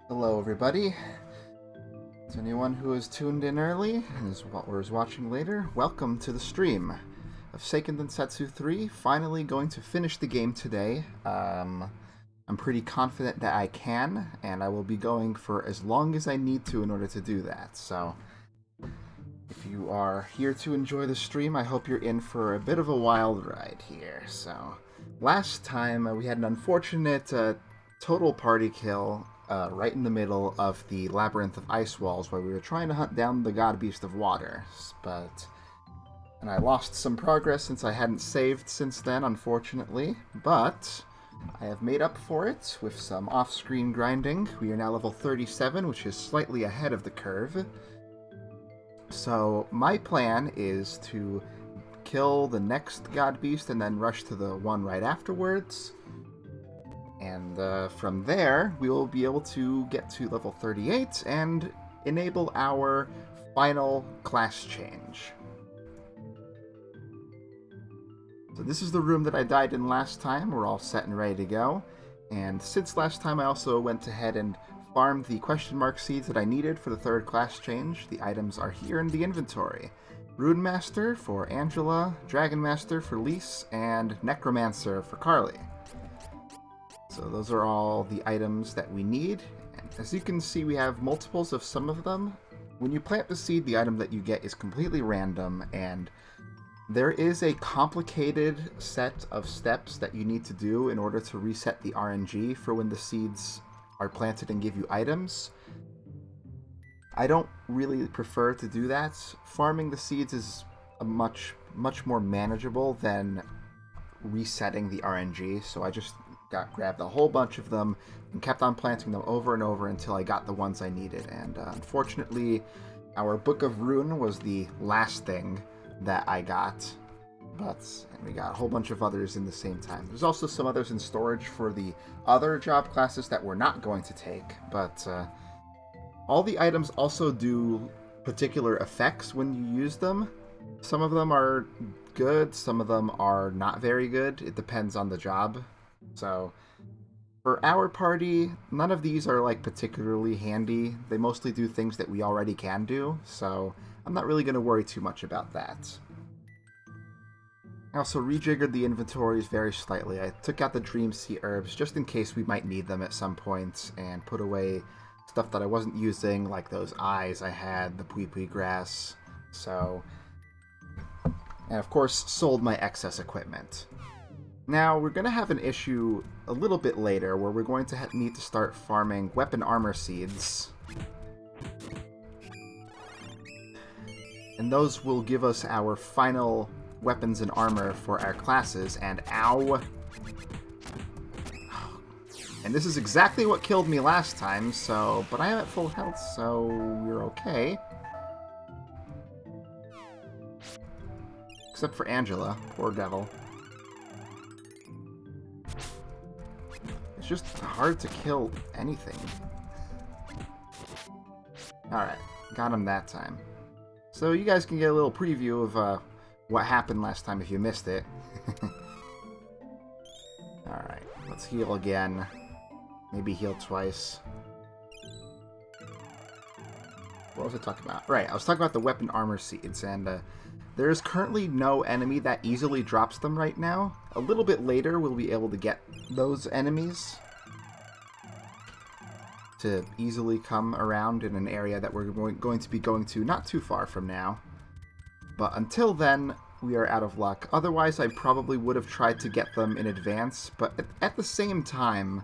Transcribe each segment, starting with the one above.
Hello, everybody. To anyone who has tuned in early and is watching later, welcome to the stream of Seiken Densetsu 3. Finally going to finish the game today. I'm pretty confident that I can, and I will be going for as long as I need to in order to do that. So, if you are here to enjoy the stream, I hope you're in for a bit of a wild ride here. So, last time we had an unfortunate total party kill right in the middle of the Labyrinth of Ice Walls, where we were trying to hunt down the God Beast of Water, and I lost some progress since I hadn't saved since then, unfortunately, but I have made up for it with some off-screen grinding. We are now level 37, which is slightly ahead of the curve. So my plan is to kill the next God Beast and then rush to the one right afterwards. And from there, we will be able to get to level 38 and enable our final class change. So this is the room that I died in last time. We're all set and ready to go. And since last time, I also went ahead and farmed the question mark seeds that I needed for the third class change. The items are here in the inventory. Rune Master for Angela, Dragon Master for Lise, and Necromancer for Carly. So those are all the items that we need. And as you can see, we have multiples of some of them. When you plant the seed, the item that you get is completely random, and there is a complicated set of steps that you need to do in order to reset the RNG for when the seeds are planted and give you items. I don't really prefer to do that. Farming the seeds is a much more manageable than resetting the RNG, so I just grabbed a whole bunch of them and kept on planting them over and over until I got the ones I needed. And unfortunately, our Book of Rune was the last thing that I got, and we got a whole bunch of others in the same time. There's also some others in storage for the other job classes that we're not going to take, but all the items also do particular effects when you use them. Some of them are good, some of them are not very good. It depends on the job. So, for our party, none of these are like particularly handy. They mostly do things that we already can do, so I'm not really going to worry too much about that. I also rejiggered the inventories very slightly. I took out the Dream Sea Herbs just in case we might need them at some point, and put away stuff that I wasn't using, like those eyes I had, the Pui Pui Grass. So, and of course, sold my excess equipment. Now, we're going to have an issue a little bit later where we're going to need to start farming weapon armor seeds. And those will give us our final weapons and armor for our classes, and ow! And this is exactly what killed me last time, but I am at full health, so we're okay. Except for Angela, poor devil. It's just hard to kill anything. Alright, got him that time. So you guys can get a little preview of what happened last time if you missed it. Alright, let's heal again. Maybe heal twice. What was I talking about? Right, I was talking about the weapon armor seeds, and there is currently no enemy that easily drops them right now. A little bit later, we'll be able to get those enemies to easily come around in an area that we're going to be going to not too far from now. But until then, we are out of luck. Otherwise, I probably would have tried to get them in advance, but at the same time,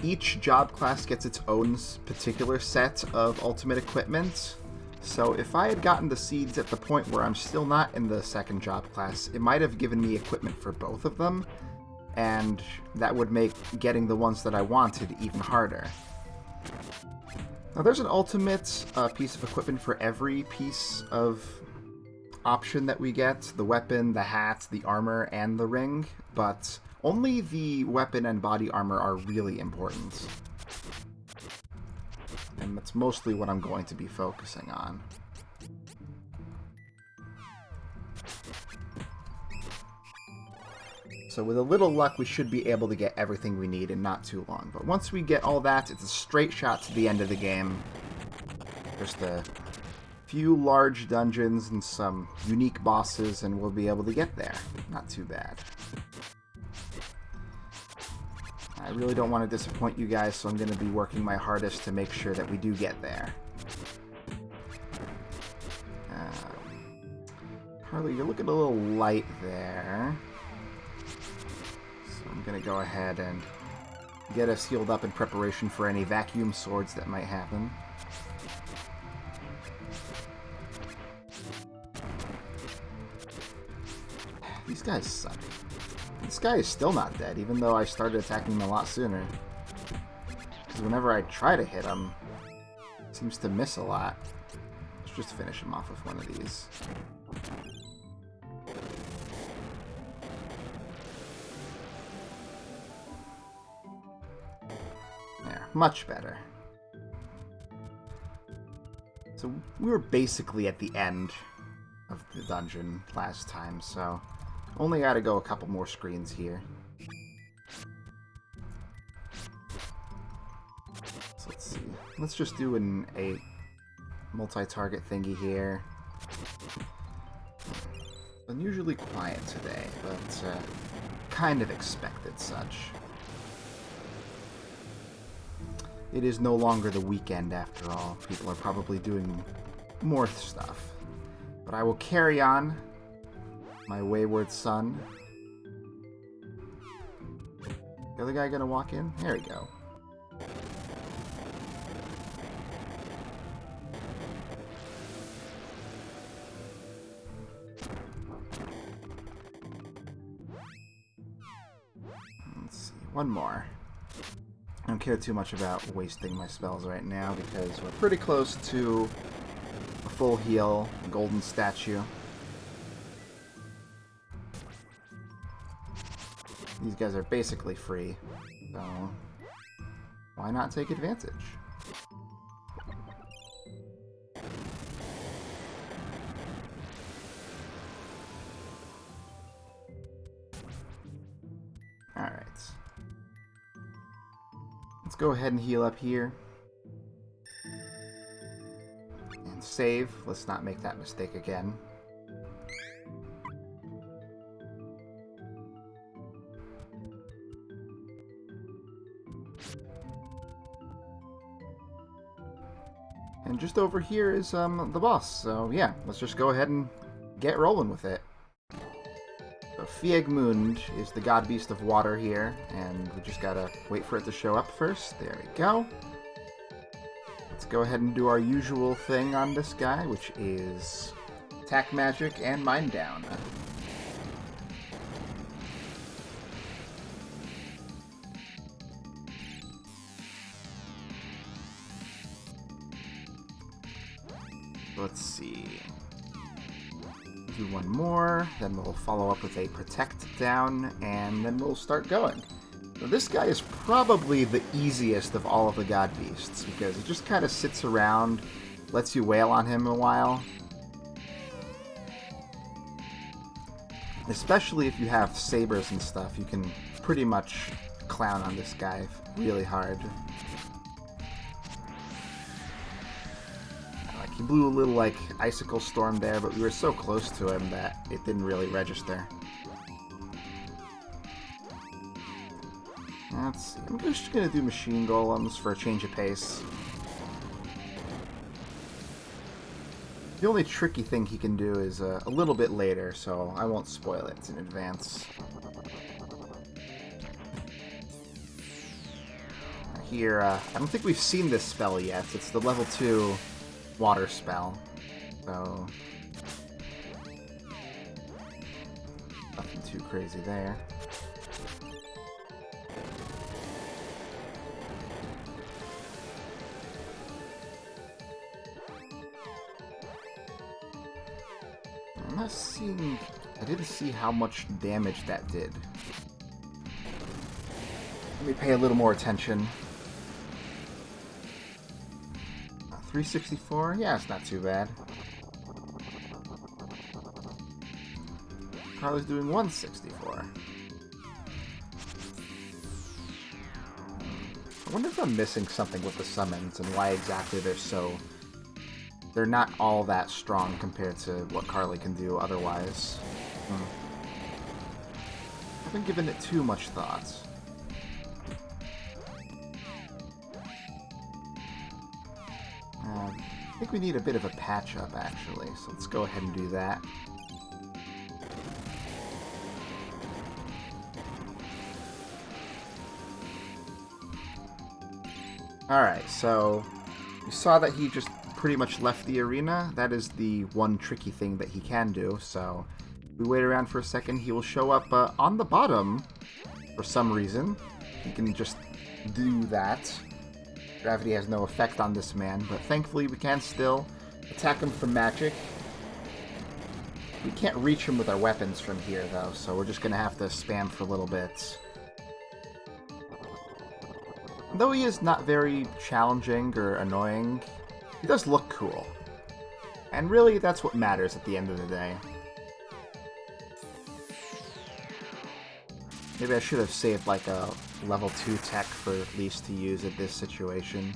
each job class gets its own particular set of ultimate equipment. So if I had gotten the seeds at the point where I'm still not in the second job class, it might have given me equipment for both of them, and that would make getting the ones that I wanted even harder. Now there's an ultimate piece of equipment for every piece of option that we get. The weapon, the hat, the armor, and the ring, but only the weapon and body armor are really important. And that's mostly what I'm going to be focusing on. So with a little luck, we should be able to get everything we need in not too long. But once we get all that, it's a straight shot to the end of the game. Just a few large dungeons and some unique bosses, and we'll be able to get there. Not too bad. I really don't want to disappoint you guys, so I'm going to be working my hardest to make sure that we do get there. Harley, you're looking a little light there. So I'm going to go ahead and get us healed up in preparation for any vacuum swords that might happen. These guys suck. This guy is still not dead, even though I started attacking him a lot sooner. Because whenever I try to hit him, it seems to miss a lot. Let's just finish him off with one of these. There, much better. So we were basically at the end of the dungeon last time, so only got to go a couple more screens here. So let's see. Let's just do a multi-target thingy here. Unusually quiet today, but kind of expected such. It is no longer the weekend after all. People are probably doing more stuff. But I will carry on, my wayward son. The other guy gonna walk in? There we go. Let's see, one more. I don't care too much about wasting my spells right now because we're pretty close to a full heal, a golden statue. These guys are basically free, so why not take advantage? Alright. Let's go ahead and heal up here. And save. Let's not make that mistake again. And just over here is the boss. So yeah, let's just go ahead and get rolling with it. So Fiegmund is the god beast of water here, and we just gotta wait for it to show up first. There we go. Let's go ahead and do our usual thing on this guy, which is attack magic and mind down. Let's see. Do one more, then we'll follow up with a protect down, and then we'll start going. So this guy is probably the easiest of all of the god beasts, because he just kind of sits around, lets you wail on him a while. Especially if you have sabers and stuff, you can pretty much clown on this guy really hard. He blew a little, like, icicle storm there, but we were so close to him that it didn't really register. Let's see. I'm just going to do machine golems for a change of pace. The only tricky thing he can do is a little bit later, so I won't spoil it in advance. Here, I don't think we've seen this spell yet. It's the level 2... water spell, so nothing too crazy there. I'm not seeing... I didn't see how much damage that did. Let me pay a little more attention. 364? Yeah, it's not too bad. Carly's doing 164. I wonder if I'm missing something with the summons and why exactly they're not all that strong compared to what Carly can do otherwise. I haven't given it too much thought. I think we need a bit of a patch-up, actually, so let's go ahead and do that. Alright, so you saw that he just pretty much left the arena. That is the one tricky thing that he can do, so if we wait around for a second, he will show up on the bottom for some reason. He can just do that. Gravity has no effect on this man, but thankfully we can still attack him from magic. We can't reach him with our weapons from here, though, so we're just going to have to spam for a little bit. Though he is not very challenging or annoying, he does look cool. And really, that's what matters at the end of the day. Maybe I should have saved like a level 2 tech for at least to use at this situation.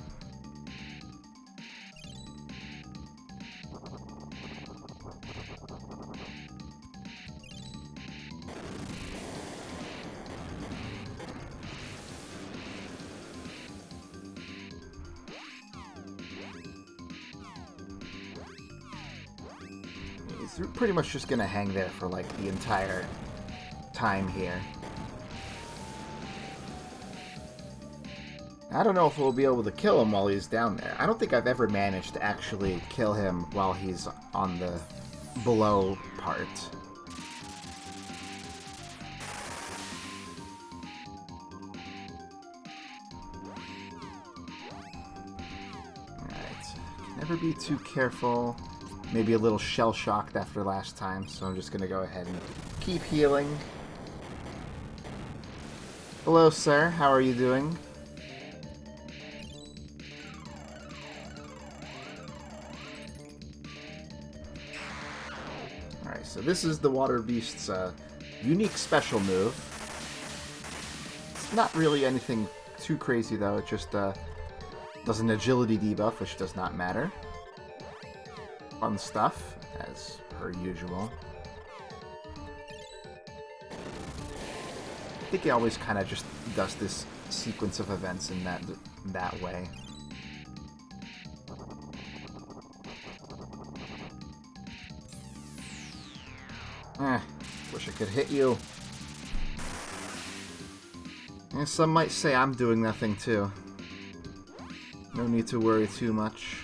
He's pretty much just gonna hang there for like the entire time here. I don't know if we'll be able to kill him while he's down there. I don't think I've ever managed to actually kill him while he's on the below part. Alright. Never be too careful. Maybe a little shell-shocked after last time, so I'm just going to go ahead and keep healing. Hello, sir. How are you doing? Alright, so this is the Water Beast's unique special move. It's not really anything too crazy, though. It just does an agility debuff, which does not matter. Fun stuff, as per usual. I think he always kind of just does this sequence of events in that way. Wish I could hit you. And some might say I'm doing nothing too. No need to worry too much.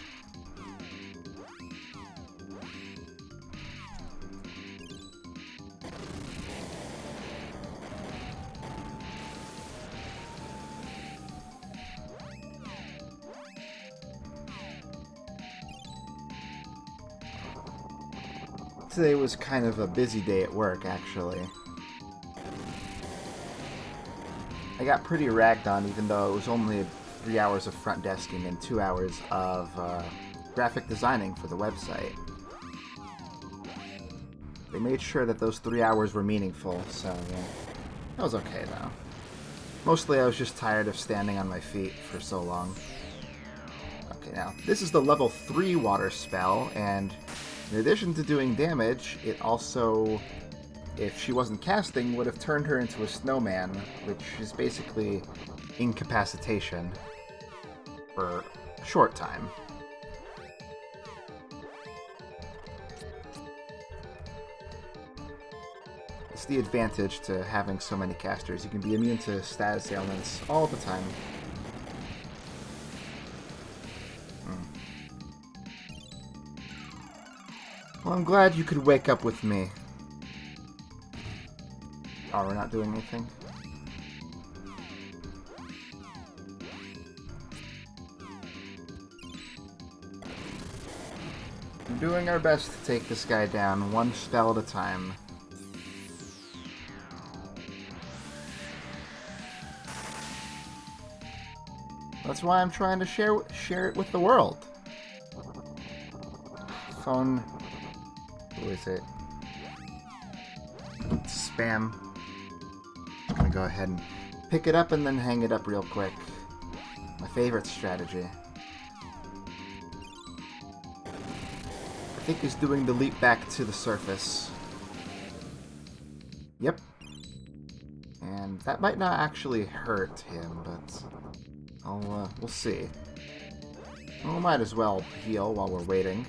Today was kind of a busy day at work, actually. I got pretty ragged on, even though it was only 3 hours of front desking and 2 hours of graphic designing for the website. They made sure that those 3 hours were meaningful, so yeah. That was okay, though. Mostly I was just tired of standing on my feet for so long. Okay, now, this is the level 3 water spell, and in addition to doing damage, it also, if she wasn't casting, would have turned her into a snowman, which is basically incapacitation for a short time. It's the advantage to having so many casters. You can be immune to status ailments all the time. Well, I'm glad you could wake up with me. Oh, we're not doing anything? We're doing our best to take this guy down, one spell at a time. That's why I'm trying to share it with the world. Phone... Who is it? Spam. I'm gonna go ahead and pick it up and then hang it up real quick. My favorite strategy. I think he's doing the leap back to the surface. Yep. And that might not actually hurt him, but we'll see. Well, might as well heal while we're waiting.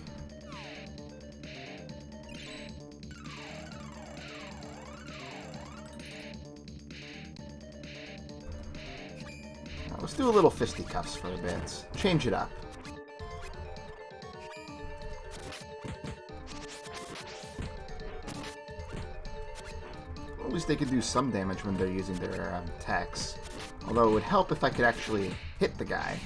Let's do a little fisticuffs for a bit. Change it up. At least they can do some damage when they're using their attacks. Although it would help if I could actually hit the guy.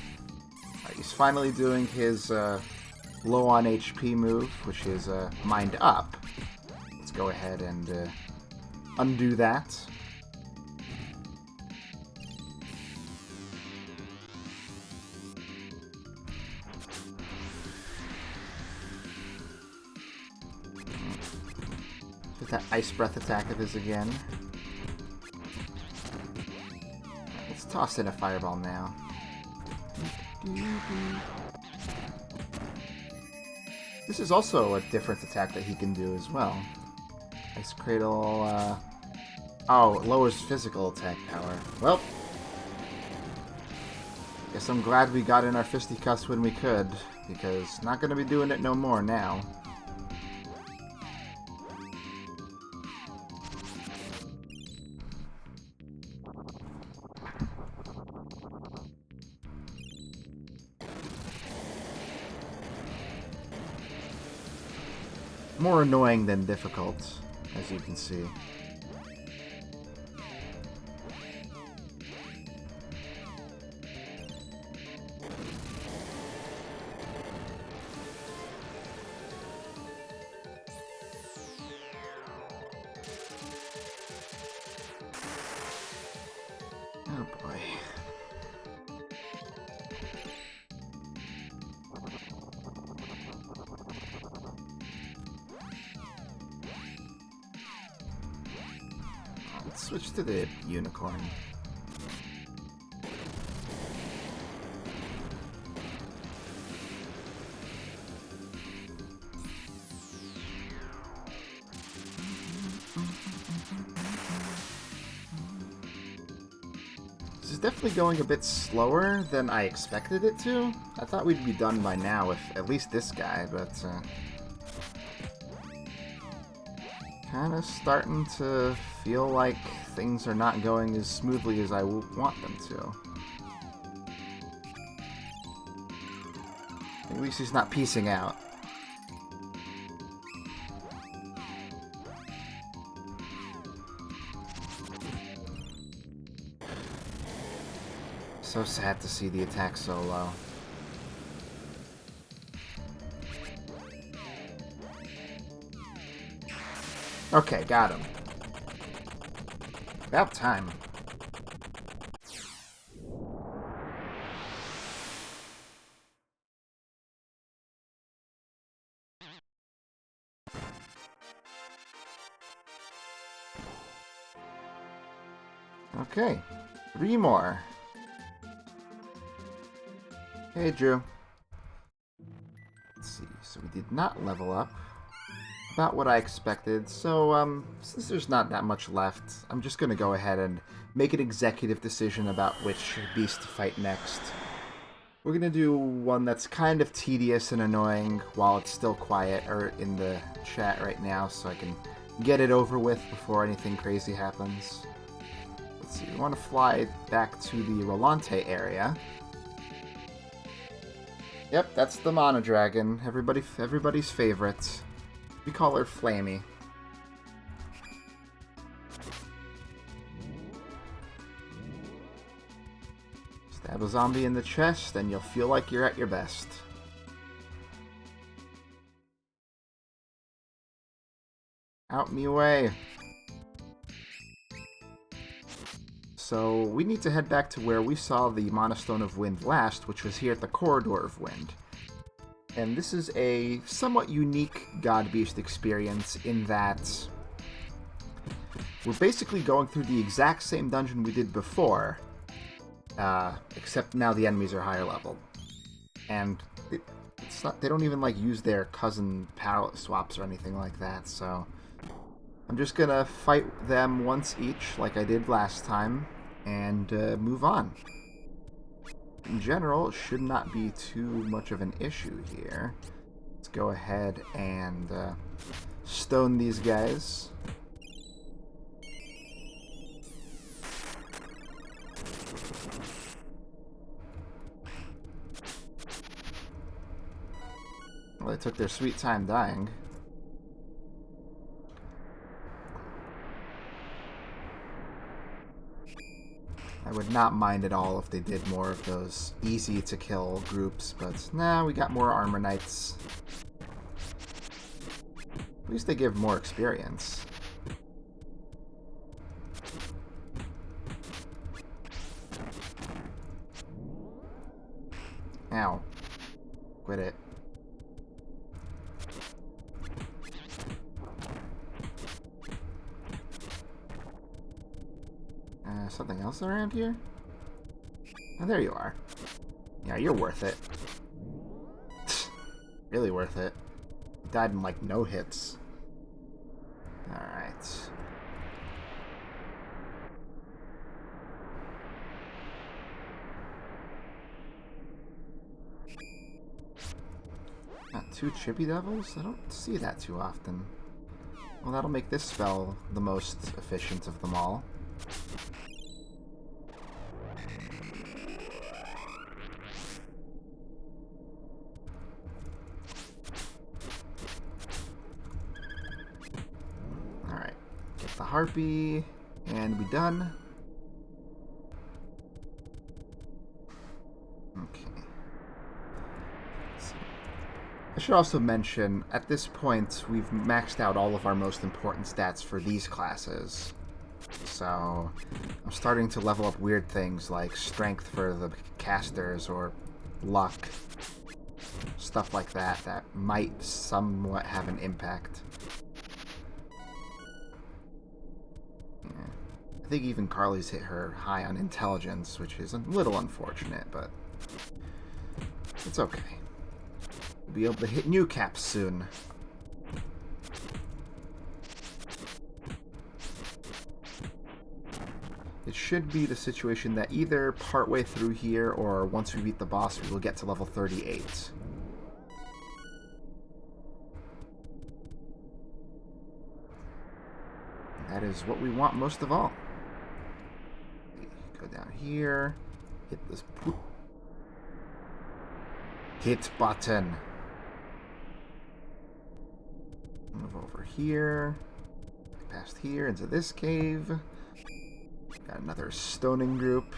Right, he's finally doing his low on HP move, which is Mind Up. Let's go ahead and undo that. That ice breath attack of his again. Let's toss in a fireball now. This is also a different attack that he can do as well. Ice Cradle, oh, it lowers physical attack power. Well, guess I'm glad we got in our fisticuffs when we could, because not gonna be doing it no more now. More annoying than difficult, as you can see. Oh boy. Let's switch to the unicorn. This is definitely going a bit slower than I expected it to. I thought we'd be done by now with at least this guy, but kind of starting to feel like things are not going as smoothly as I want them to. At least he's not piecing out. So sad to see the attack so low. Okay, got him. About time. Okay, 3 more. Hey, Drew. Let's see, so we did not level up. About what I expected, so since there's not that much left, I'm just gonna go ahead and make an executive decision about which beast to fight next. We're gonna do one that's kind of tedious and annoying while it's still quiet or in the chat right now, so I can get it over with before anything crazy happens. Let's see, we want to fly back to the Rolante area. Yep, that's the Monodragon, everybody's favorite. We call her Flamey. Stab a zombie in the chest, and you'll feel like you're at your best. Out me way. So, we need to head back to where we saw the Monostone of Wind last, which was here at the Corridor of Wind. And this is a somewhat unique God Beast experience in that we're basically going through the exact same dungeon we did before, except now the enemies are higher level. And it's not, they don't even like use their cousin palette swaps or anything like that, so I'm just gonna fight them once each like I did last time and move on. In general, it should not be too much of an issue here. Let's go ahead and stone these guys. Well, they took their sweet time dying. I would not mind at all if they did more of those easy-to-kill groups, but nah, we got more Armor Knights. At least they give more experience. Ow. Quit it. Something else around here? Oh, there you are. Yeah, you're worth it. Really worth it. Died in, like, no hits. Alright. Got 2 Chippy Devils? I don't see that too often. Well, that'll make this spell the most efficient of them all. The harpy, and we done. Okay. So, I should also mention, at this point, we've maxed out all of our most important stats for these classes. So, I'm starting to level up weird things like strength for the casters or luck. Stuff like that that might somewhat have an impact. I think even Carly's hit her high on intelligence, which is a little unfortunate, but it's okay. We'll be able to hit new caps soon. It should be the situation that either partway through here or once we beat the boss, we will get to level 38. That is what we want most of all. Go down here, hit this hit button. Move over here, past here into this cave. Got another stoning group.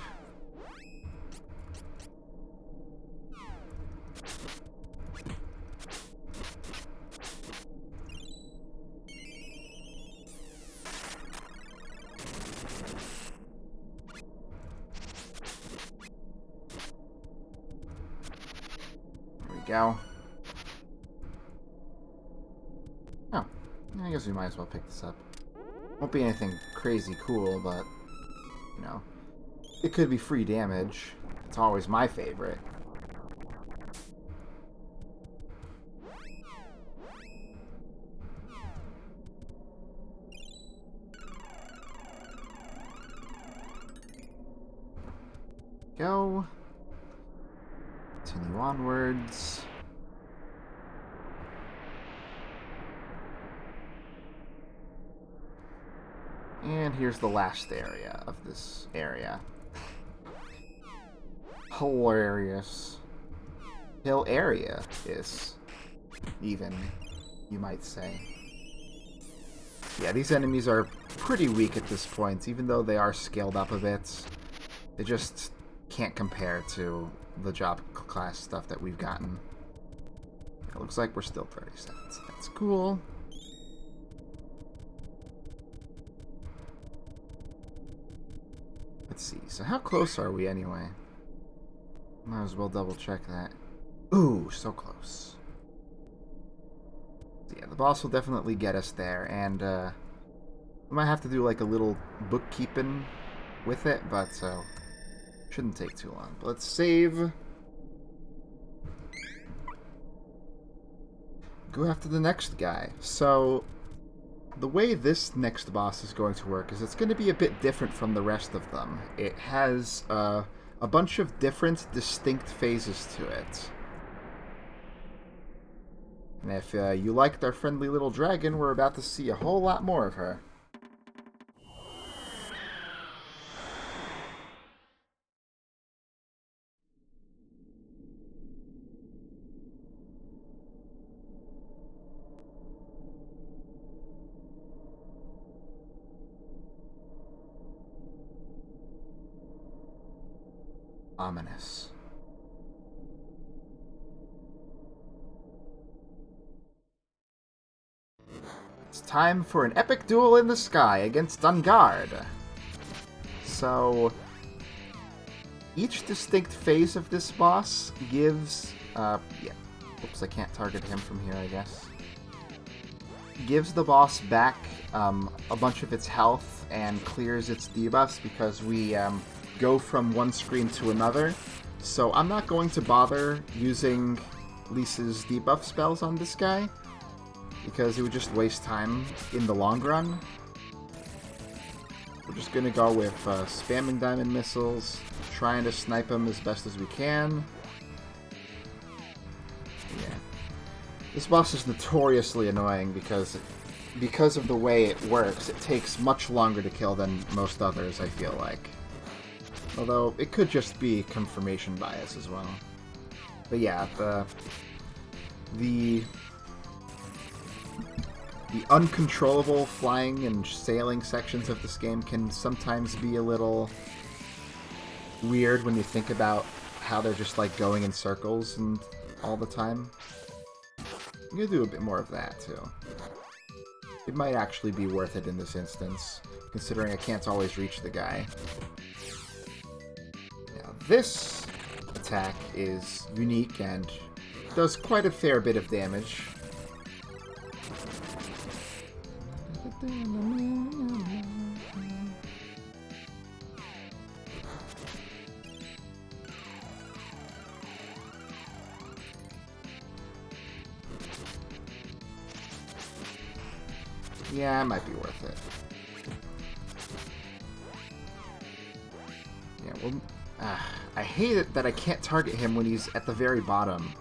Go. Oh, I guess we might as well pick this up. Won't be anything crazy cool, but, you know, it could be free damage. It's always my favorite. Go. Continue onwards. And here's the last area of this area. Hilarious. Hill area is, even, you might say. Yeah, these enemies are pretty weak at this point, even though they are scaled up a bit. They just can't compare to the job class stuff that we've gotten. It looks like we're still 37, so that's cool. Let's see, so how close are we anyway? Might as well double check that. Ooh, so close. So yeah, the boss will definitely get us there, and we might have to do like a little bookkeeping with it, but Shouldn't take too long. But let's save. Go after the next guy. So, the way this next boss is going to work is it's going to be a bit different from the rest of them. It has a bunch of different, distinct phases to it. And if you liked our friendly little dragon, we're about to see a whole lot more of her. Ominous. It's time for an epic duel in the sky against Ungard. So, each distinct phase of this boss gives, oops, I can't target him from here, I guess. Gives the boss back a bunch of its health and clears its debuffs because we go from one screen to another. So I'm not going to bother using Lisa's debuff spells on this guy because it would just waste time in the long run. We're just going to go with spamming diamond missiles, trying to snipe him as best as we can. Yeah. This boss is notoriously annoying because of the way it works. It takes much longer to kill than most others, I feel like. Although, it could just be confirmation bias as well. But yeah, the uncontrollable flying and sailing sections of this game can sometimes be a little weird when you think about how they're just like going in circles and all the time. I'm gonna do a bit more of that too. It might actually be worth it in this instance, considering I can't always reach the guy. Now this attack is unique and does quite a fair bit of damage. Yeah, it might be worth it. Yeah, well, I hate it that I can't target him when he's at the very bottom.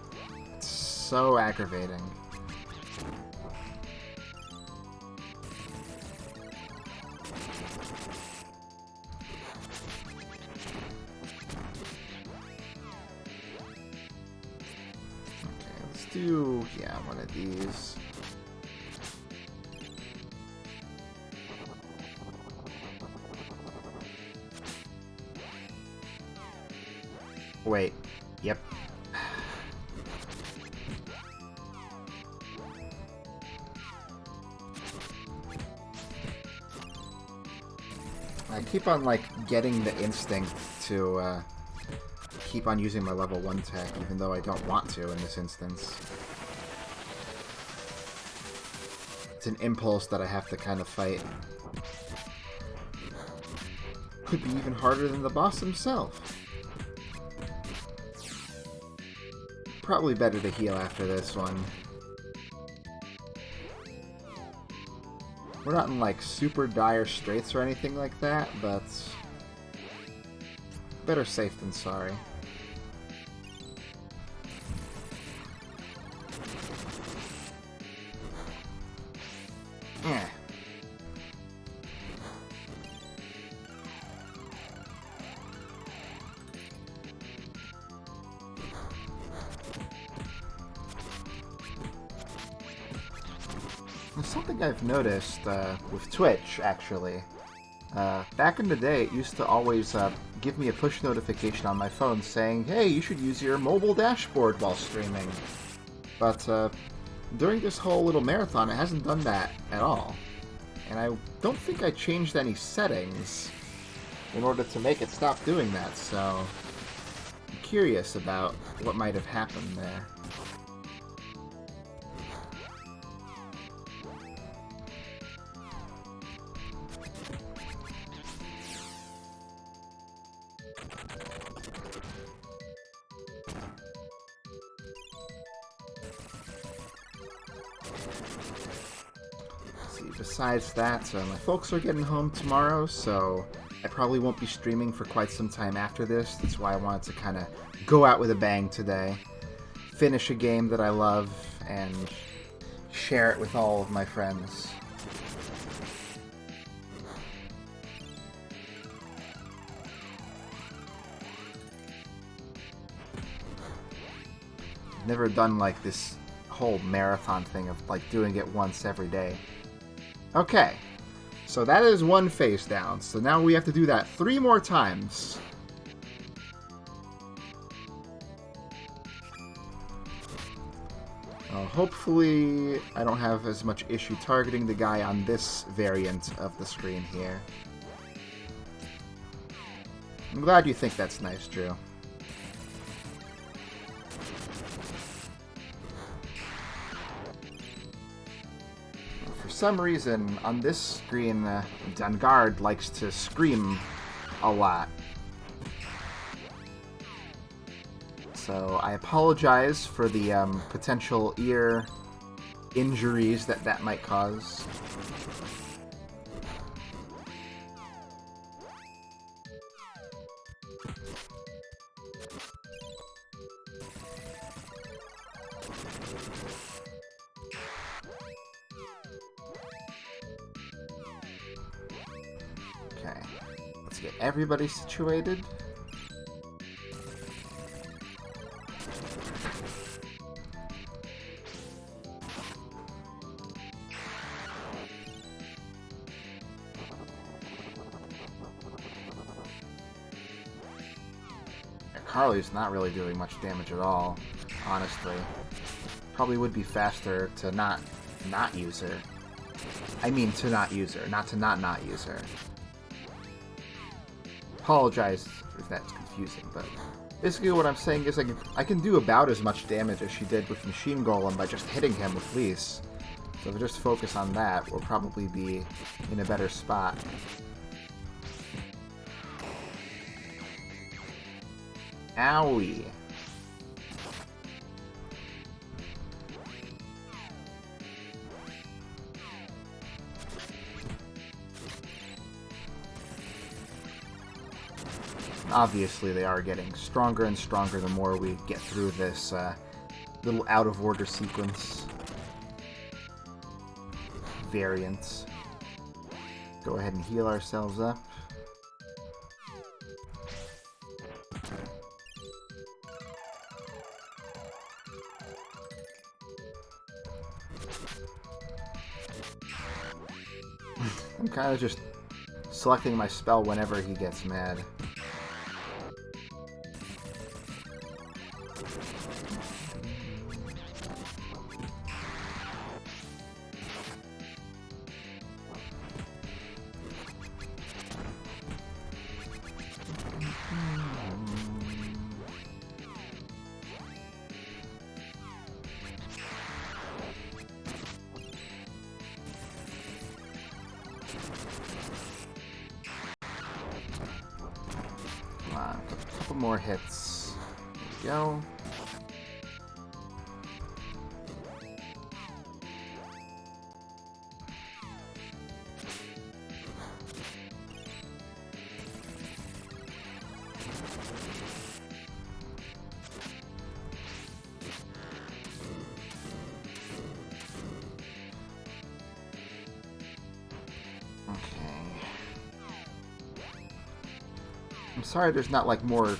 It's so aggravating. Okay, let's do, yeah, one of these. Wait. Yep. I keep on, like, getting the instinct to, keep on using my level 1 tech, even though I don't want to in this instance. It's an impulse that I have to kind of fight. Could be even harder than the boss himself. Probably better to heal after this one. We're not in like super dire straits or anything like that, but better safe than sorry. Eh. Something I've noticed with Twitch, actually. Back in the day, it used to always give me a push notification on my phone saying, hey, you should use your mobile dashboard while streaming. But during this whole little marathon, it hasn't done that at all. And I don't think I changed any settings in order to make it stop doing that, so I'm curious about what might have happened there. besides that, my folks are getting home tomorrow, so I probably won't be streaming for quite some time after this. That's why I wanted to kind of go out with a bang today. Finish a game that I love, and share it with all of my friends. Never done like this whole marathon thing of like doing it once every day. Okay, so that is one face down. So now we have to do that 3 more times. Hopefully I don't have as much issue targeting the guy on this variant of the screen here. I'm glad you think that's nice, Drew. For some reason, on this screen, Dengard likes to scream a lot. So I apologize for the potential ear injuries that might cause. Okay, let's get everybody situated. Carly's not really doing much damage at all, honestly. Probably would be faster to not use her. I mean to not use her, not to not use her. Apologize if that's confusing, but basically what I'm saying is I can do about as much damage as she did with Machine Golem by just hitting him with Lease. So if we just focus on that, we'll probably be in a better spot. Owie. Obviously, they are getting stronger and stronger the more we get through this little out-of-order sequence. Variants. Go ahead and heal ourselves up. I'm kind of just selecting my spell whenever he gets mad. More hits. There we go. I'm sorry there's not like more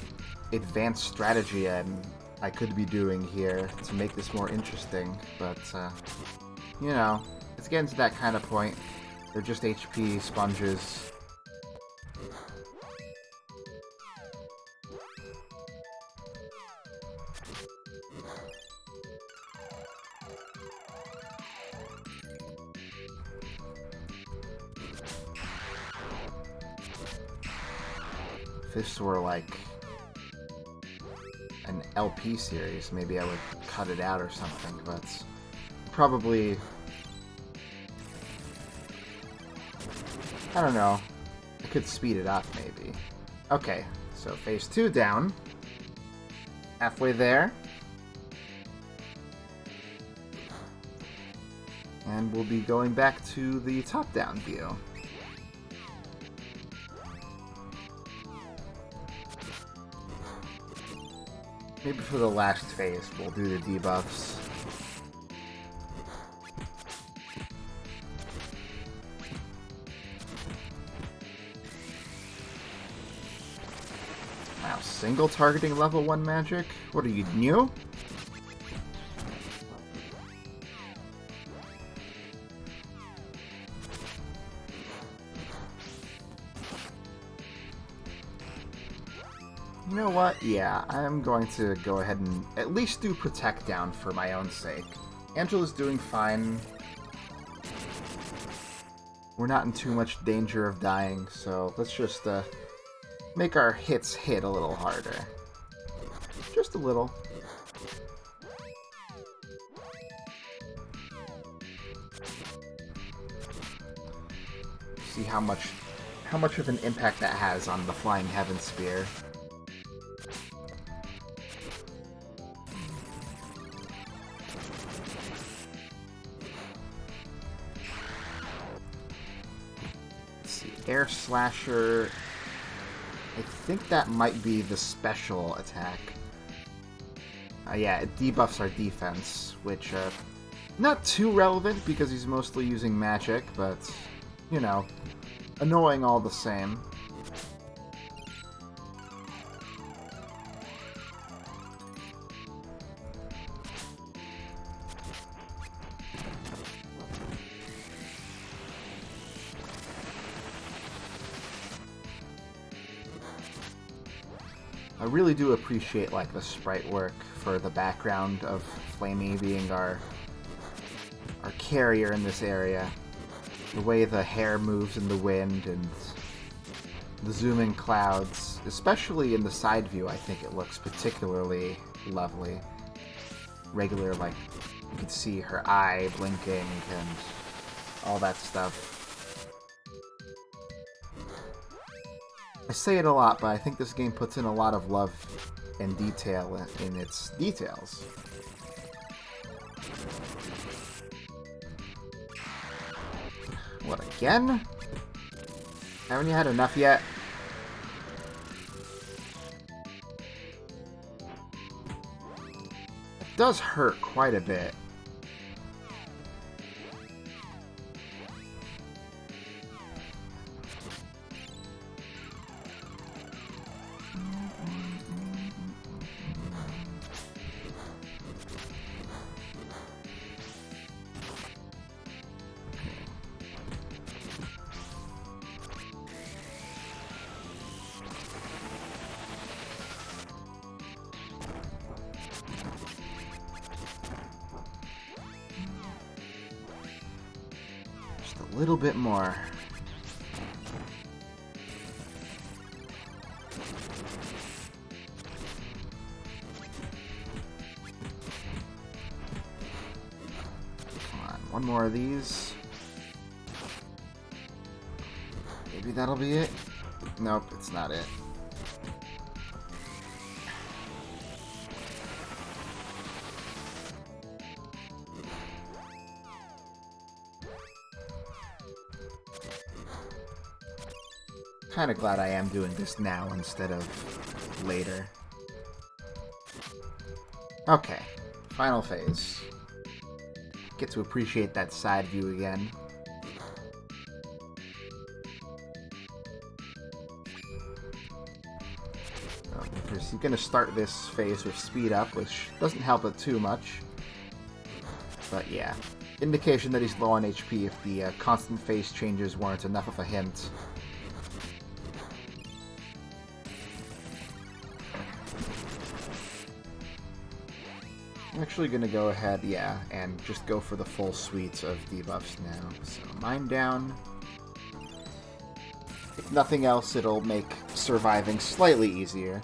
advanced strategy I could be doing here to make this more interesting, but you know, it's getting to that kind of point. They're just HP sponges. If this were like an LP series, maybe I would cut it out or something, but probably, I don't know, I could speed it up maybe. Okay, so phase 2 down, halfway there, And we'll be going back to the top-down view. Maybe for the last phase, we'll do the debuffs. Wow, single targeting level 1 magic? What are you, new? You know what? Yeah, I'm going to go ahead and at least do Protect down for my own sake. Angela's doing fine. We're not in too much danger of dying, so let's just make our hits hit a little harder. Just a little. See how much of an impact that has on the Flying Heaven Spear. Air Slasher, I think that might be the special attack. Yeah, it debuffs our defense, which, not too relevant because he's mostly using magic, but, you know, annoying all the same. I really do appreciate, like, the sprite work for the background of Flamey being our carrier in this area. The way the hair moves in the wind and the zooming clouds, especially in the side view, I think it looks particularly lovely. Regular, like, you can see her eye blinking and all that stuff. I say it a lot, but I think this game puts in a lot of love and detail in its details. What, again? Haven't you had enough yet? It does hurt quite a bit. A little bit more. Come on, one more of these. Maybe that'll be it. Nope, it's not it. Kind of glad I am doing this now instead of later. Okay, final phase. Get to appreciate that side view again. He's going to start this phase with speed up, which doesn't help it too much. But yeah, indication that he's low on HP if the constant phase changes weren't enough of a hint. I'm actually going to go ahead, yeah, and just go for the full suite of debuffs now. So, Mind Down. If nothing else, it'll make surviving slightly easier.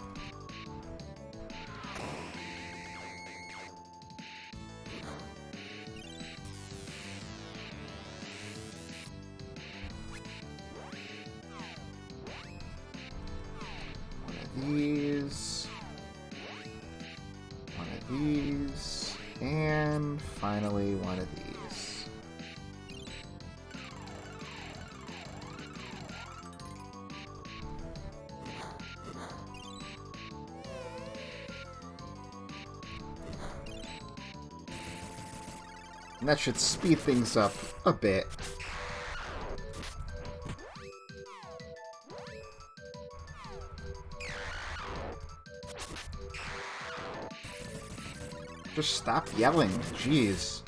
One of these. One of these. And finally, one of these. And that should speed things up a bit. Just stop yelling. Jeez.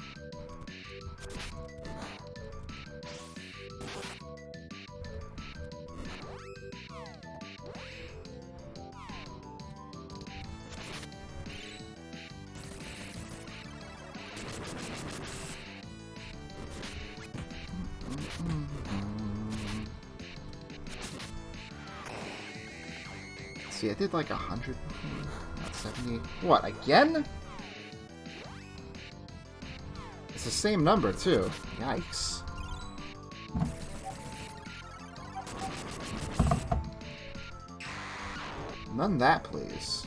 See, I did like 100, not 70. What, again? It's the same number, too. Yikes. None of that, please.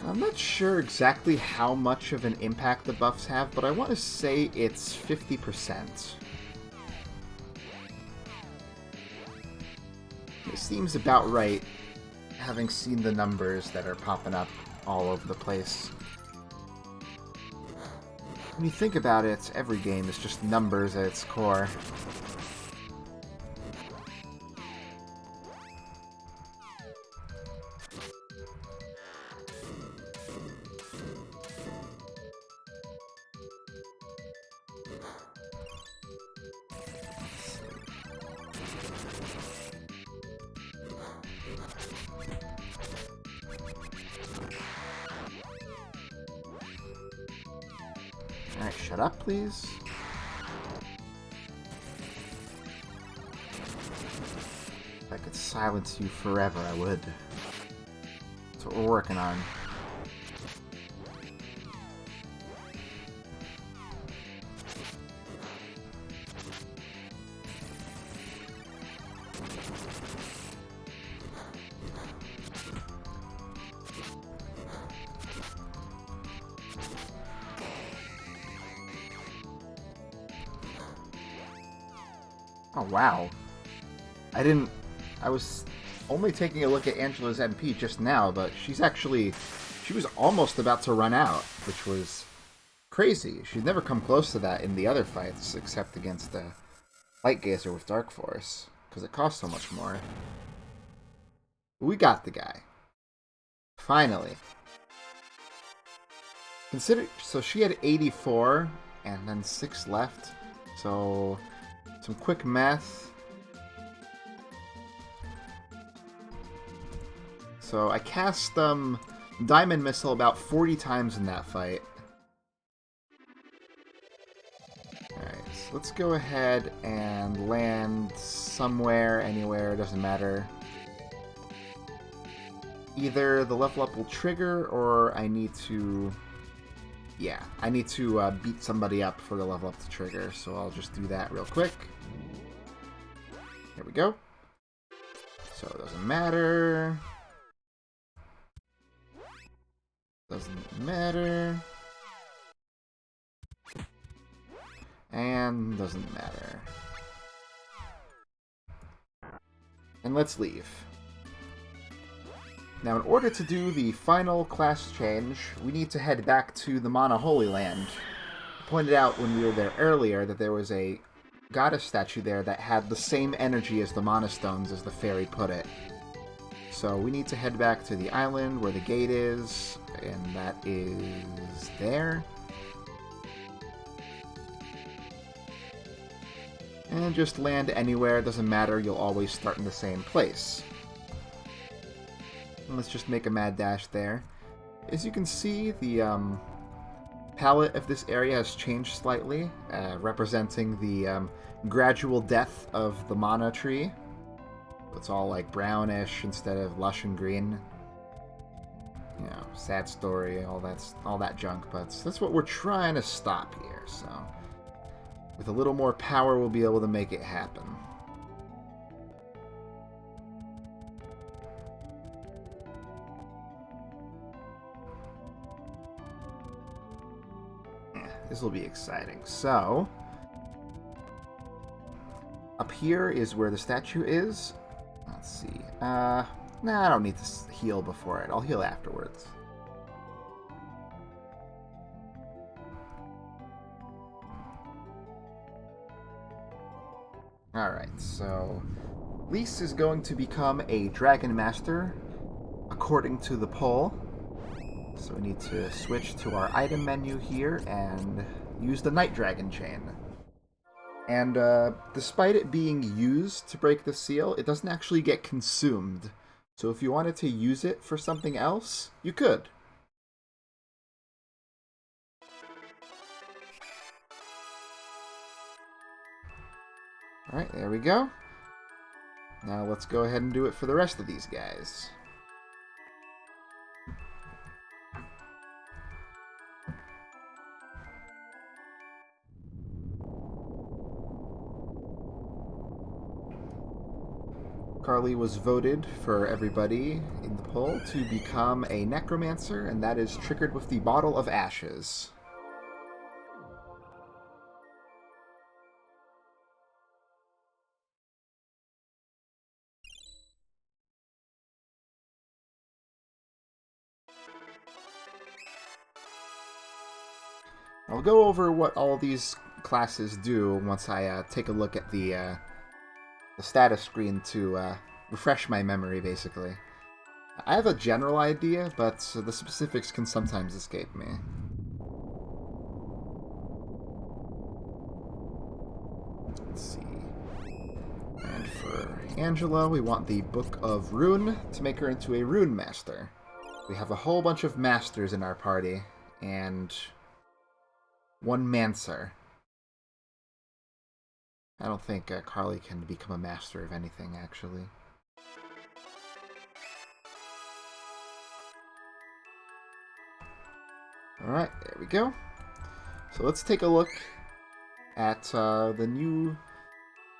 I'm not sure exactly how much of an impact the buffs have, but I want to say it's 50%. It seems about right, having seen the numbers that are popping up all over the place. When you think about it, every game is just numbers at its core. Alright, shut up, please. If I could silence you forever, I would. That's what we're working on. Oh, wow. I was only taking a look at Angela's MP just now, but she was almost about to run out, which was crazy. She'd never come close to that in the other fights, except against the Light Gazer with Dark Force, because it costs so much more. We got the guy. Finally. So she had 84, and then 6 left, so some quick math. So I cast Diamond Missile about 40 times in that fight. Alright, so let's go ahead and land somewhere, anywhere, doesn't matter. Either the level up will trigger, or I need to... Yeah, I need to beat somebody up for the level up to trigger, so I'll just do that real quick. Here we go. So it doesn't matter. Doesn't matter. And doesn't matter. And let's leave. Now, in order to do the final class change, we need to head back to the Mana Holy Land. I pointed out when we were there earlier that there was a goddess statue there that had the same energy as the Mana Stones, as the fairy put it. So we need to head back to the island where the gate is, and that is there. And just land anywhere, it doesn't matter, you'll always start in the same place. And let's just make a mad dash there. As you can see, the palette of this area has changed slightly, representing the gradual death of the mana tree. It's all like brownish instead of lush and green. You know, sad story, all that junk, but that's what we're trying to stop here, so with a little more power we'll be able to make it happen. This will be exciting. So, up here is where the statue is. Let's see. Nah, I don't need to heal before it. I'll heal afterwards. Alright, so Lise is going to become a Dragon Master according to the poll. So we need to switch to our item menu here and use the Night Dragon Chain. And despite it being used to break the seal, it doesn't actually get consumed. So if you wanted to use it for something else, you could. Alright, there we go. Now let's go ahead and do it for the rest of these guys. Carly was voted for everybody in the poll to become a necromancer, and that is triggered with the Bottle of Ashes. I'll go over what all these classes do once I take a look at the status screen to refresh my memory, basically. I have a general idea, but the specifics can sometimes escape me. Let's see. And for Angela, we want the Book of Rune to make her into a Rune Master. We have a whole bunch of Masters in our party, and one Mancer. I don't think Carly can become a Master of anything, actually. Alright, there we go. So let's take a look at the new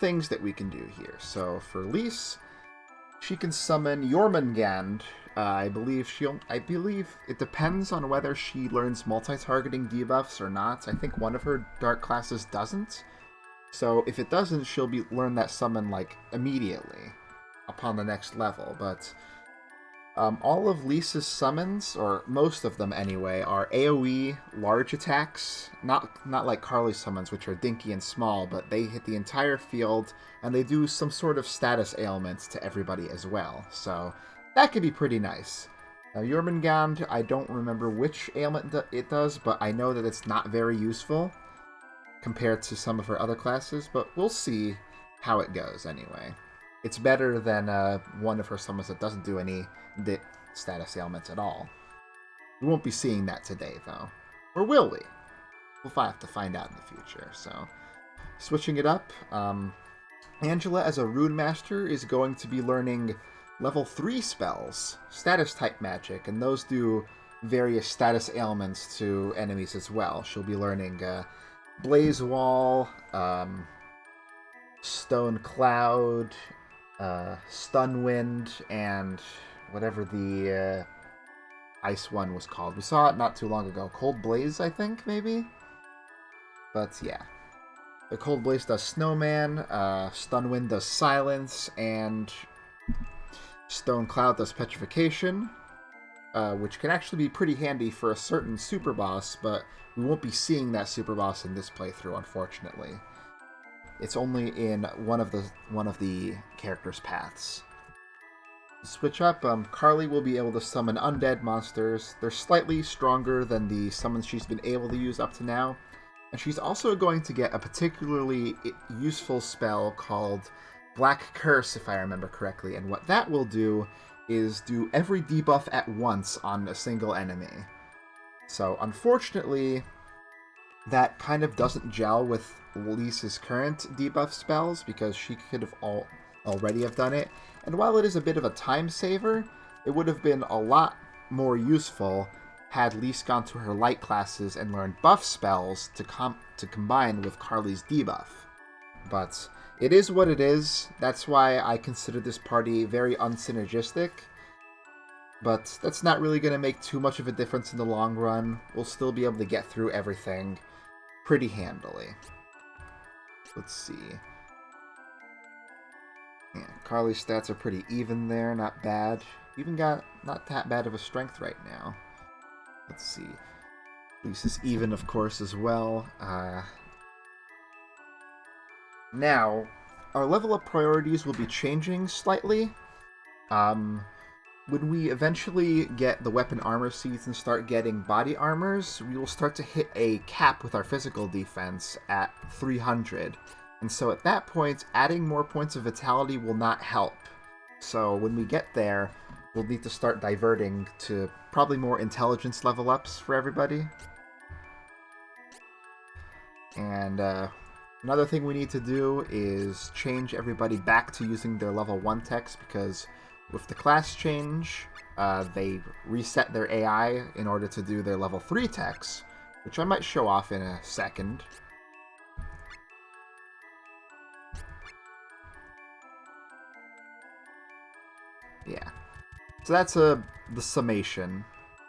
things that we can do here. So for Lise, she can summon Jormungand. I believe it depends on whether she learns multi-targeting debuffs or not. I think one of her dark classes doesn't. So if it doesn't, she'll learn that summon like immediately upon the next level. But all of Lisa's summons, or most of them anyway, are AoE large attacks. Not like Carly's summons, which are dinky and small, but they hit the entire field, and they do some sort of status ailments to everybody as well. So that could be pretty nice. Now, Jormungand, I don't remember which ailment it does, but I know that it's not very useful compared to some of her other classes, but we'll see how it goes anyway. It's better than one of her summons that doesn't do any status ailments at all. We won't be seeing that today, though. Or will we? We'll have to find out in the future. So, switching it up, Angela as a Rune Master is going to be learning level 3 spells, status type magic, and those do various status ailments to enemies as well. She'll be learning Blaze Wall, Stone Cloud, Stun Wind, and whatever the ice one was called. We saw it not too long ago. Cold Blaze, I think, maybe? But yeah. The Cold Blaze does Snowman, Stun Wind does Silence, and Stone Cloud does Petrification, which can actually be pretty handy for a certain super boss, but we won't be seeing that super boss in this playthrough, unfortunately. It's only in one of the characters' paths. Switch up, Carly will be able to summon undead monsters. They're slightly stronger than the summons she's been able to use up to now. And she's also going to get a particularly useful spell called Black Curse, if I remember correctly. And what that will do is do every debuff at once on a single enemy. So, unfortunately, that kind of doesn't gel with Lisa's current debuff spells, because she could have already have done it. And while it is a bit of a time saver, it would have been a lot more useful had Lise gone to her light classes and learned buff spells to combine with Carly's debuff. But it is what it is. That's why I consider this party very unsynergistic. But that's not really going to make too much of a difference in the long run. We'll still be able to get through everything pretty handily. Let's see. Yeah, Carly's stats are pretty even there, not bad. Even got not that bad of a strength right now. Let's see. Lisa's even, of course, as well. Now, our level up priorities will be changing slightly. When we eventually get the weapon armor seeds and start getting body armors, we will start to hit a cap with our physical defense at 300. And so at that point, adding more points of vitality will not help. So when we get there, we'll need to start diverting to probably more intelligence level ups for everybody. And another thing we need to do is change everybody back to using their level 1 techs, because with the class change, they reset their AI in order to do their level 3 techs, which I might show off in a second. Yeah. So that's the summation.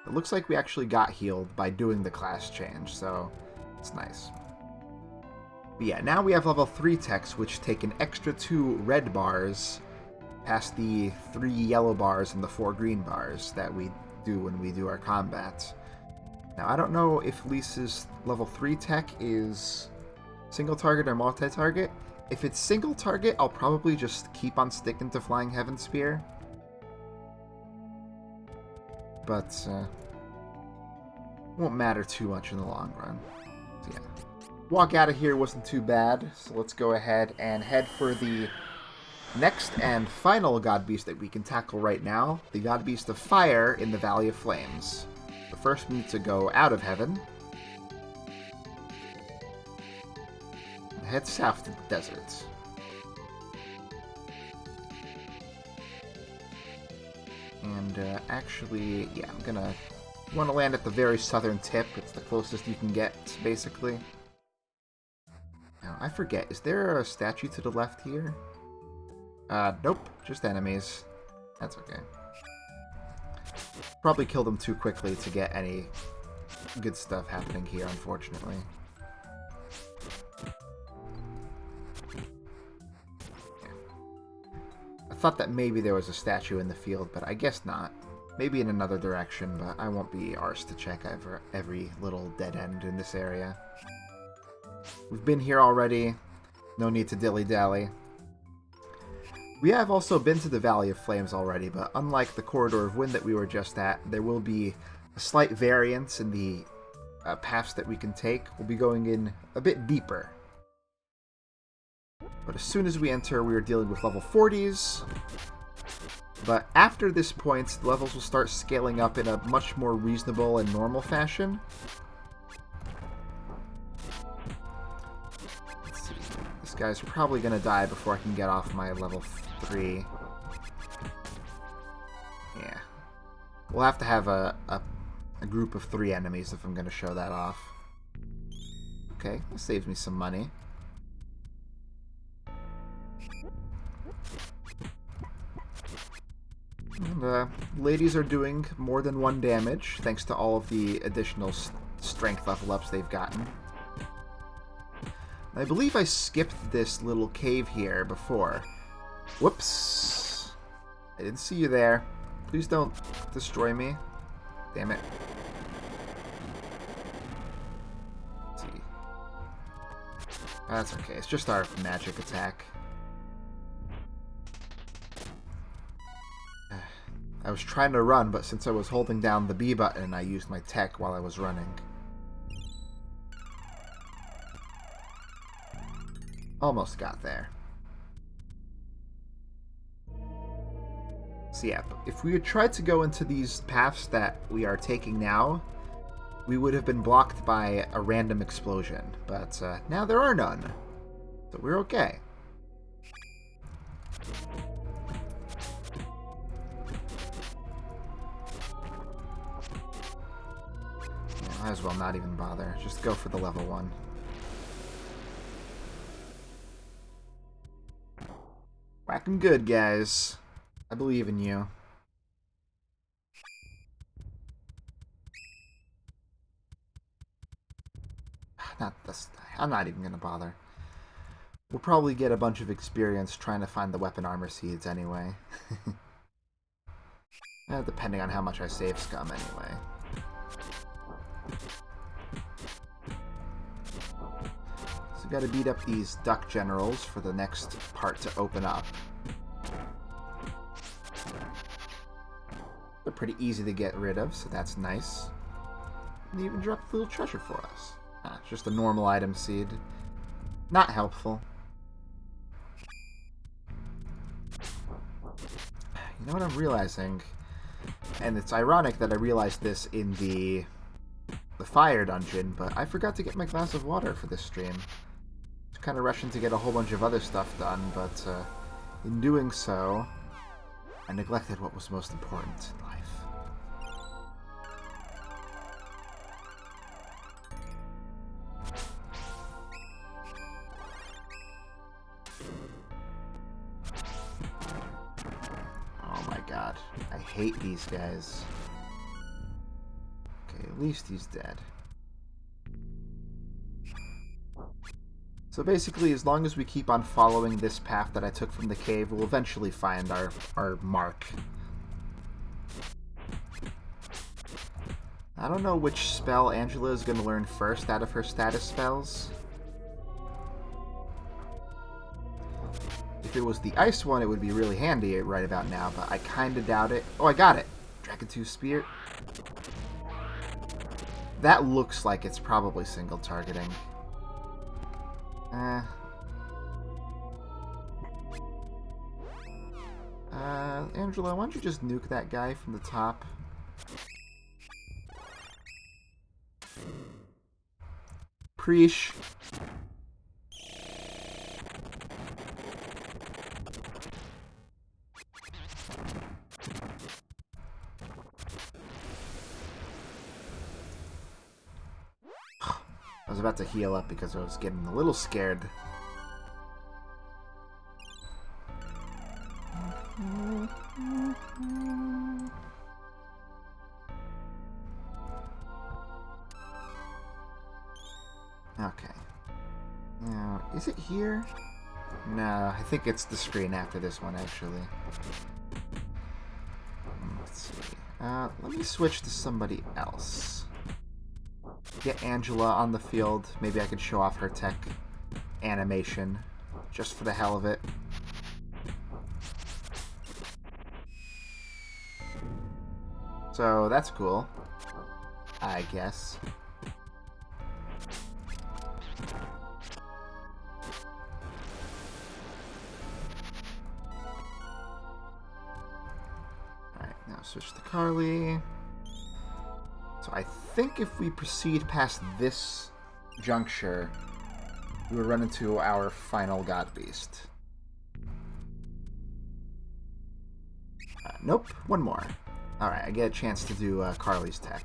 It looks like we actually got healed by doing the class change, so it's nice. But yeah, now we have level 3 techs, which take an extra 2 red bars past the 3 yellow bars and the 4 green bars that we do when we do our combat. Now, I don't know if Lisa's level 3 tech is single target or multi-target. If it's single target, I'll probably just keep on sticking to Flying Heaven Spear. But won't matter too much in the long run. So yeah. Walk out of here wasn't too bad, so let's go ahead and head for the next and final God Beast that we can tackle right now, the God Beast of Fire in the Valley of Flames. But first we need to go out of heaven. And head south to the desert. And actually, yeah, I'm gonna want to land at the very southern tip. It's the closest you can get, basically. Now, I forget, is there a statue to the left here? Nope, just enemies. That's okay. Probably killed them too quickly to get any good stuff happening here, unfortunately. Yeah. I thought that maybe there was a statue in the field, but I guess not. Maybe in another direction, but I won't be arsed to check every little dead end in this area. We've been here already. No need to dilly-dally. We have also been to the Valley of Flames already, but unlike the Corridor of Wind that we were just at, there will be a slight variance in the paths that we can take. We'll be going in a bit deeper. But as soon as we enter, we are dealing with level 40s. But after this point, the levels will start scaling up in a much more reasonable and normal fashion. Let's see. This guy's probably going to die before I can get off my level 3. Yeah. We'll have to have a group of 3 enemies if I'm going to show that off. Okay, that saves me some money. And, ladies are doing more than 1 damage, thanks to all of the additional strength level ups they've gotten. I believe I skipped this little cave here before. Whoops. I didn't see you there. Please don't destroy me. Damn it. Let's see. That's okay. It's just our magic attack. I was trying to run, but since I was holding down the B button, I used my tech while I was running. Almost got there. So yeah, if we had tried to go into these paths that we are taking now, we would have been blocked by a random explosion. But now there are none. So we're okay. Yeah, might as well not even bother. Just go for the level 1. Whack 'em good, guys. I believe in you. Not this. I'm not even gonna bother. We'll probably get a bunch of experience trying to find the weapon armor seeds anyway. Depending on how much I save scum anyway. So gotta beat up these duck generals for the next part to open up. They're pretty easy to get rid of, so that's nice. And they even dropped a little treasure for us. Just a normal item seed. Not helpful. You know what I'm realizing? And it's ironic that I realized this in the fire dungeon, but I forgot to get my glass of water for this stream. I was kind of rushing to get a whole bunch of other stuff done, but in doing so, I neglected what was most important in life. I hate these guys. Okay, at least he's dead. So basically, as long as we keep on following this path that I took from the cave, we'll eventually find our mark. I don't know which spell Angela is going to learn first out of her status spells. If it was the ice one, it would be really handy right about now, but I kind of doubt it. Oh, I got it! Dragon 2 Spear. That looks like it's probably single targeting. Angela, why don't you just nuke that guy from the top? Preesh. I was about to heal up because I was getting a little scared. Okay. Now, is it here? No, I think it's the screen after this one, actually. Let's see. Let me switch to somebody else. Get Angela on the field. Maybe I could show off her tech animation, just for the hell of it. So, that's cool. I guess. Alright, now switch to Carly. So I think if we proceed past this juncture, we will run into our final God Beast. Nope, one more. Alright, I get a chance to do Carly's tech.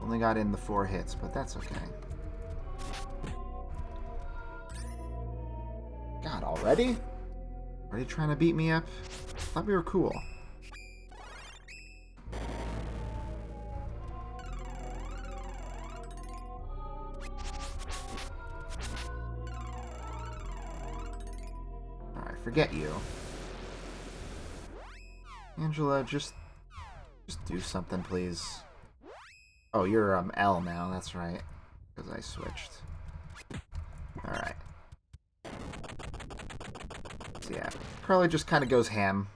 Only got in the 4 hits, but that's okay. God, already? Are you trying to beat me up? I thought we were cool. Alright, forget you. Angela, just do something, please. Oh, you're L now, that's right. Because I switched. Alright. So yeah, Carly just kind of goes ham.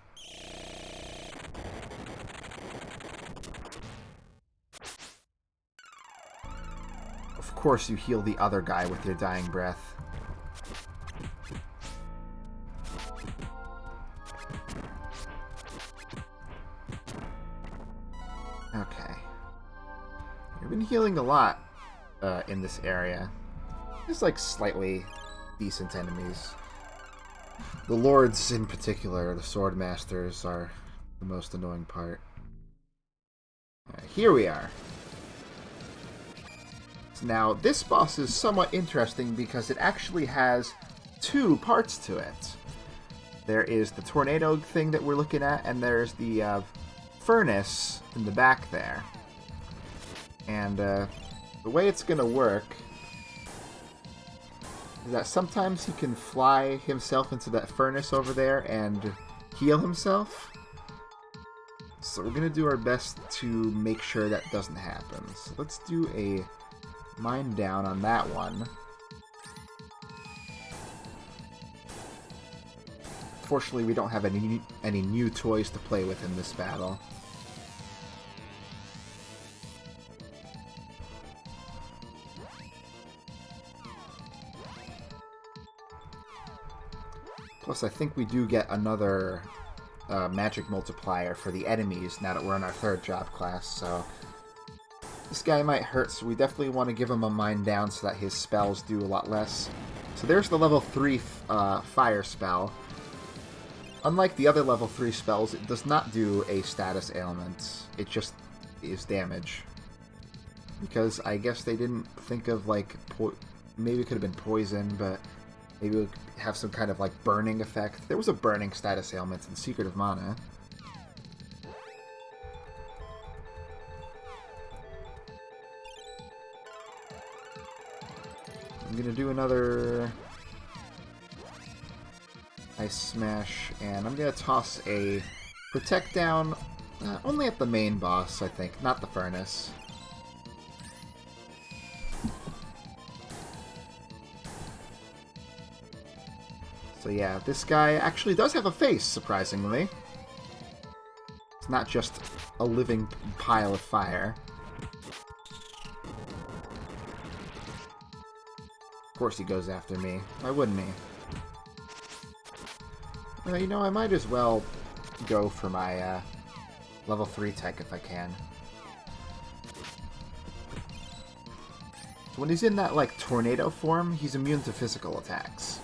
Of course you heal the other guy with your dying breath. Okay. You've been healing a lot in this area. There's like slightly decent enemies. The lords in particular, the sword masters, are the most annoying part. Alright, here we are. Now, this boss is somewhat interesting because it actually has 2 parts to it. There is the tornado thing that we're looking at, and there's the furnace in the back there. And the way it's going to work is that sometimes he can fly himself into that furnace over there and heal himself. So we're going to do our best to make sure that doesn't happen. So let's do a mine down on that one. Fortunately, we don't have any new toys to play with in this battle. Plus, I think we do get another magic multiplier for the enemies now that we're in our third job class, so this guy might hurt, so we definitely want to give him a mine down so that his spells do a lot less. So there's the level 3 fire spell. Unlike the other level 3 spells, it does not do a status ailment. It just is damage. Because I guess they didn't think of, like, maybe it could have been poison, but maybe it would have some kind of, like, burning effect. There was a burning status ailment in Secret of Mana. I'm gonna do another Ice Smash, and I'm gonna toss a Protect down only at the main boss, I think, not the furnace. So yeah, this guy actually does have a face, surprisingly. It's not just a living pile of fire. Of course he goes after me. Why wouldn't he? Well, you know, I might as well go for my level 3 tech if I can. So when he's in that, like, tornado form, he's immune to physical attacks.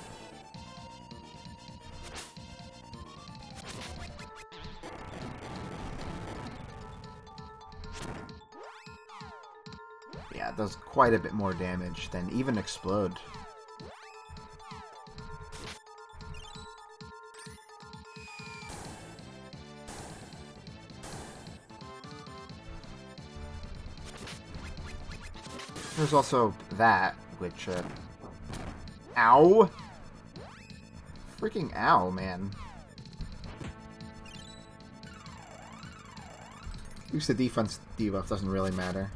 Yeah, it does quite a bit more damage than even Explode. There's also that, which, ow! Freaking ow, man. At least the defense debuff doesn't really matter.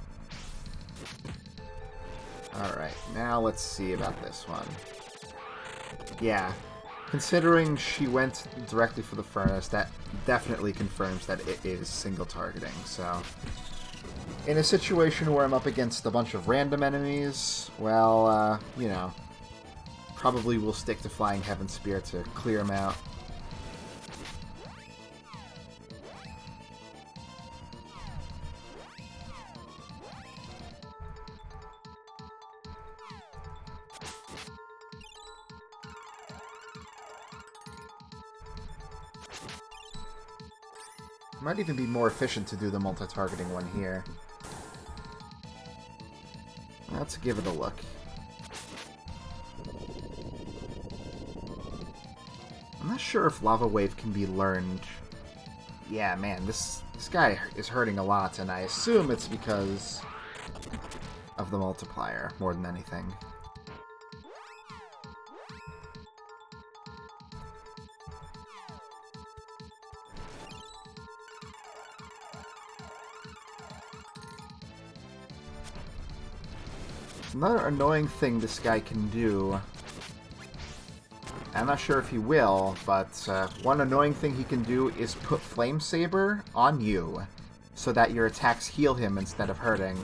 Alright, now let's see about this one. Yeah, considering she went directly for the furnace, that definitely confirms that it is single targeting, so... In a situation where I'm up against a bunch of random enemies, well, you know, probably will stick to Flying Heaven Spear to clear them out. Might even be more efficient to do the multi-targeting one here. Let's give it a look. I'm not sure if Lava Wave can be learned. Yeah, man, this guy is hurting a lot, and I assume it's because of the multiplier more than anything. Another annoying thing this guy can do, I'm not sure if he will, but one annoying thing he can do is put Flame Saber on you, so that your attacks heal him instead of hurting.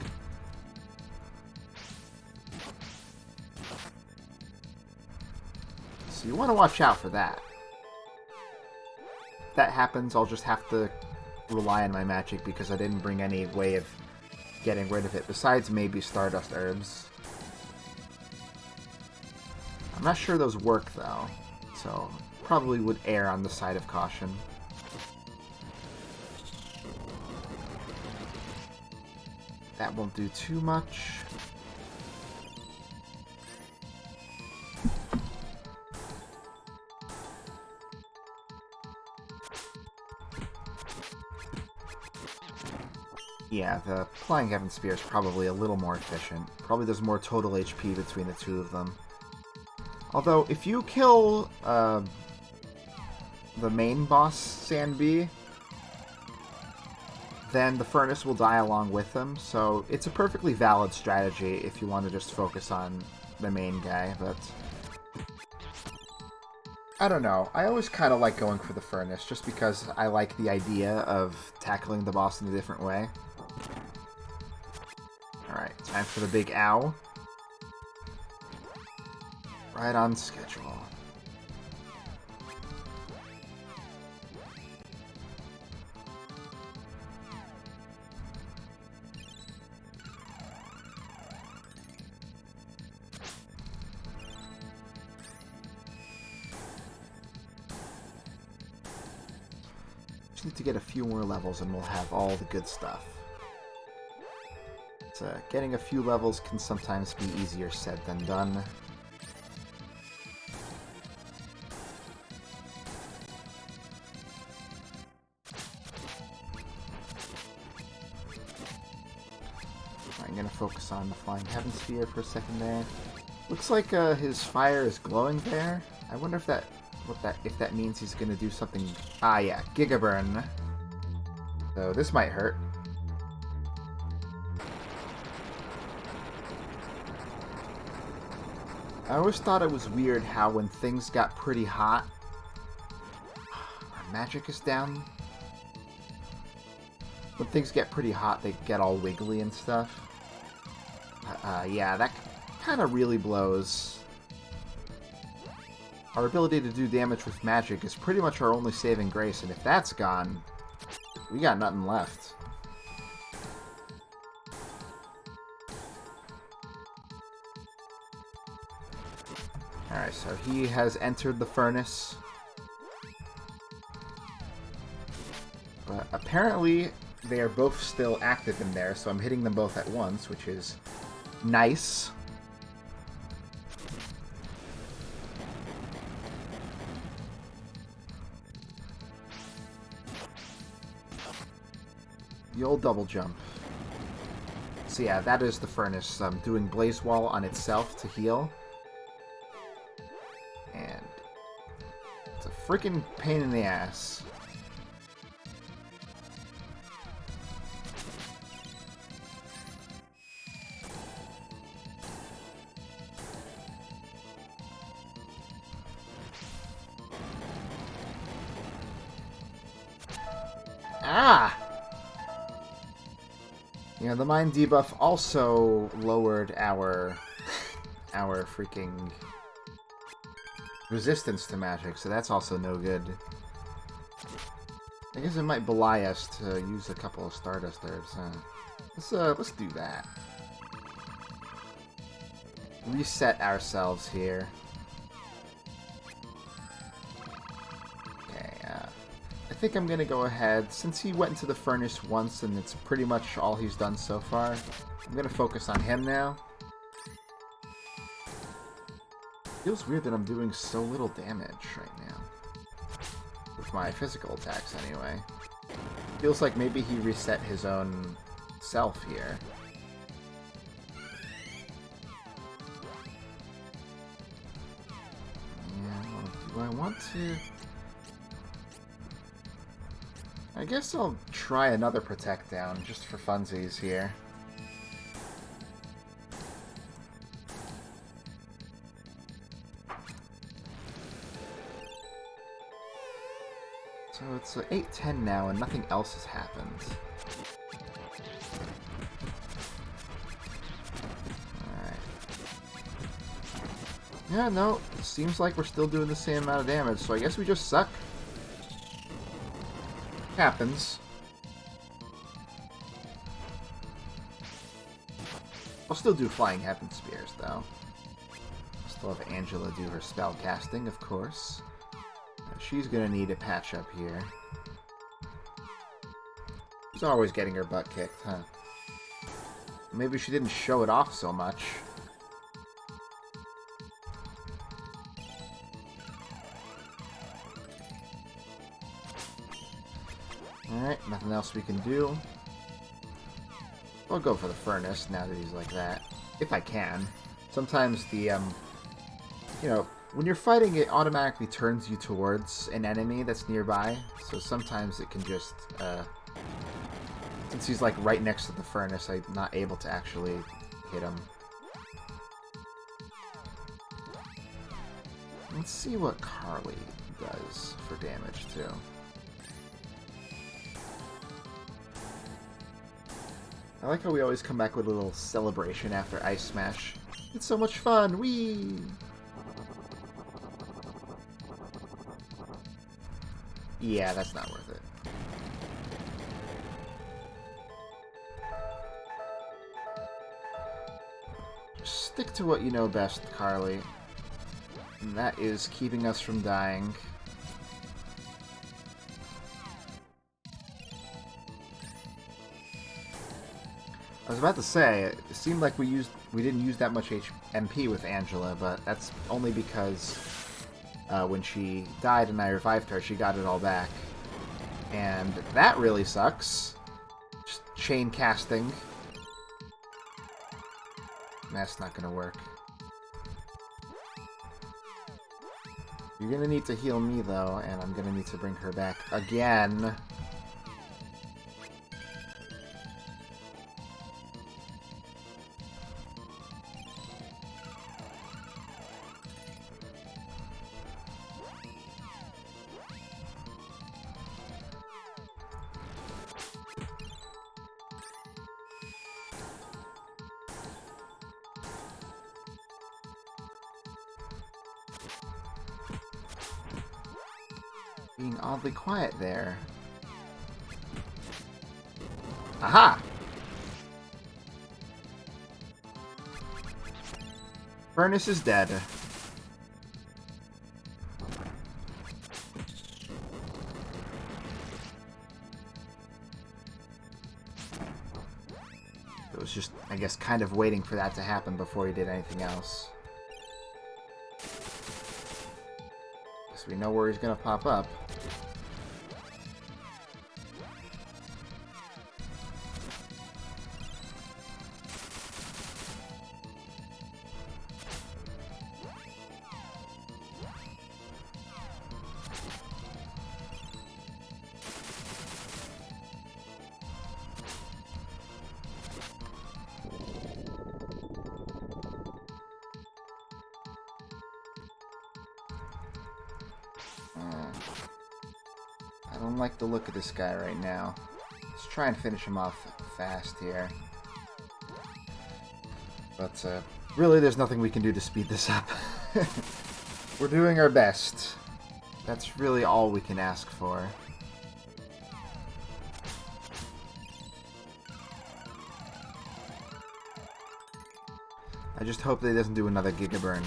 So you want to watch out for that. If that happens, I'll just have to rely on my magic because I didn't bring any way of getting rid of it, besides maybe Stardust Herbs. I'm not sure those work, though, so probably would err on the side of caution. That won't do too much. Yeah, the Flying Heaven Spear is probably a little more efficient. Probably there's more total HP between the two of them. Although, if you kill the main boss, Sandbee, then the furnace will die along with him, so it's a perfectly valid strategy if you want to just focus on the main guy, but I don't know. I always kind of like going for the furnace, just because I like the idea of tackling the boss in a different way. Alright, time for the big ow. Right on schedule. Just need to get a few more levels and we'll have all the good stuff. Getting a few levels can sometimes be easier said than done. I'm gonna focus on the Flying Heaven Sphere for a second there. Looks like his fire is glowing there. I wonder if that means he's gonna do something. Ah, yeah, Giga Burn. So this might hurt. I always thought it was weird how when things got pretty hot, our magic is down. When things get pretty hot, they get all wiggly and stuff. Yeah, that kind of really blows. Our ability to do damage with magic is pretty much our only saving grace, and if that's gone, we got nothing left. Alright, so he has entered the furnace. But apparently, they are both still active in there, so I'm hitting them both at once, which is nice. The old double jump. So yeah, that is the furnace. Doing Blaze Wall on itself to heal. And it's a freaking pain in the ass. Ah! You know, the Mind debuff also lowered our freaking resistance to magic, so that's also no good. I guess it might belie us to use a couple of Stardust Herbs, huh? Let's do that. Reset ourselves here. Okay, I think I'm gonna go ahead, since he went into the furnace once and it's pretty much all he's done so far, I'm gonna focus on him now. Feels weird that I'm doing so little damage right now. With my physical attacks, anyway. Feels like maybe he reset his own self here. Yeah, well, do I want to... I guess I'll try another Protect Down, just for funsies here. So it's 8:10 now, and nothing else has happened. Alright. Yeah, no, it seems like we're still doing the same amount of damage, so I guess we just suck. Happens. I'll still do Flying Heaven Spears, though. Still have Angela do her spell casting, of course. She's gonna need a patch up here. She's always getting her butt kicked, huh? Maybe she didn't show it off so much. Alright, nothing else we can do. I'll go for the furnace now that he's like that. If I can. Sometimes the, you know, when you're fighting, it automatically turns you towards an enemy that's nearby. So sometimes it can just, since he's like right next to the furnace, I'm not able to actually hit him. Let's see what Carly does for damage, too. I like how we always come back with a little celebration after Ice Smash. It's so much fun! Whee! Yeah, that's not worth it. Just stick to what you know best, Carly. And that is keeping us from dying. I was about to say, it seemed like we didn't use that much MP with Angela, but that's only because when she died and I revived her, she got it all back. And that really sucks. Just chain casting. That's not gonna work. You're gonna need to heal me, though, and I'm gonna need to bring her back again. Being oddly quiet there. Aha! Furnace is dead. It was just, I guess, kind of waiting for that to happen before he did anything else. Guess we know where he's gonna pop up. I don't like the look of this guy right now. Let's try and finish him off fast here. But, really there's nothing we can do to speed this up. We're doing our best. That's really all we can ask for. I just hope that he doesn't do another Giga Burn.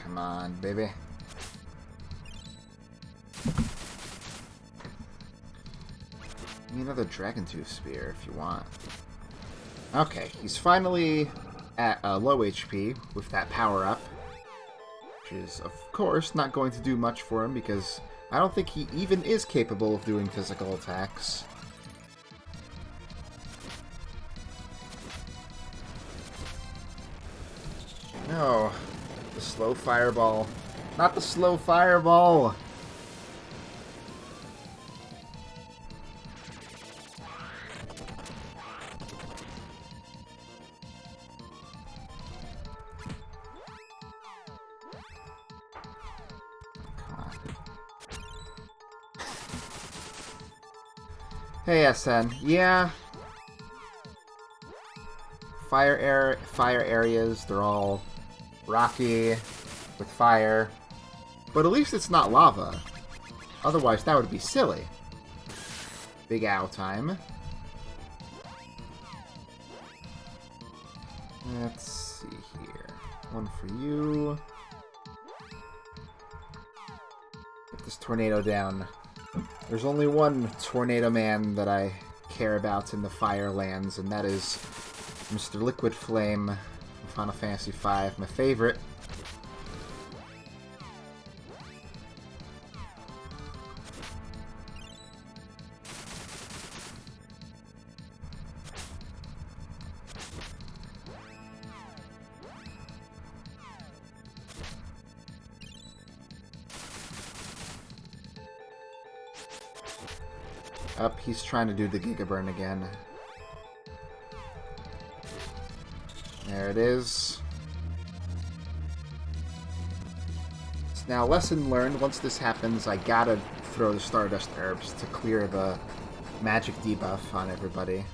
Come on, baby. Give me another Dragon Tooth Spear if you want. Okay, he's finally at low HP with that power-up. Which is, of course, not going to do much for him because I don't think he even is capable of doing physical attacks. No. The slow fireball. Not the slow fireball! Come on. Hey, SN. Yeah. Fire areas, they're all rocky, with fire. But at least it's not lava. Otherwise, that would be silly. Big owl time. Let's see here. One for you. Put this tornado down. There's only one Tornado Man that I care about in the Firelands, and that is Mr. Liquid Flame from Final Fantasy V, my favorite. Up, he's trying to do the Giga Burn again. There it is. So now, lesson learned, once this happens, I gotta throw the Stardust Herbs to clear the magic debuff on everybody.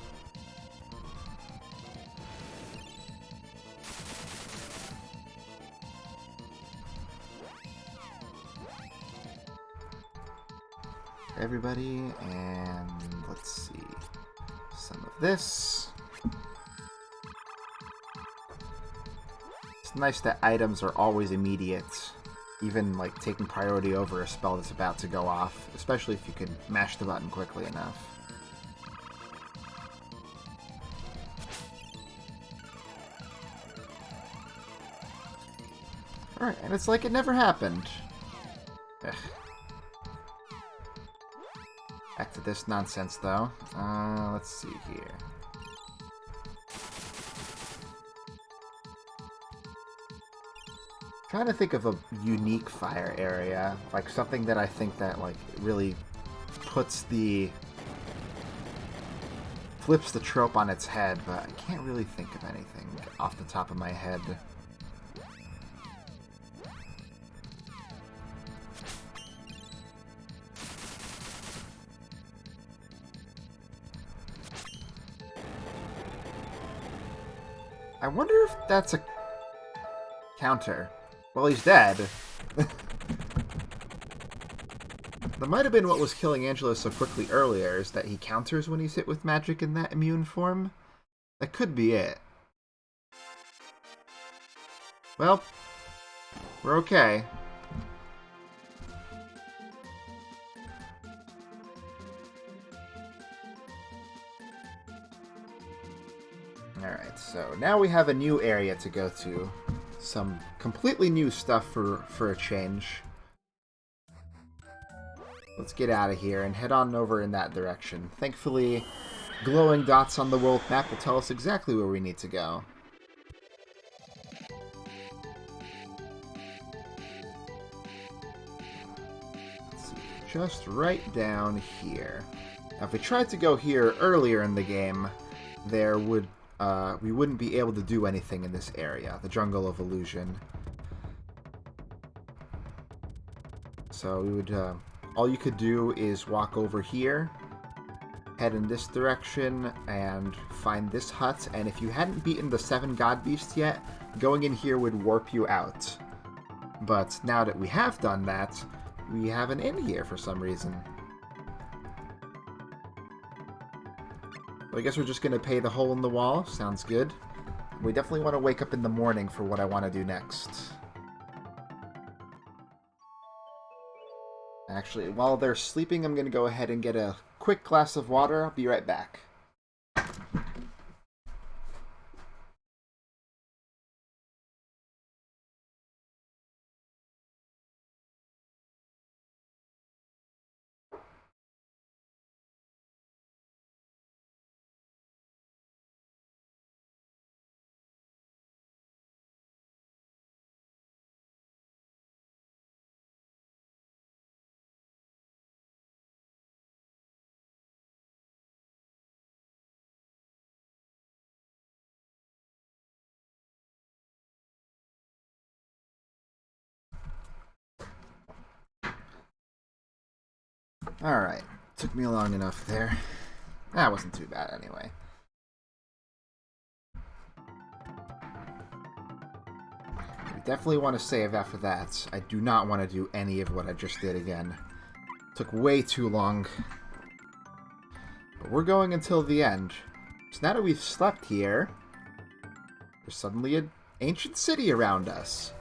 Everybody, and let's see, some of this. It's nice that items are always immediate, even like taking priority over a spell that's about to go off, especially if you can mash the button quickly enough. Alright, and it's like it never happened. Ugh. Back to this nonsense, though. Let's see here. Trying to think of a unique fire area, like something that I think that like really flips the trope on its head, but I can't really think of anything off the top of my head. I wonder if that's a counter. Well, he's dead. That might have been what was killing Angelo so quickly earlier, is that he counters when he's hit with magic in that immune form. That could be it. Well, we're okay. Alright, so now we have a new area to go to. Some completely new stuff for a change. Let's get out of here and head on over in that direction. Thankfully, glowing dots on the world map will tell us exactly where we need to go. Let's see, just right down here. Now, if we tried to go here earlier in the game, there would we wouldn't be able to do anything in this area, the Jungle of Illusion. So we would, all you could do is walk over here, head in this direction, and find this hut. And if you hadn't beaten the 7 God Beasts yet, going in here would warp you out. But now that we have done that, we have an inn here for some reason. I guess we're just going to pay the hole in the wall. Sounds good. We definitely want to wake up in the morning for what I want to do next. Actually, while they're sleeping, I'm going to go ahead and get a quick glass of water. I'll be right back. Alright, took me long enough there. That wasn't too bad anyway. We definitely want to save after that. I do not want to do any of what I just did again. Took way too long. But we're going until the end. So now that we've slept here, there's suddenly an ancient city around us.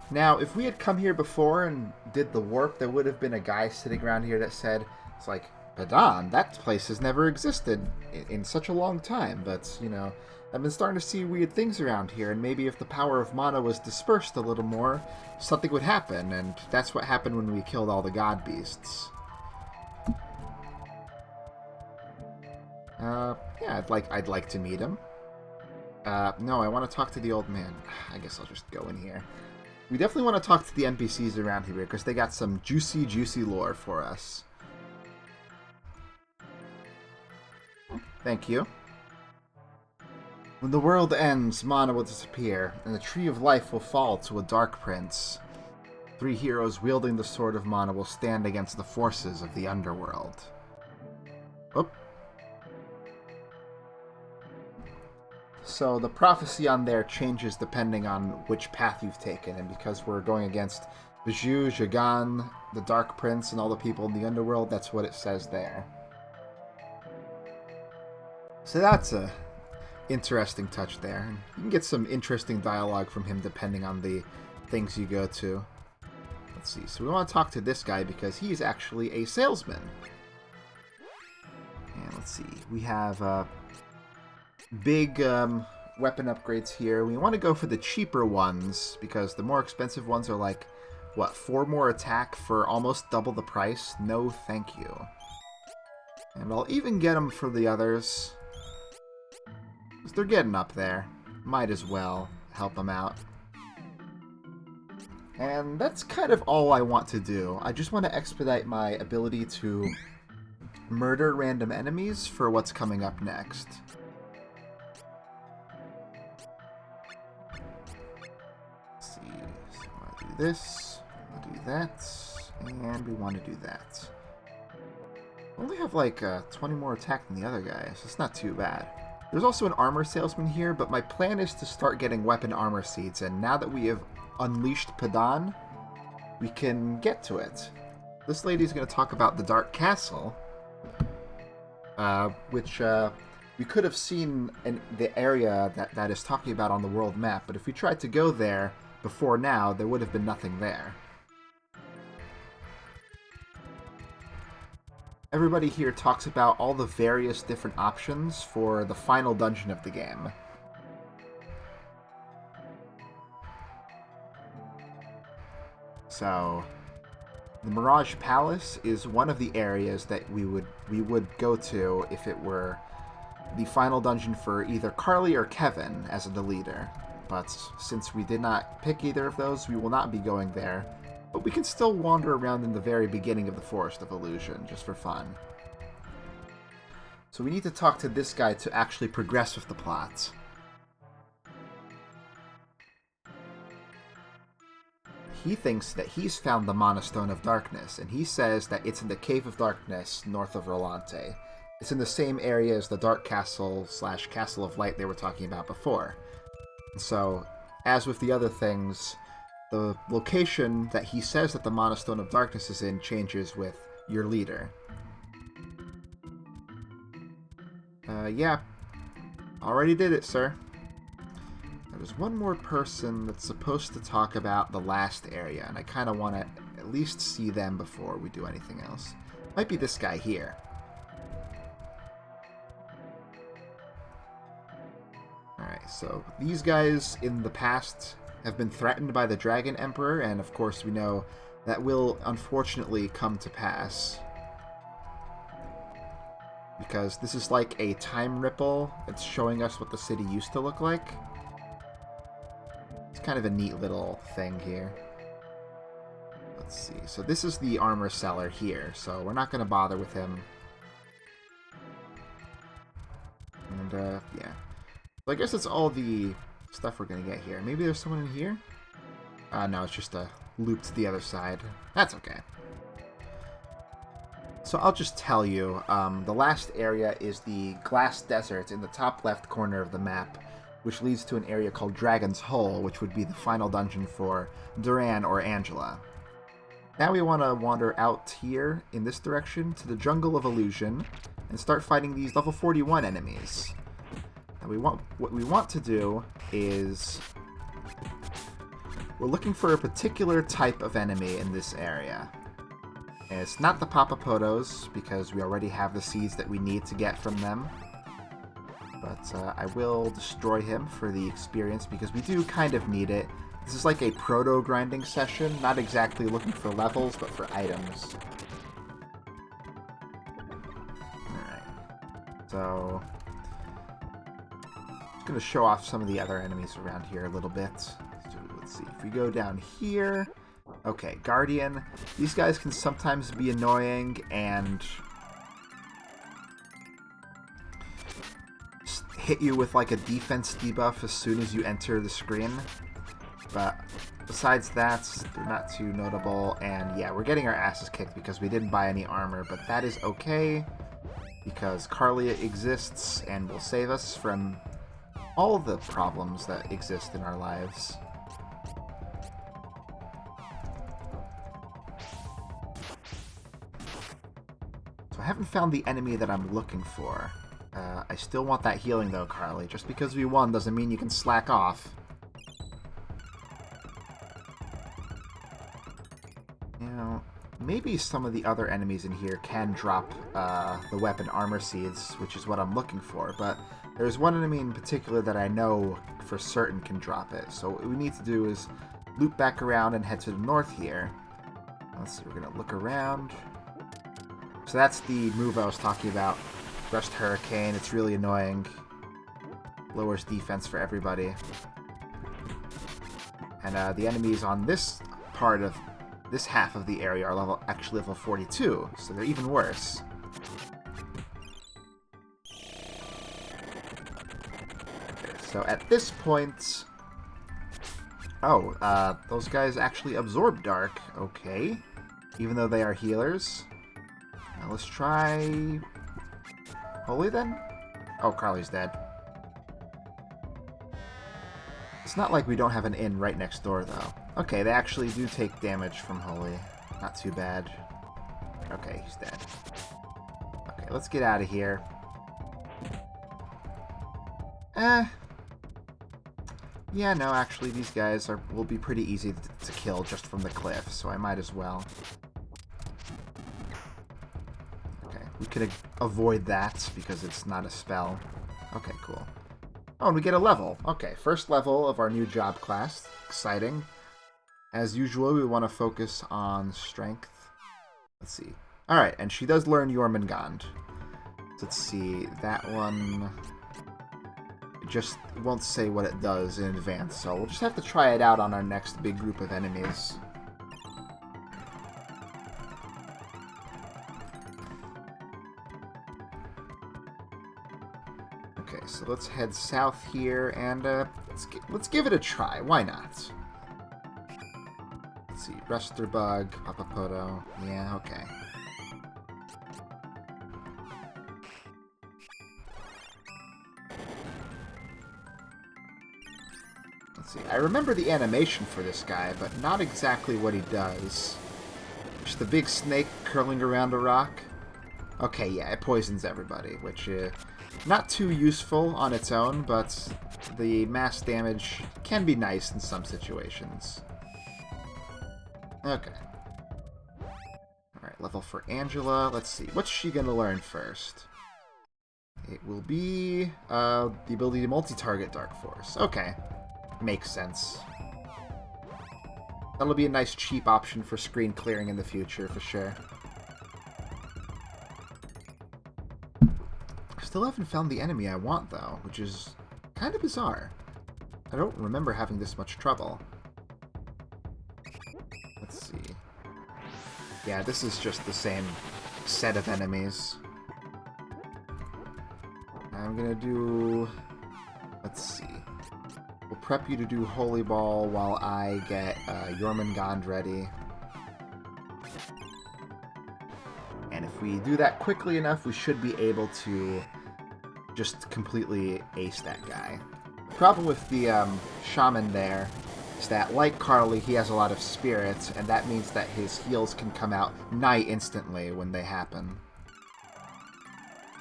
Now, if we had come here before and did the warp, there would have been a guy sitting around here that said, It's like, Padan, that place has never existed in such a long time, but, you know, I've been starting to see weird things around here, and maybe if the power of mana was dispersed a little more, something would happen, and that's what happened when we killed all the god beasts. Yeah, I'd like to meet him. No, I want to talk to the old man. I guess I'll just go in here. We definitely want to talk to the NPCs around here, because they got some juicy, juicy lore for us. Thank you. When the world ends, mana will disappear, and the Tree of Life will fall to a Dark Prince. 3 heroes wielding the Sword of Mana will stand against the forces of the underworld. Oop. So the prophecy on there changes depending on which path you've taken, and because we're going against Bijou, Jagan, the Dark Prince, and all the people in the underworld, that's what it says there. So that's a interesting touch there. You can get some interesting dialogue from him depending on the things you go to. Let's see. So we want to talk to this guy because he's actually a salesman. And let's see. We have big weapon upgrades here. We want to go for the cheaper ones because the more expensive ones are like, what, 4 more attack for almost double the price? No, thank you. And I'll even get them for the others. They're getting up there. Might as well help them out. And that's kind of all I want to do. I just want to expedite my ability to murder random enemies for what's coming up next. Let's see. So I want to do this. I want to do that. And we want to do that. I only have like 20 more attack than the other guys. It's not too bad. There's also an armor salesman here, but my plan is to start getting weapon armor seeds, and now that we have unleashed Padan, we can get to it. This lady's going to talk about the Dark Castle, which we could have seen in the area that is talking about on the world map, but if we tried to go there before now, there would have been nothing there. Everybody here talks about all the various different options for the final dungeon of the game. So, the Mirage Palace is one of the areas that we would go to if it were the final dungeon for either Carly or Kevin as the leader. But since we did not pick either of those, we will not be going there. But we can still wander around in the very beginning of the Forest of Illusion, just for fun. So we need to talk to this guy to actually progress with the plot. He thinks that he's found the Mana Stone of Darkness, and he says that it's in the Cave of Darkness north of Rolante. It's in the same area as the Dark Castle / Castle of Light they were talking about before. And so, as with the other things, the location that he says that the Mana Stone of Darkness is in changes with your leader. Yeah. Already did it, sir. There's one more person that's supposed to talk about the last area, and I kind of want to at least see them before we do anything else. Might be this guy here. Alright, so these guys in the past have been threatened by the Dragon Emperor, and of course we know that will unfortunately come to pass. Because this is like a time ripple. It's showing us what the city used to look like. It's kind of a neat little thing here. Let's see. So this is the armor seller here, so we're not going to bother with him. And, yeah. So I guess that's all the stuff we're going to get here. Maybe there's someone in here? No, it's just a loop to the other side. That's okay. So I'll just tell you, the last area is the Glass Desert in the top left corner of the map, which leads to an area called Dragon's Hole, which would be the final dungeon for Duran or Angela. Now we want to wander out here, in this direction, to the Jungle of Illusion, and start fighting these level 41 enemies. Now what we want to do is... we're looking for a particular type of enemy in this area. And it's not the Papapotos, because we already have the seeds that we need to get from them. But I will destroy him for the experience, because we do kind of need it. This is like a proto-grinding session, not exactly looking for levels, but for items. Alright. So, I'm just going to show off some of the other enemies around here a little bit. So, let's see, if we go down here... Okay, Guardian. These guys can sometimes be annoying and just hit you with like a defense debuff as soon as you enter the screen. But besides that, they're not too notable. And yeah, we're getting our asses kicked because we didn't buy any armor, but that is okay because Carlia exists and will save us from all the problems that exist in our lives. I haven't found the enemy that I'm looking for. I still want that healing though, Carly. Just because we won doesn't mean you can slack off. You know, maybe some of the other enemies in here can drop the weapon armor seeds, which is what I'm looking for, but there's one enemy in particular that I know for certain can drop it. So what we need to do is loop back around and head to the north here. Let's see, we're gonna look around. So that's the move I was talking about. Rust Hurricane. It's really annoying. Lowers defense for everybody. And the enemies on this part of this half of the area are actually level 42, so they're even worse. Okay, so at this point... Oh, those guys actually absorb Dark. Okay. Even though they are healers. Now let's try... Holy then? Oh, Carly's dead. It's not like we don't have an inn right next door, though. Okay, they actually do take damage from Holy. Not too bad. Okay, he's dead. Okay, let's get out of here. Yeah, no, actually, these guys will be pretty easy to kill just from the cliff, so I might as well. We could avoid that because it's not a spell. Okay, cool. Oh, and we get a level. Okay, first level of our new job class. Exciting. As usual, we want to focus on strength. Let's see. Alright, and she does learn Jormungand. Let's see. That one... It just won't say what it does in advance, so we'll just have to try it out on our next big group of enemies. Okay, so let's head south here, and let's give it a try. Why not? Let's see, Rusterbug, Papapoto. Yeah, okay. Let's see. I remember the animation for this guy, but not exactly what he does. Just the big snake curling around a rock. Okay, yeah, it poisons everybody, which not too useful on its own, but the mass damage can be nice in some situations. Okay. Alright, level for Angela. Let's see. What's she going to learn first? It will be the ability to multi-target Dark Force. Okay. Makes sense. That'll be a nice cheap option for screen clearing in the future, for sure. Still haven't found the enemy I want, though, which is kind of bizarre. I don't remember having this much trouble. Let's see. Yeah, this is just the same set of enemies. I'm gonna do... Let's see. We'll prep you to do Holy Ball while I get Jormungand ready. And if we do that quickly enough, we should be able to just completely ace that guy. The problem with the shaman there is that, like Carly, he has a lot of spirits, and that means that his heals can come out nigh instantly when they happen.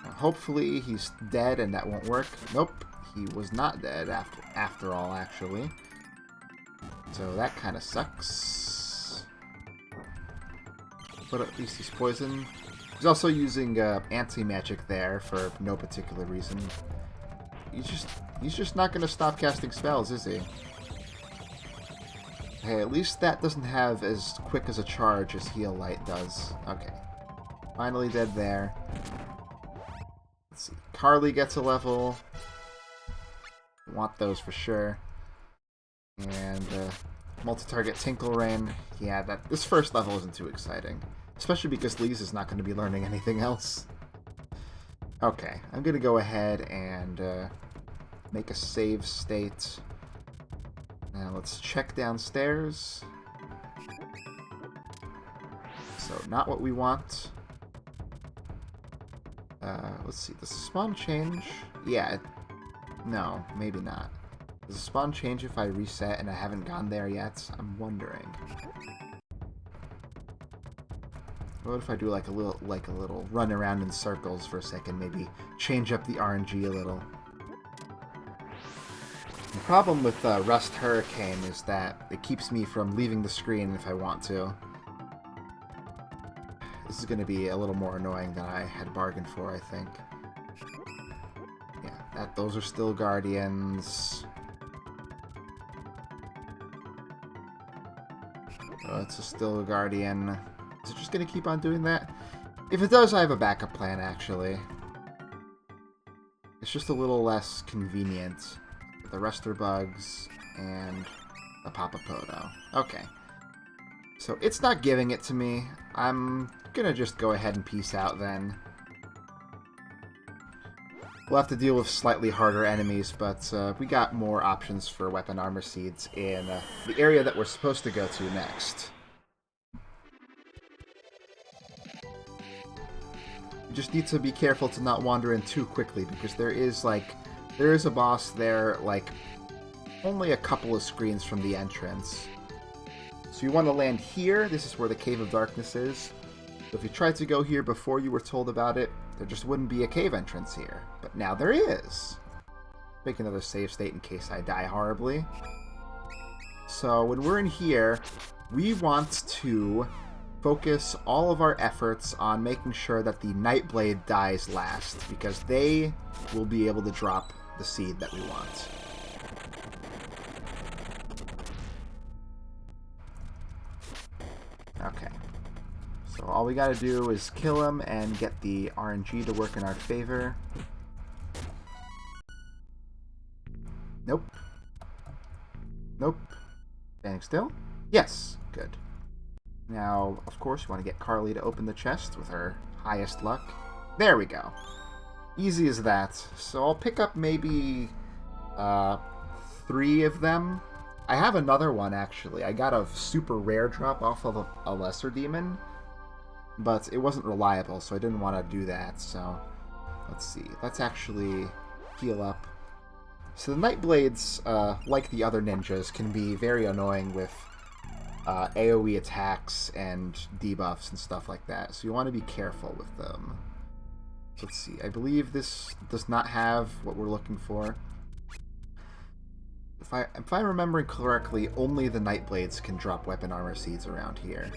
Now, hopefully he's dead and that won't work. Nope, he was not dead after all, actually. So that kind of sucks. but at least he's poisoned. He's also using anti-magic there for no particular reason. He's just not going to stop casting spells, is he? Hey, at least that doesn't have as quick as a charge as Heal Light does. Okay. Finally dead there. Let's see. Carly gets a level. Want those for sure. And multi-target Tinkle Rain. Yeah, this first level isn't too exciting. Especially because Lisa's not going to be learning anything else. Okay, I'm going to go ahead and make a save state. Now let's check downstairs. So, not what we want. Let's see, does the spawn change? Yeah, no, maybe not. Does the spawn change if I reset and I haven't gone there yet? I'm wondering. What if I do like a little run around in circles for a second, maybe change up the RNG a little? The problem with Rust Hurricane is that it keeps me from leaving the screen if I want to. This is going to be a little more annoying than I had bargained for, I think. Yeah, those are still Guardians. Oh, it's still a Guardian. Is it just going to keep on doing that? If it does, I have a backup plan, actually. It's just a little less convenient. The rest are bugs, and the Papapodo. Okay. So it's not giving it to me. I'm gonna just go ahead and peace out then. We'll have to deal with slightly harder enemies, but we got more options for weapon armor seeds in the area that we're supposed to go to next. You just need to be careful to not wander in too quickly, because there is a boss there, like, only a couple of screens from the entrance. So you want to land here. This is where the Cave of Darkness is. So if you tried to go here before you were told about it, there just wouldn't be a cave entrance here. But now there is. Make another save state in case I die horribly. So when we're in here, we want to focus all of our efforts on making sure that the Nightblade dies last, because they will be able to drop the seed that we want. Okay. So all we gotta do is kill him and get the RNG to work in our favor. Nope. Nope. Standing still? Yes. Good. Now, of course, you want to get Carly to open the chest with her highest luck. There we go. Easy as that. So I'll pick up maybe 3 of them. I have another one, actually. I got a super rare drop off of a lesser demon, but it wasn't reliable, so I didn't want to do that. So let's see. Let's actually heal up. So the Nightblades, like the other ninjas, can be very annoying with AoE attacks and debuffs and stuff like that, so you want to be careful with them. Let's see, I believe this does not have what we're looking for. If I'm remembering correctly, only the Nightblades can drop weapon armor seeds around here.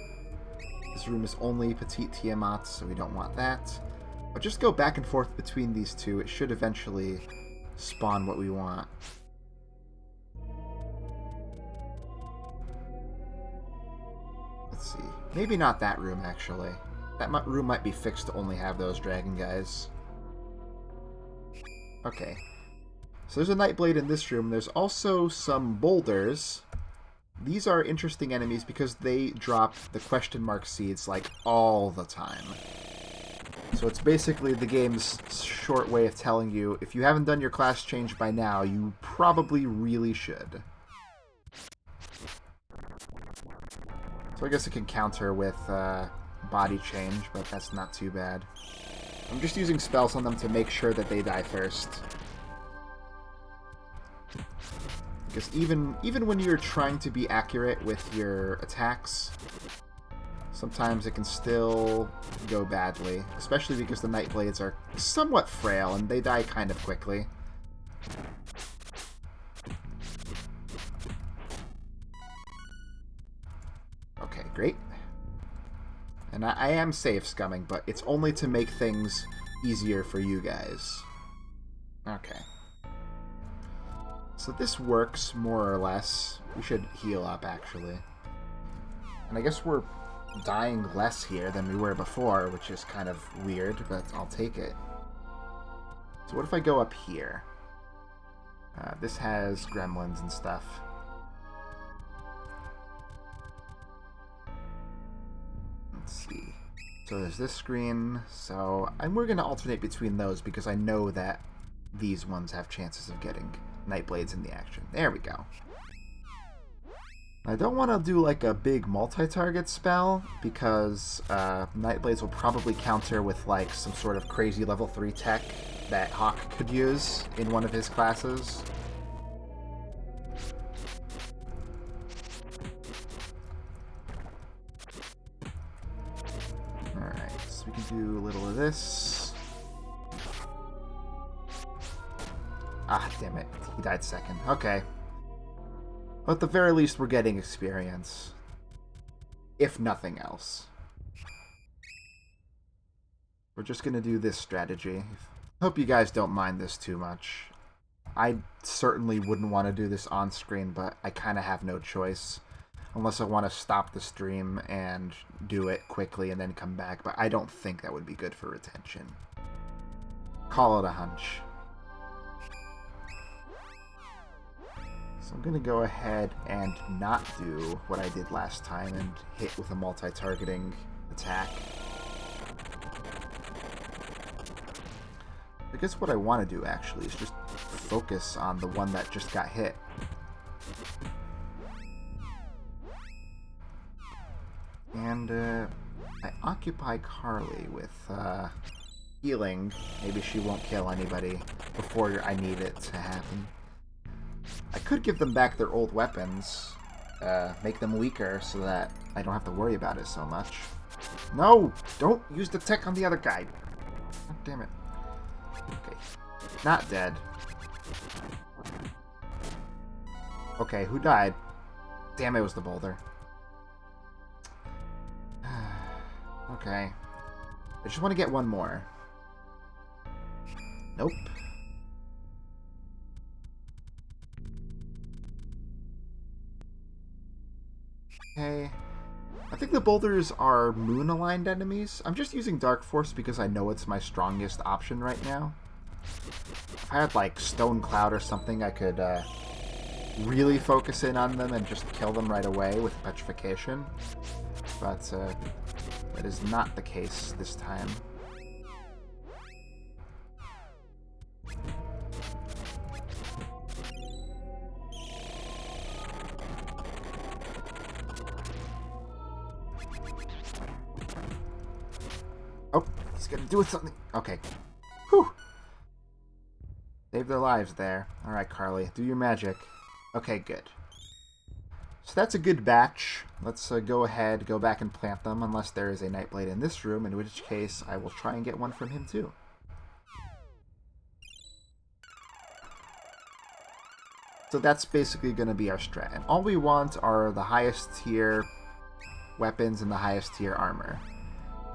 This room is only Petite Tiamat, so we don't want that. But just go back and forth between these two, it should eventually spawn what we want. Let's see. Maybe not that room, actually. That room might be fixed to only have those dragon guys. Okay. So there's a Nightblade in this room. There's also some boulders. These are interesting enemies because they drop the question mark seeds, like, all the time. So it's basically the game's short way of telling you, if you haven't done your class change by now, you probably really should. So I guess it can counter with body change, but that's not too bad. I'm just using spells on them to make sure that they die first. Because even when you're trying to be accurate with your attacks, sometimes it can still go badly. Especially because the Nightblades are somewhat frail and they die kind of quickly. Okay, great. And I am safe scumming, but it's only to make things easier for you guys. Okay. So this works, more or less. We should heal up, actually. And I guess we're dying less here than we were before, which is kind of weird, but I'll take it. So what if I go up here? This has gremlins and stuff. Let's see. So there's this screen, and we're going to alternate between those because I know that these ones have chances of getting Nightblades in the action. There we go. I don't want to do like a big multi-target spell because Nightblades will probably counter with like some sort of crazy level 3 tech that Hawk could use in one of his classes. Alright, so we can do a little of this. Ah, damn it. He died second. Okay. But at the very least, we're getting experience. If nothing else. We're just going to do this strategy. Hope you guys don't mind this too much. I certainly wouldn't want to do this on screen, but I kind of have no choice. Unless I want to stop the stream and do it quickly and then come back. But I don't think that would be good for retention. Call it a hunch. So I'm going to go ahead and not do what I did last time and hit with a multi-targeting attack. I guess what I want to do, actually, is just focus on the one that just got hit. And I occupy Carly with healing. Maybe she won't kill anybody before I need it to happen. I could give them back their old weapons, make them weaker so that I don't have to worry about it so much. No! Don't use the tech on the other guy! God damn it. Okay. Not dead. Okay, who died? Damn, it was the boulder. Okay. I just want to get one more. Nope. Okay. I think the boulders are moon-aligned enemies. I'm just using Dark Force because I know it's my strongest option right now. If I had, like, Stone Cloud or something, I could really focus in on them and just kill them right away with Petrification. But that is not the case this time. Oh, he's gonna do something. Okay. Whew. Save their lives there. Alright, Carly. Do your magic. Okay, good. So that's a good batch. Let's go ahead, go back and plant them, unless there is a Nightblade in this room, in which case I will try and get one from him too. So that's basically going to be our strat. And all we want are the highest tier weapons and the highest tier armor.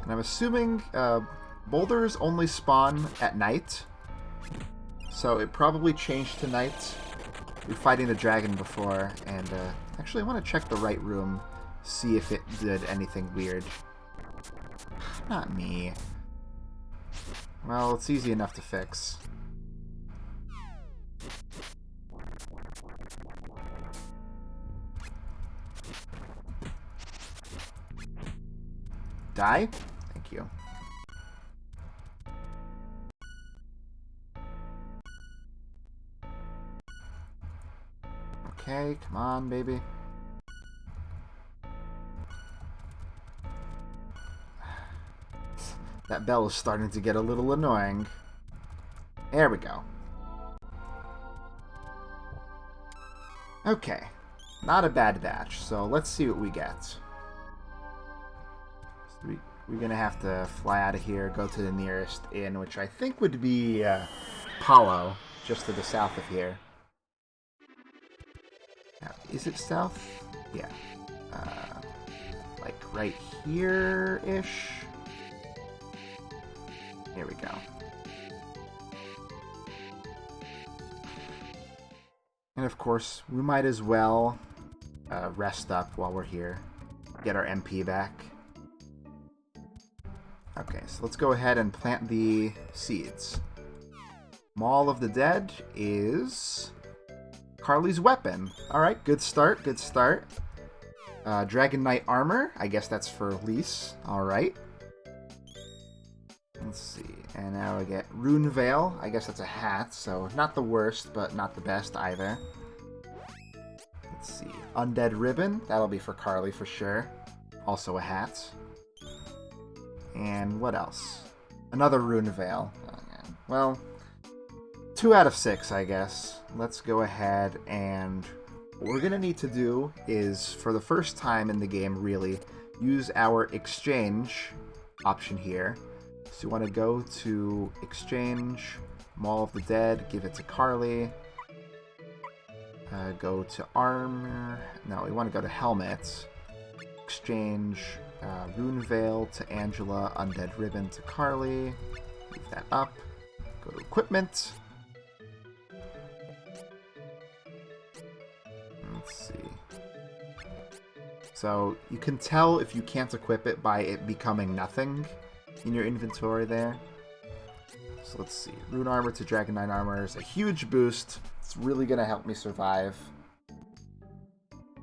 And I'm assuming boulders only spawn at night. So it probably changed to night. We were fighting the dragon before, and actually I want to check the right room, see if it did anything weird. Not me. Well, it's easy enough to fix. Die? Thank you. Okay, come on, baby. That bell is starting to get a little annoying. There we go. Okay. Not a bad batch, so let's see what we get. So we're gonna have to fly out of here, go to the nearest inn, which I think would be Palo, just to the south of here. Now, is it south? Yeah. Like right here-ish. Here we go. And of course, we might as well rest up while we're here. Get our MP back. Okay, so let's go ahead and plant the seeds. Maul of the Dead is Carly's weapon. Alright, good start, good start. Dragon Knight armor, I guess that's for Lise. Alright. Let's see, and now I get Rune Veil. I guess that's a hat, so not the worst, but not the best either. Let's see, Undead Ribbon. That'll be for Carly for sure. Also a hat. And what else? Another Rune Veil. Oh, yeah. Well, 2 out of 6, I guess. Let's go ahead and... what we're going to need to do is, for the first time in the game, really, use our exchange option here. So you want to go to exchange, Maul of the Dead, give it to Carly. Go to armor. No, we want to go to helmet. Exchange Rune Veil to Angela, Undead Ribbon to Carly. Leave that up. Go to equipment. Let's see. So you can tell if you can't equip it by it becoming nothing in your inventory there. So let's see. Rune Armor to Dragon Knight Armor is a huge boost. It's really going to help me survive.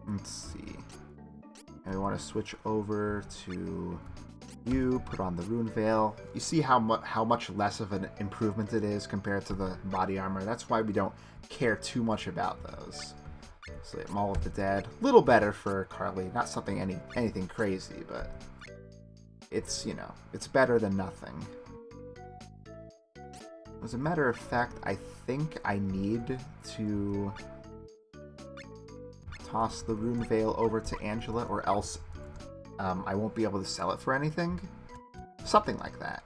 Let's see. And we want to switch over to you, put on the Rune Veil. You see how much less of an improvement it is compared to the body armor. That's why we don't care too much about those. So Maul of the Dead, a little better for Carly. Not something anything crazy, but it's, you know, it's better than nothing. As a matter of fact, I think I need to toss the Rune Veil over to Angela, or else I won't be able to sell it for anything. Something like that.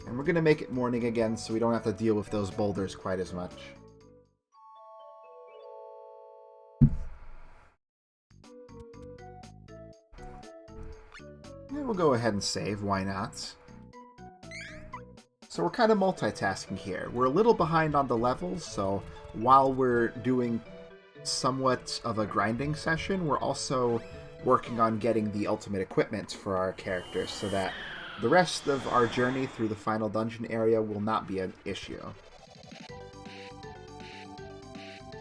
And we're going to make it morning again, so we don't have to deal with those boulders quite as much. And we'll go ahead and save, why not? So we're kind of multitasking here. We're a little behind on the levels, so while we're doing somewhat of a grinding session, we're also working on getting the ultimate equipment for our characters so that the rest of our journey through the final dungeon area will not be an issue.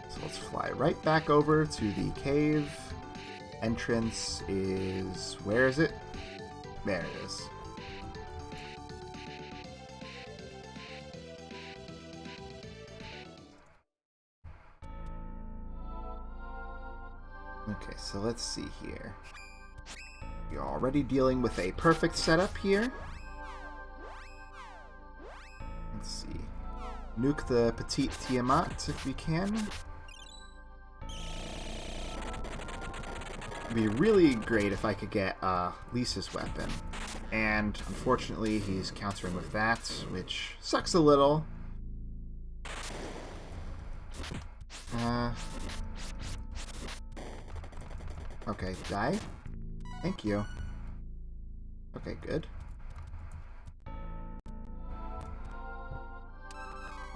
So let's fly right back over to the cave. Entrance is... where is it? There it is. Okay, so let's see here. You're already dealing with a perfect setup here. Let's see. Nuke the Petite Tiamat if we can. It'd be really great if I could get Lisa's weapon. And unfortunately he's countering with that, which sucks a little. Okay, die. Thank you. Okay, good.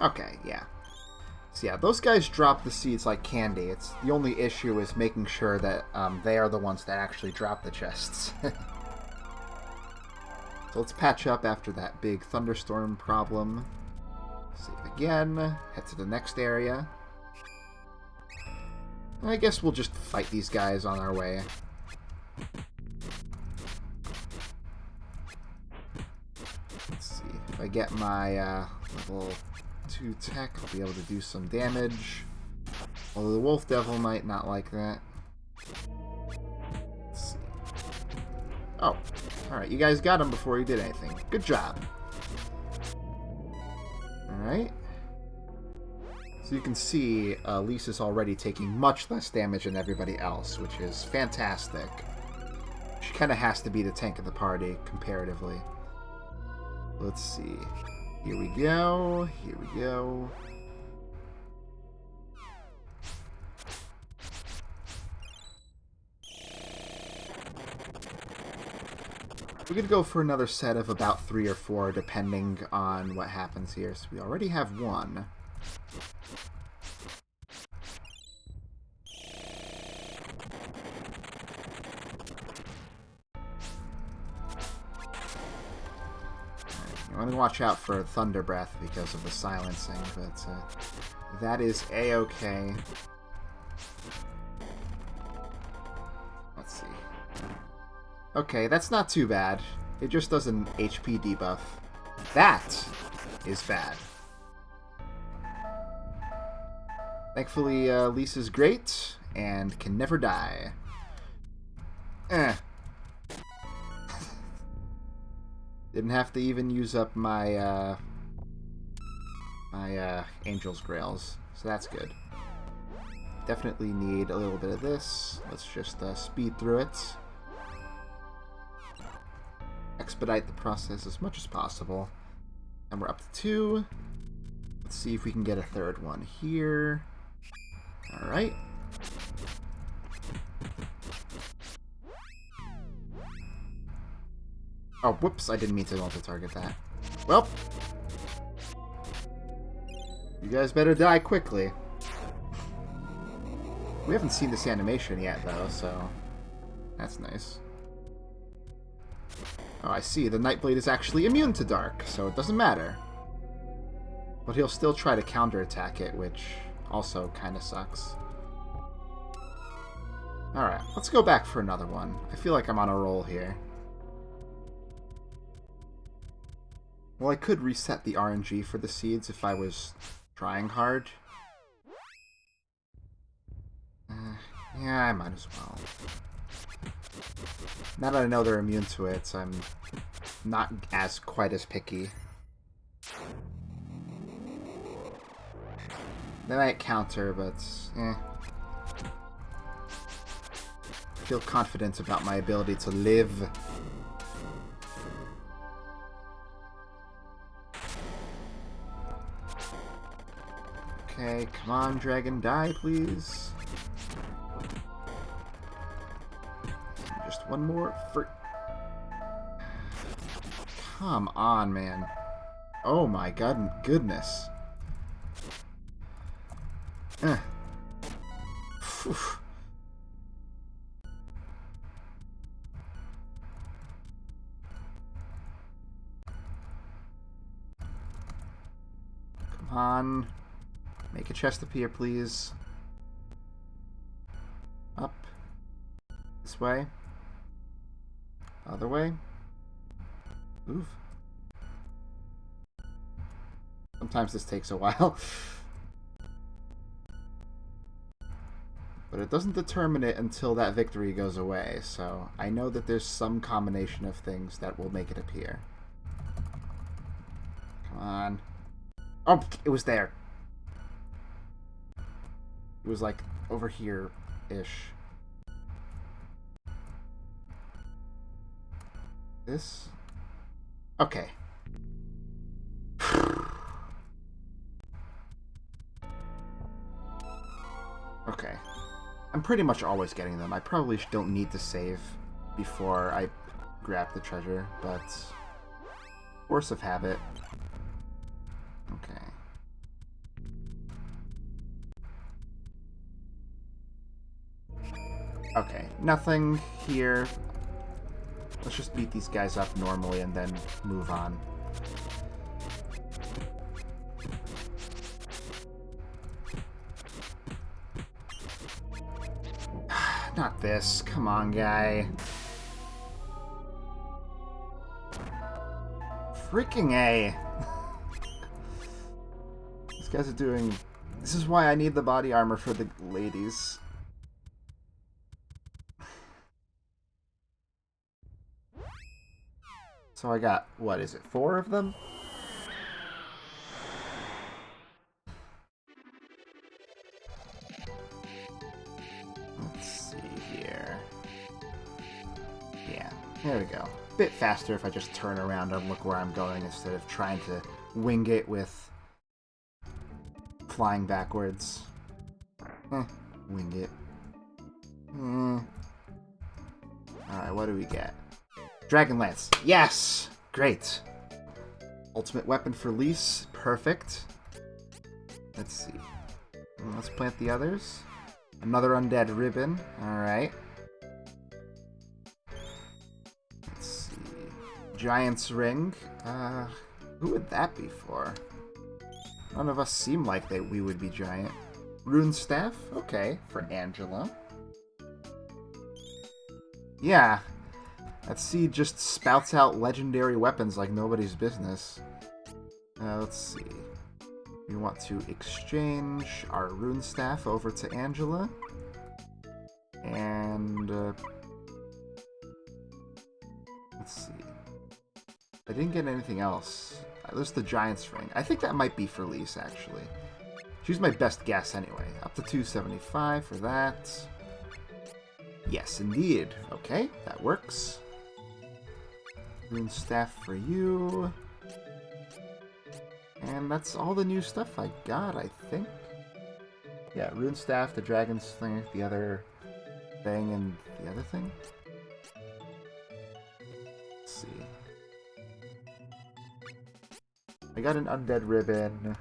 Okay, yeah. So yeah, those guys drop the seeds like candy. It's the only issue is making sure that they are the ones that actually drop the chests. So let's patch up after that big thunderstorm problem. Save again. Head to the next area. I guess we'll just fight these guys on our way. Let's see. If I get my level 2 tech, I'll be able to do some damage. Although the Wolf Devil might not like that. Let's see. Oh, alright. You guys got him before he did anything. Good job. Alright. So you can see Lisa's already taking much less damage than everybody else, which is fantastic. She kind of has to be the tank of the party, comparatively. Let's see. Here we go. Here we go. We could go for another set of about 3 or 4, depending on what happens here. So we already have one. I'm going to watch out for Thunder Breath because of the silencing, but that is A-okay. Let's see. Okay, that's not too bad. It just does an HP debuff. That is bad. Thankfully, Lisa's great and can never die. Didn't have to even use up my Angel's Grails, so that's good. Definitely need a little bit of this. Let's just speed through it. Expedite the process as much as possible. And we're up to 2. Let's see if we can get a third one here. Alright. Oh, whoops, I didn't mean to multi-target that. Well, you guys better die quickly. We haven't seen this animation yet, though, so that's nice. Oh, I see. The Nightblade is actually immune to dark, so it doesn't matter. But he'll still try to counterattack it, which also kind of sucks. Alright, let's go back for another one. I feel like I'm on a roll here. Well, I could reset the RNG for the seeds if I was trying hard. Yeah, I might as well. Now that I know they're immune to it, I'm not quite as picky. They might counter, but I feel confident about my ability to live. Okay, come on, dragon, die, please. Just one more for... Come on, man. Oh my goodness. Phew. Come on. Make a chest appear, please. Up. This way. Other way. Move. Sometimes this takes a while. But it doesn't determine it until that victory goes away, so I know that there's some combination of things that will make it appear. Come on. Oh, it was there. It was like over here-ish. This? Okay. Okay. I'm pretty much always getting them. I probably don't need to save before I grab the treasure, but force of habit. Okay. Okay, nothing here. Let's just beat these guys up normally and then move on. Not this. Come on, guy. Freaking A. These guys are doing... This is why I need the body armor for the ladies. So I got, what is it, 4 of them? Let's see here. Yeah, there we go. A bit faster if I just turn around and look where I'm going instead of trying to wing it with flying backwards. Wing it. Alright, what do we get? Dragon Lance. Yes! Great. Ultimate weapon for Lise. Perfect. Let's see. Let's plant the others. Another undead ribbon. Alright. Let's see. Giant's ring. Who would that be for? None of us seem like we would be giant. Rune staff? Okay, for Angela. Yeah. That seed just spouts out legendary weapons like nobody's business. Let's see. We want to exchange our rune staff over to Angela. And let's see. I didn't get anything else. There's the Giant's Ring. I think that might be for Lise, actually. She's my best guess anyway. Up to 275 for that. Yes, indeed. Okay, that works. Rune staff for you. And that's all the new stuff I got, I think. Yeah, rune staff, the dragon's thing, the other thing, and the other thing. Let's see. I got an undead ribbon.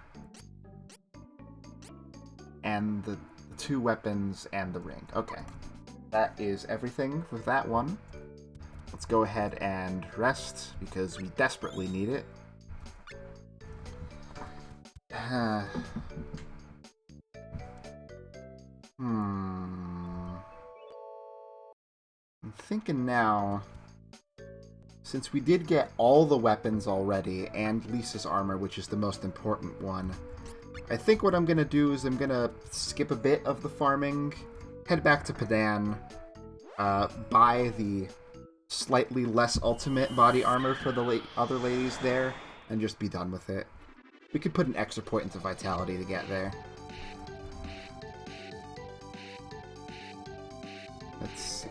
And the 2 weapons and the ring. Okay. That is everything with that one. Let's go ahead and rest, because we desperately need it. I'm thinking now, since we did get all the weapons already, and Lisa's armor, which is the most important one, I think what I'm going to do is I'm going to skip a bit of the farming, head back to Padan, buy the slightly less ultimate body armor for the other ladies there, and just be done with it. We could put an extra point into Vitality to get there. Let's see.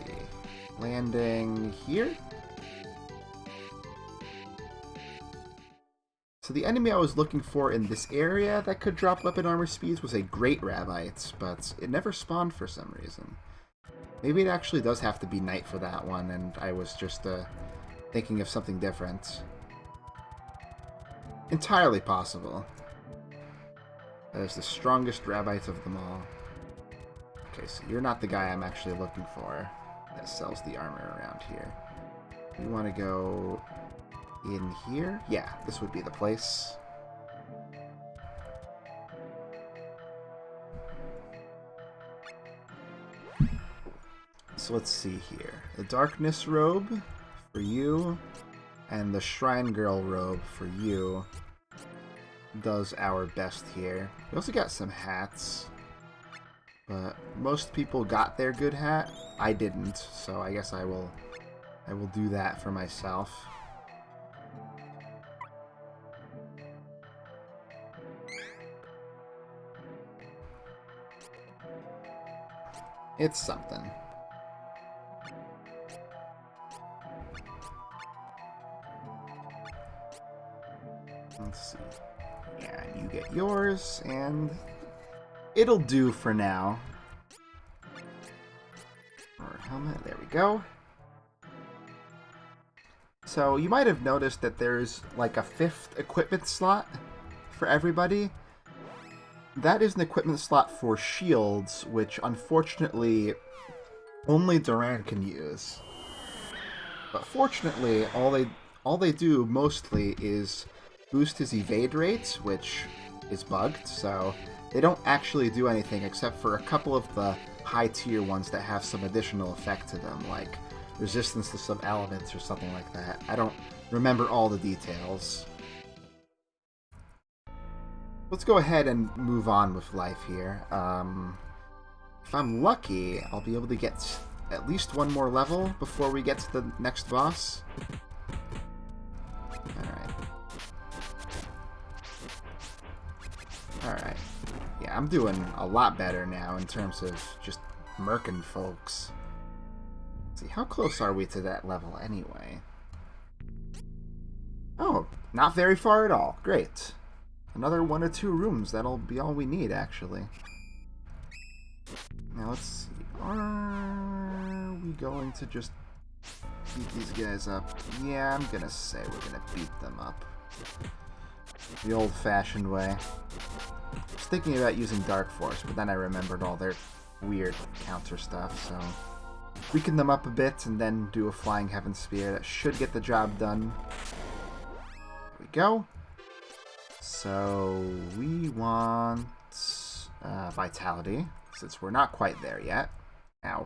Landing here? So the enemy I was looking for in this area that could drop weapon armor speeds was a Great Rabbite, but it never spawned for some reason. Maybe it actually does have to be night for that one, and I was just thinking of something different. Entirely possible. That is the strongest Rabbite of them all. Okay, so you're not the guy I'm actually looking for that sells the armor around here. You want to go in here? Yeah, this would be the place. So let's see here. The Darkness Robe for you, and the Shrine Girl Robe for you does our best here. We also got some hats, but most people got their good hat. I didn't, so I guess I will do that for myself. It's something. Let's see. Yeah, you get yours, and it'll do for now. Or helmet, there we go. So you might have noticed that there's like a 5th equipment slot for everybody. That is an equipment slot for shields, which unfortunately only Duran can use. But fortunately, all they do mostly is boost his evade rate, which is bugged, so they don't actually do anything except for a couple of the high tier ones that have some additional effect to them, like resistance to some elements or something like that. I don't remember all the details. Let's go ahead and move on with life here. If I'm lucky, I'll be able to get at least one more level before we get to the next boss. Alright. Yeah, I'm doing a lot better now in terms of just murking folks. Let's see, how close are we to that level anyway? Oh, not very far at all. Great. Another 1 or 2 rooms. That'll be all we need, actually. Now let's see. Are we going to just beat these guys up. Yeah, I'm gonna say we're gonna beat them up. The old-fashioned way. I was thinking about using Dark Force, but then I remembered all their weird counter stuff, so... weaken them up a bit, and then do a Flying Heaven Spear. That should get the job done. There we go. So, we want... Vitality, since we're not quite there yet. Ow.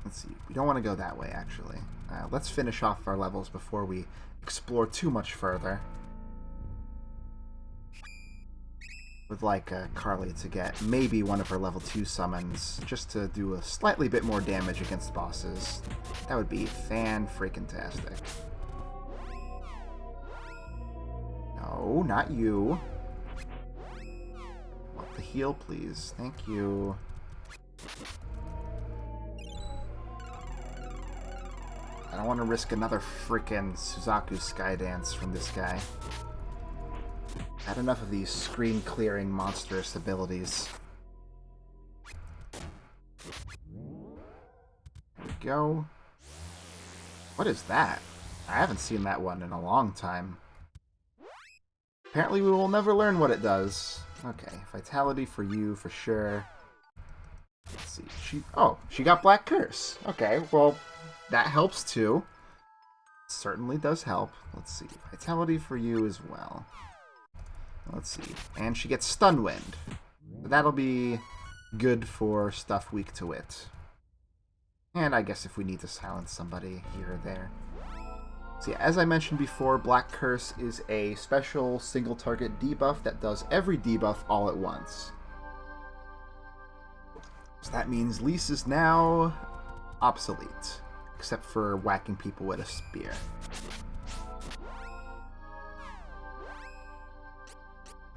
Let's see. We don't want to go that way, actually. Let's finish off our levels before we explore too much further. Would like Carly to get maybe one of her level 2 summons, just to do a slightly bit more damage against bosses. That would be fan-freaking-tastic. No, not you. Want the heal, please. Thank you. I don't want to risk another frickin' Suzaku Skydance from this guy. Had enough of these screen-clearing monstrous abilities. There we go. What is that? I haven't seen that one in a long time. Apparently we will never learn what it does. Okay, Vitality for you for sure. Let's see. She got Black Curse. Okay, well, that helps too. Certainly does help. Let's see. Vitality for you as well. Let's see. And she gets Stun Wind. That'll be good for stuff weak to it. And I guess if we need to silence somebody here or there. So yeah, as I mentioned before, Black Curse is a special single target debuff that does every debuff all at once. So that means Lise is now obsolete, except for whacking people with a spear.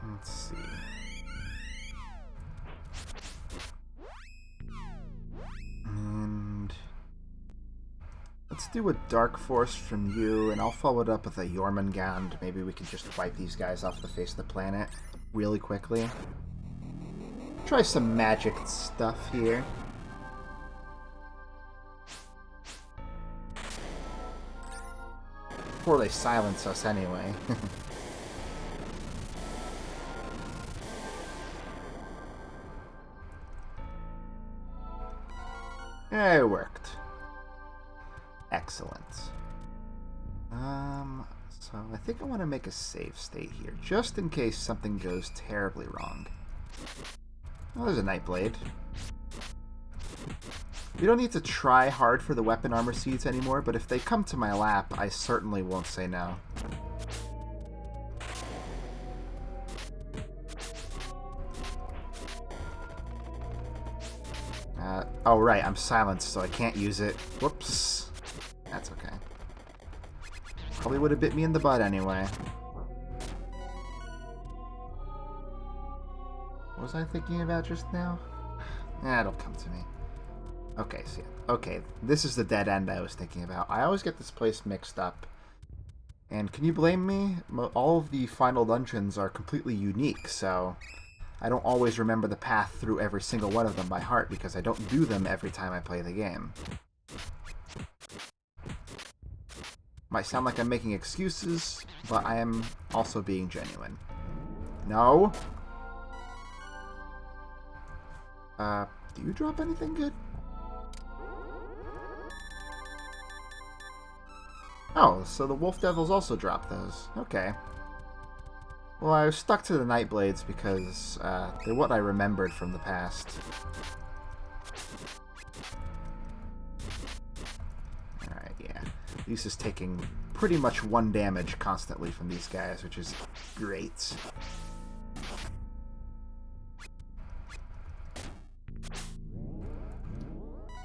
Let's see. And let's do a Dark Force from you, and I'll follow it up with a Jormungand. Maybe we can just wipe these guys off the face of the planet really quickly. Try some magic stuff here. Before they silence us anyway. Yeah, it worked. Excellent. So I think I want to make a save state here, just in case something goes terribly wrong. Oh, there's a Nightblade. We don't need to try hard for the weapon armor seeds anymore, but if they come to my lap, I certainly won't say no. Oh right, I'm silenced, so I can't use it. Whoops. That's okay. Probably would have bit me in the butt anyway. What was I thinking about just now? It'll come to me. Okay, so yeah. Okay, this is the dead end I was thinking about. I always get this place mixed up. And can you blame me? All of the final dungeons are completely unique, so I don't always remember the path through every single one of them by heart because I don't do them every time I play the game. Might sound like I'm making excuses, but I am also being genuine. No? Do you drop anything good? Oh, so the Wolf Devils also drop those. Okay. Well, I was stuck to the Nightblades because they're what I remembered from the past. Alright, yeah. Lisa's taking pretty much 1 damage constantly from these guys, which is great.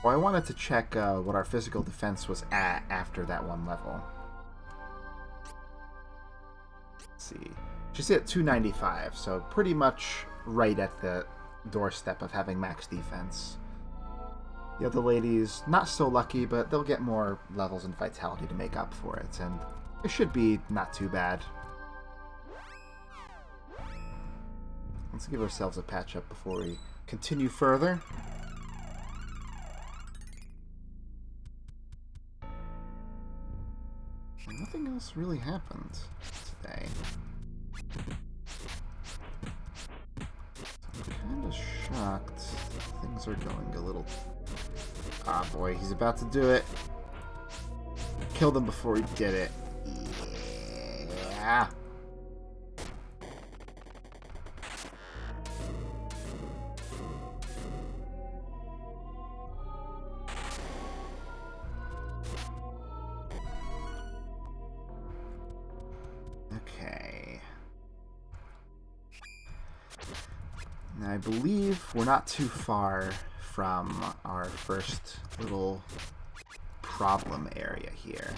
Well, I wanted to check what our physical defense was at after that one level. Let's see. She's at 295, so pretty much right at the doorstep of having max defense. The other ladies, not so lucky, but they'll get more levels in Vitality to make up for it, and it should be not too bad. Let's give ourselves a patch up before we continue further. And nothing else really happened today. I'm kind of shocked. Things are going a little... Ah, boy, he's about to do it. Killed him before he did it. Yeah. Okay. Now, I believe we're not too far from our first little problem area here.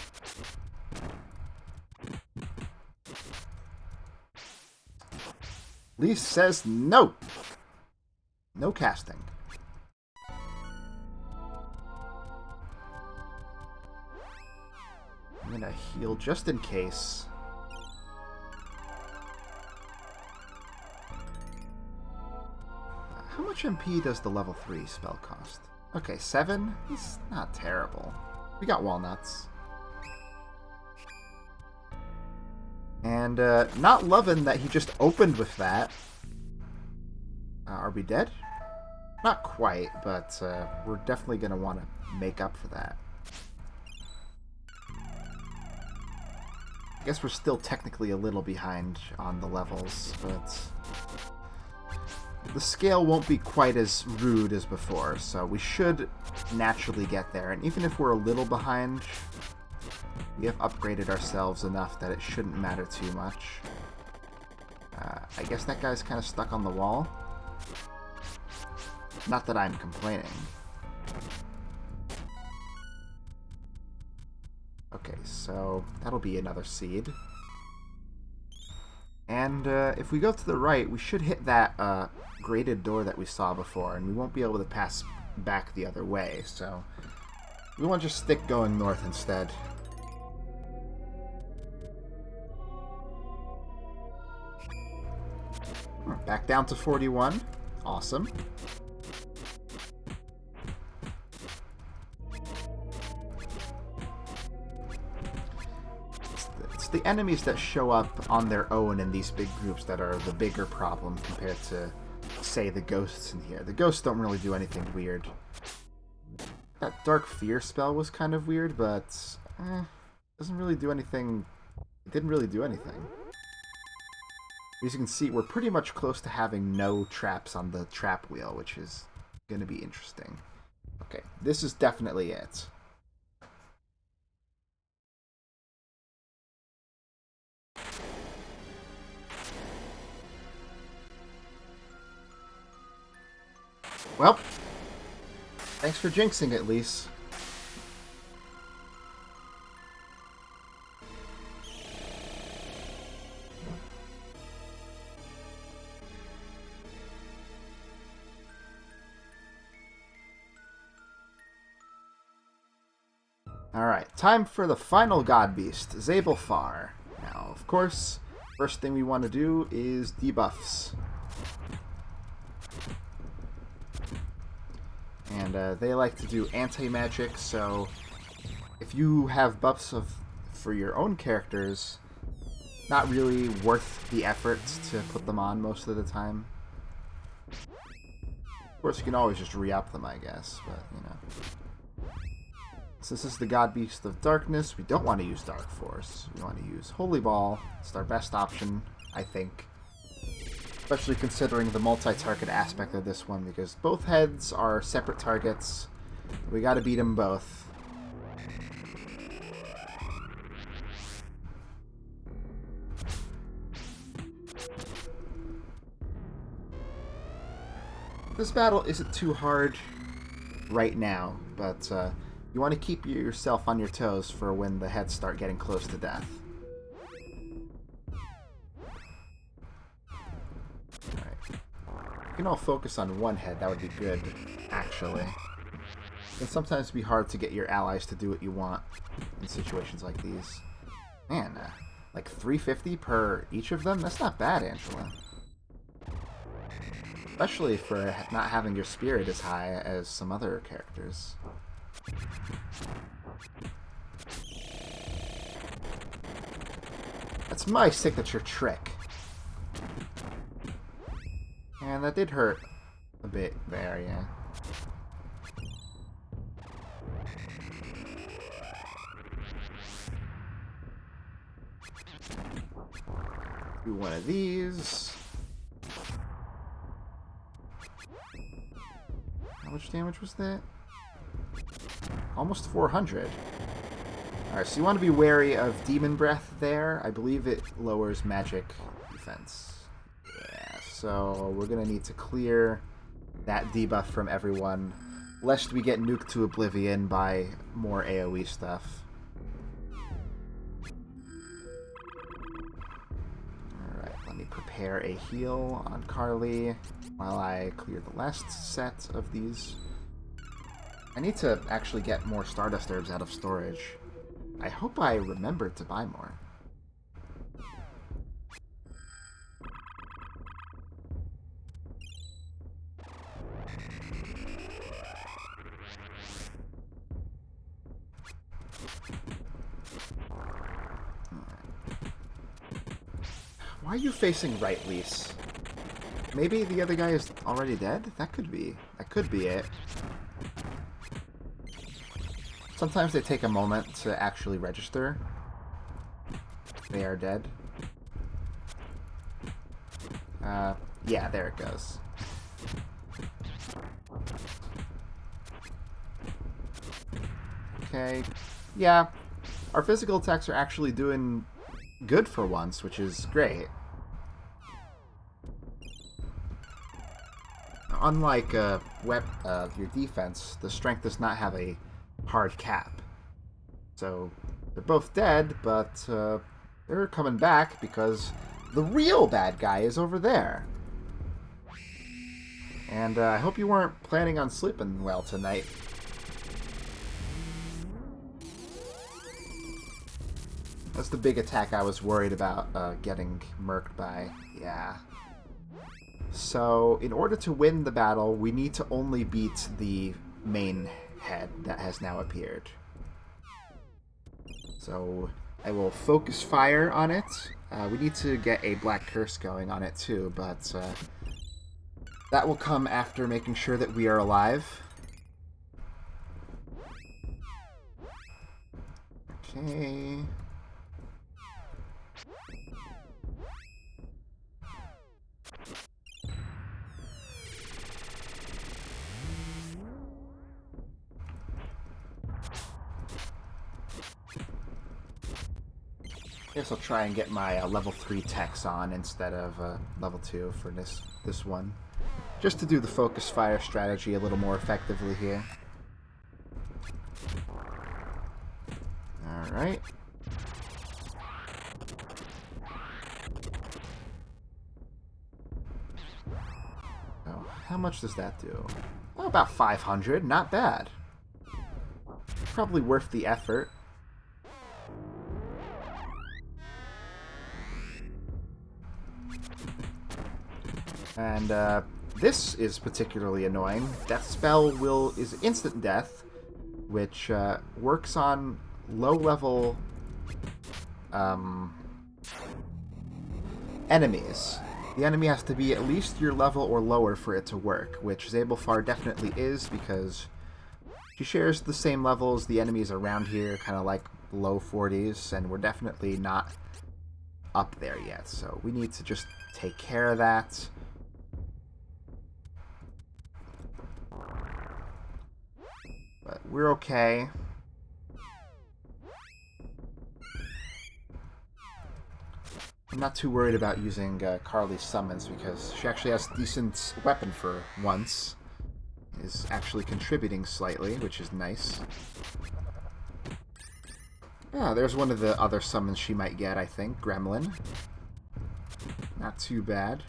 Lee says no! No casting. I'm gonna heal just in case. How much MP does the level 3 spell cost? Okay, 7? It's not terrible. We got walnuts. And not loving that he just opened with that. Are we dead? Not quite, but we're definitely going to want to make up for that. I guess we're still technically a little behind on the levels, but the scale won't be quite as rude as before, so we should naturally get there. And even if we're a little behind, we have upgraded ourselves enough that it shouldn't matter too much. I guess that guy's kind of stuck on the wall. Not that I'm complaining. Okay, so that'll be another seed. And if we go to the right, we should hit that grated door that we saw before, and we won't be able to pass back the other way, so we want to just stick going north instead. Back down to 41. Awesome. It's the enemies that show up on their own in these big groups that are the bigger problem compared to, say, the ghosts in here. The ghosts don't really do anything weird. That Dark Fear spell was kind of weird, but doesn't really do anything. It didn't really do anything. As you can see, we're pretty much close to having no traps on the trap wheel, which is going to be interesting. Okay, this is definitely it. Well, thanks for jinxing it, Lise. Alright, time for the final god beast, Zabelfar. Now, of course, first thing we want to do is debuffs. And they like to do anti-magic, so if you have buffs for your own characters, not really worth the effort to put them on most of the time. Of course, you can always just re-up them, I guess, but, you know. Since this is the God Beast of Darkness, we don't want to use Dark Force. We want to use Holy Ball. It's our best option, I think. Especially considering the multi-target aspect of this one, because both heads are separate targets. We gotta beat them both. This battle isn't too hard right now, but you want to keep yourself on your toes for when the heads start getting close to death. Alright. If you can all focus on one head, that would be good, actually. It can sometimes be hard to get your allies to do what you want in situations like these. Man, like 350 per each of them? That's not bad, Angela. Especially for not having your spirit as high as some other characters. That's my signature trick. And that did hurt a bit there, yeah. Do one of these. How much damage was that? Almost 400. Alright, so you want to be wary of Demon Breath there. I believe it lowers magic defense. Yeah, so we're going to need to clear that debuff from everyone, lest we get nuked to oblivion by more AoE stuff. Alright, let me prepare a heal on Carly while I clear the last set of these. I need to actually get more Stardust Herbs out of storage. I hope I remembered to buy more. Why are you facing right, Lise? Maybe the other guy is already dead? That could be. That could be it. Sometimes they take a moment to actually register. They are dead. Yeah, there it goes. Okay. Yeah, our physical attacks are actually doing good for once, which is great. Unlike your defense, the strength does not have a hard cap. So they're both dead, but they're coming back because the real bad guy is over there. And I hope you weren't planning on sleeping well tonight. That's the big attack I was worried about getting murked by. Yeah. So, in order to win the battle, we need to only beat the main head that has now appeared. So, I will focus fire on it. We need to get a black curse going on it too, but that will come after making sure that we are alive. Okay. I guess I'll try and get my level 3 techs on instead of level 2 for this one. Just to do the focus fire strategy a little more effectively here. Alright. Oh, how much does that do? Oh, about 500. Not bad. Probably worth the effort. And this is particularly annoying. Death Spell is instant death, which works on low-level enemies. The enemy has to be at least your level or lower for it to work, which Zabelfar definitely is because she shares the same level as the enemies around here, kind of like low 40s, and we're definitely not up there yet. So we need to just take care of that. But we're okay. I'm not too worried about using Carly's summons because she actually has a decent weapon for once. Is actually contributing slightly, which is nice. Yeah, there's one of the other summons she might get, I think. Gremlin. Not too bad.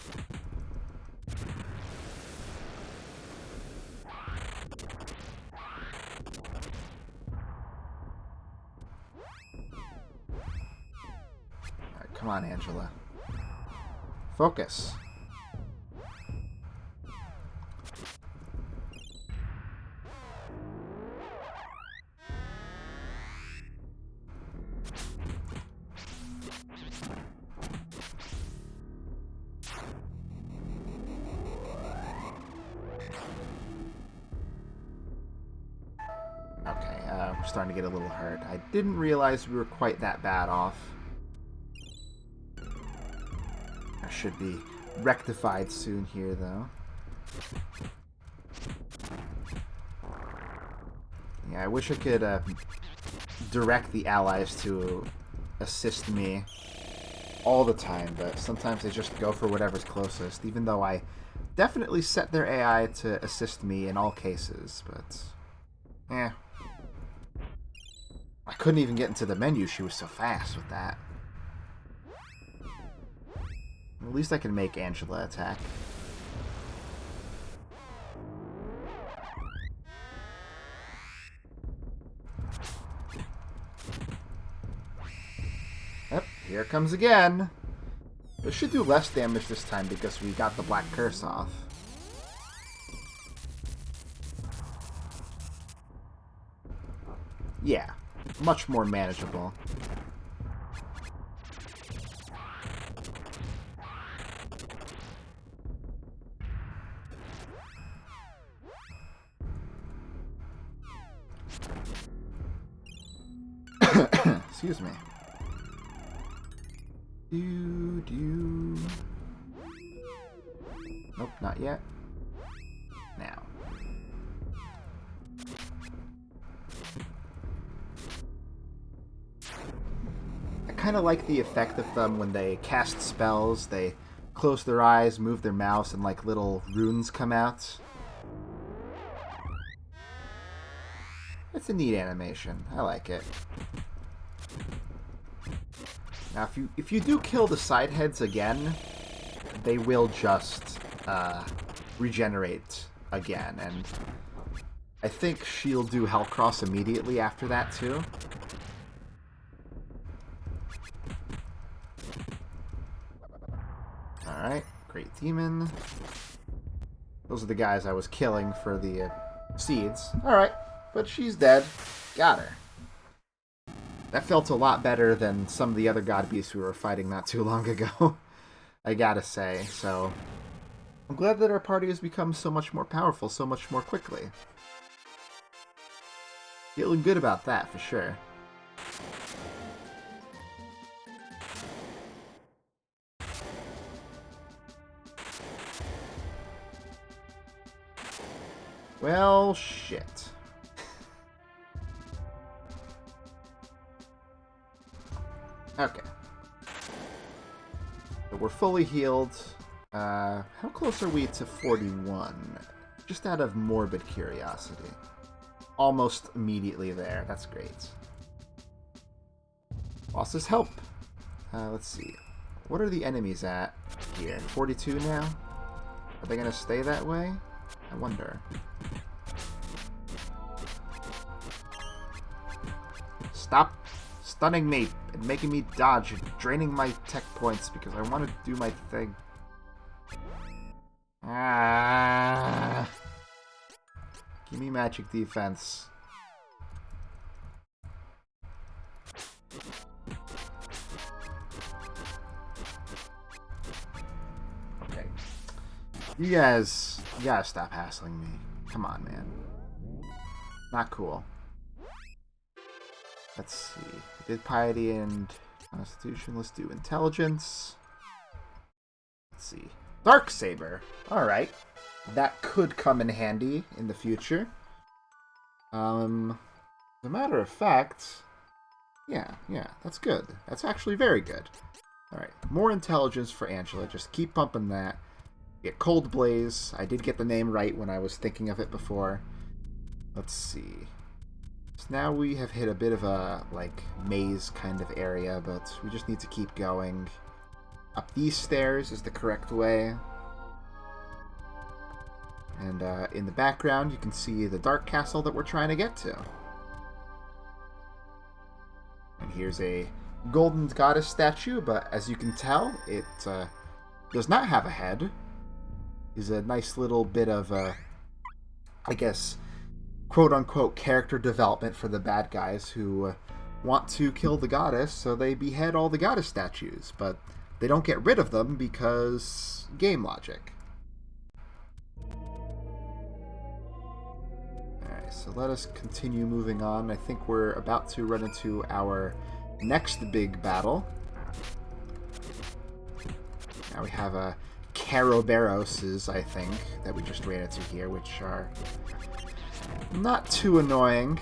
Come on, Angela. Focus. I'm starting to get a little hurt. I didn't realize we were quite that bad off. I should be rectified soon here, though. Yeah, I wish I could direct the allies to assist me all the time, but sometimes they just go for whatever's closest, even though I definitely set their AI to assist me in all cases, but... eh. I couldn't even get into the menu, she was so fast with that. At least I can make Angela attack. Yep, here it comes again. It should do less damage this time because we got the Black Curse off. Yeah, much more manageable. Excuse me. Nope, not yet. Now. I kind of like the effect of them when they cast spells. They close their eyes, move their mouse, and like little runes come out. It's a neat animation. I like it. Now, if you do kill the side heads again, they will just regenerate again, and I think she'll do Hellcross immediately after that too. Alright, Great Demon. Those are the guys I was killing for the seeds. Alright, but she's dead. Got her. That felt a lot better than some of the other god beasts we were fighting not too long ago, I gotta say. So, I'm glad that our party has become so much more powerful so much more quickly. Feeling good about that, for sure. Well, shit. Okay. So we're fully healed. How close are we to 41? Just out of morbid curiosity. Almost immediately there. That's great. Boss's help. Let's see. What are the enemies at here? 42 now? Are they going to stay that way? I wonder. Stop stunning me and making me dodge and draining my tech points because I want to do my thing. Ah. Give me magic defense. Okay. You guys gotta stop hassling me. Come on, man. Not cool. Let's see. We did piety and constitution. Let's do intelligence. Let's see. Darksaber. Alright. That could come in handy in the future. As a matter of fact, yeah, that's good. That's actually very good. Alright, more intelligence for Angela. Just keep pumping that. Get Cold Blaze. I did get the name right when I was thinking of it before. Let's see. So now we have hit a bit of a, like, maze kind of area, but we just need to keep going. Up these stairs is the correct way. And in the background, you can see the Dark Castle that we're trying to get to. And here's a golden goddess statue, but as you can tell, it does not have a head. It's a nice little bit of, I guess, quote-unquote character development for the bad guys who want to kill the goddess, so they behead all the goddess statues, but they don't get rid of them because game logic. Alright. Alright, so let us continue moving on. I think we're about to run into our next big battle. Now we have a Carabaroses, I think, that we just ran into here, which are not too annoying.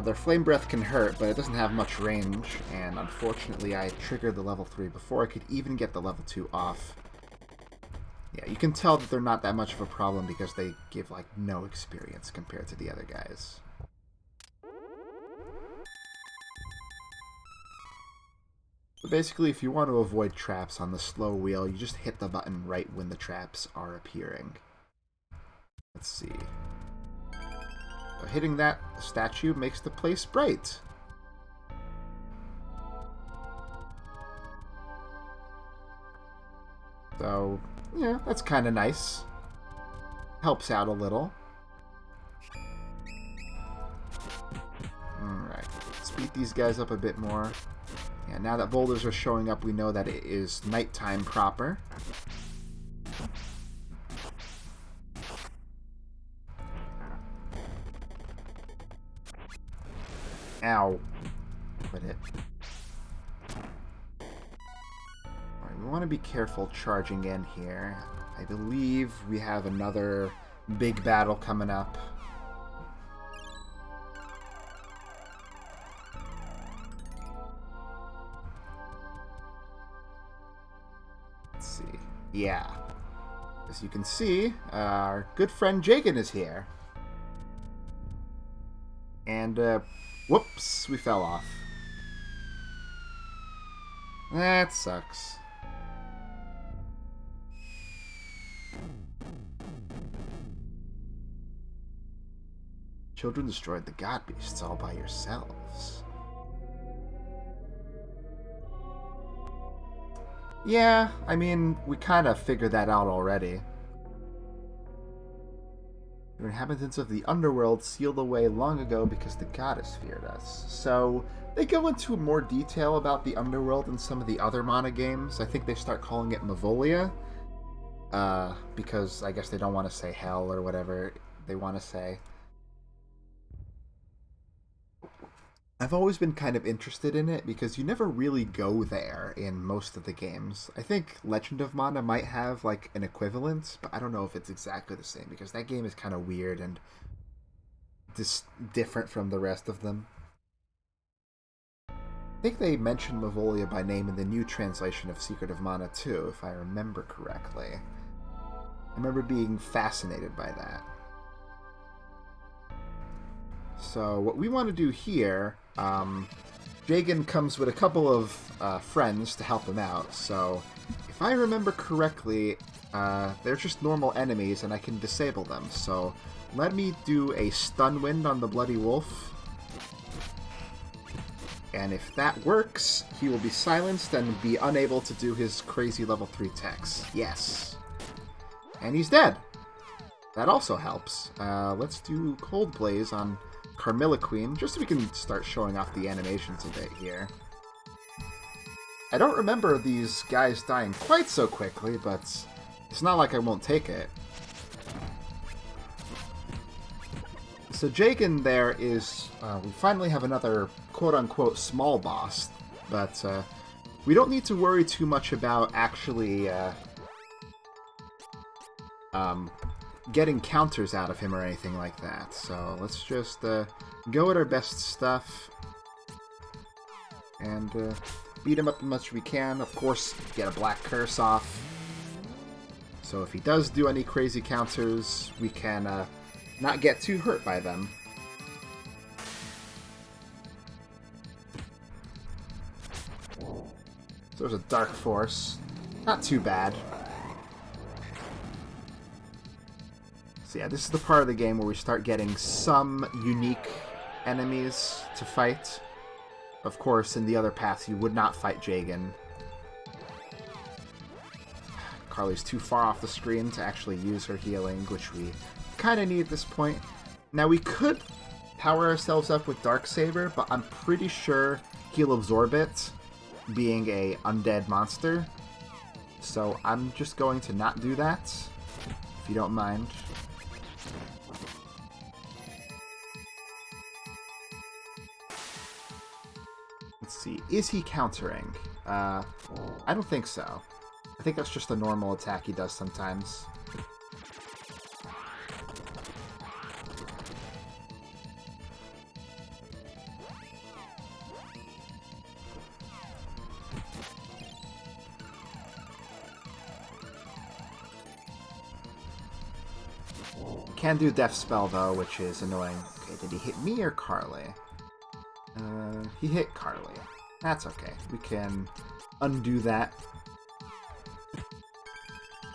Their Flame Breath can hurt, but it doesn't have much range, and unfortunately I triggered the level 3 before I could even get the level 2 off. Yeah, you can tell that they're not that much of a problem because they give, like, no experience compared to the other guys. So basically, if you want to avoid traps on the slow wheel, you just hit the button right when the traps are appearing. Let's see. So hitting that statue makes the place bright. So, yeah, that's kind of nice. Helps out a little. Alright, let's beat these guys up a bit more. Yeah, now that boulders are showing up, we know that it is nighttime proper. Ow. Quit it. Alright, we want to be careful charging in here. I believe we have another big battle coming up. Let's see. Yeah. As you can see, our good friend Jagan is here. And, whoops, we fell off. That sucks. Children destroyed the god beasts all by yourselves. Yeah, I mean, we kind of figured that out already. The inhabitants of the underworld sealed away long ago because the goddess feared us. So, they go into more detail about the underworld in some of the other mana games. I think they start calling it Mavolia. Because I guess they don't want to say hell or whatever they want to say. I've always been kind of interested in it because you never really go there in most of the games. I think Legend of Mana might have like an equivalent, but I don't know if it's exactly the same because that game is kind of weird and different from the rest of them. I think they mentioned Mavolia by name in the new translation of Secret of Mana too, if I remember correctly. I remember being fascinated by that. So what we want to do here, Jagan comes with a couple of friends to help him out. So if I remember correctly, they're just normal enemies and I can disable them. So let me do a stun wind on the Bloody Wolf. And if that works, he will be silenced and be unable to do his crazy level 3 techs. Yes. And he's dead. That also helps. Let's do Cold Blaze on Carmilla Queen, just so we can start showing off the animations a bit here. I don't remember these guys dying quite so quickly, but it's not like I won't take it. So Jagan there is, we finally have another quote-unquote small boss, but we don't need to worry too much about actually getting counters out of him or anything like that. So let's just go at our best stuff and beat him up as much as we can. Of course, get a Black Curse off. So if he does do any crazy counters, we can not get too hurt by them. So there's a Dark Force. Not too bad. So yeah, this is the part of the game where we start getting some unique enemies to fight. Of course, in the other paths, you would not fight Jagan. Carly's too far off the screen to actually use her healing, which we kind of need at this point. Now, we could power ourselves up with Darksaber, but I'm pretty sure he'll absorb it, being a undead monster. So I'm just going to not do that, if you don't mind. Let's see. Is he countering? I don't think so. I think that's just a normal attack he does sometimes. Can do Death Spell, though, which is annoying. Okay, did he hit me or Carly? He hit Carly. That's okay. We can undo that.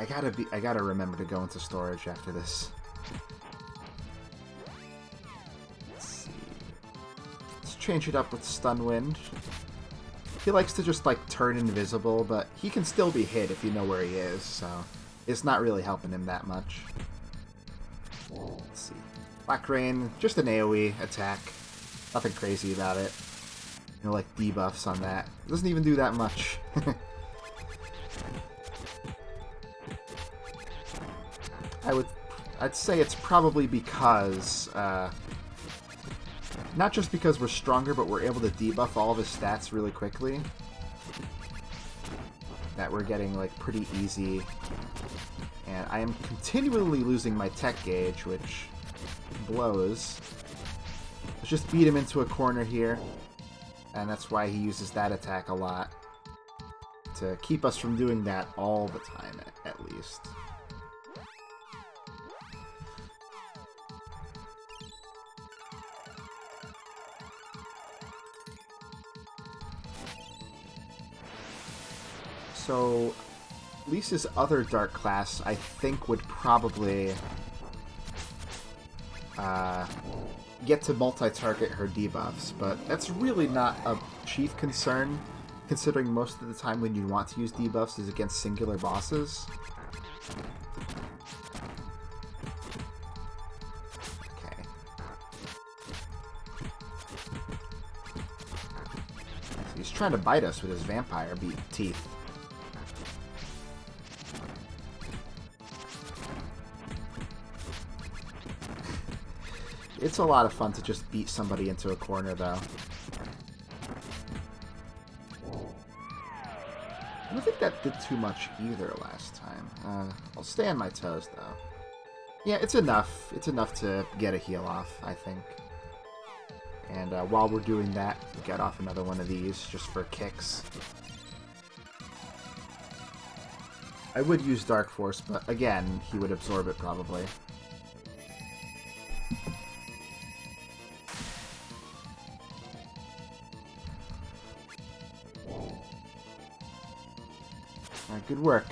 I gotta remember to go into storage after this. Let's see. Let's change it up with Stun Wind. He likes to just, like, turn invisible, but he can still be hit if you know where he is, so it's not really helping him that much. Let's see. Black Rain, just an AoE attack. Nothing crazy about it. You know, like debuffs on that. It doesn't even do that much. I'd say it's probably because, not just because we're stronger, but we're able to debuff all of his stats really quickly. That we're getting, like, pretty easy. And I am continually losing my tech gauge, which blows. Let's just beat him into a corner here. And that's why he uses that attack a lot. To keep us from doing that all the time, at least. So, Lisa's other dark class, I think, would probably get to multi-target her debuffs, but that's really not a chief concern, considering most of the time when you want to use debuffs is against singular bosses. Okay. So he's trying to bite us with his vampire teeth. It's a lot of fun to just beat somebody into a corner, though. I don't think that did too much either last time. I'll stay on my toes, though. Yeah, it's enough. It's enough to get a heal off, I think. And while we're doing that, we'll get off another one of these, just for kicks. I would use Dark Force, but again, he would absorb it, probably. Good work.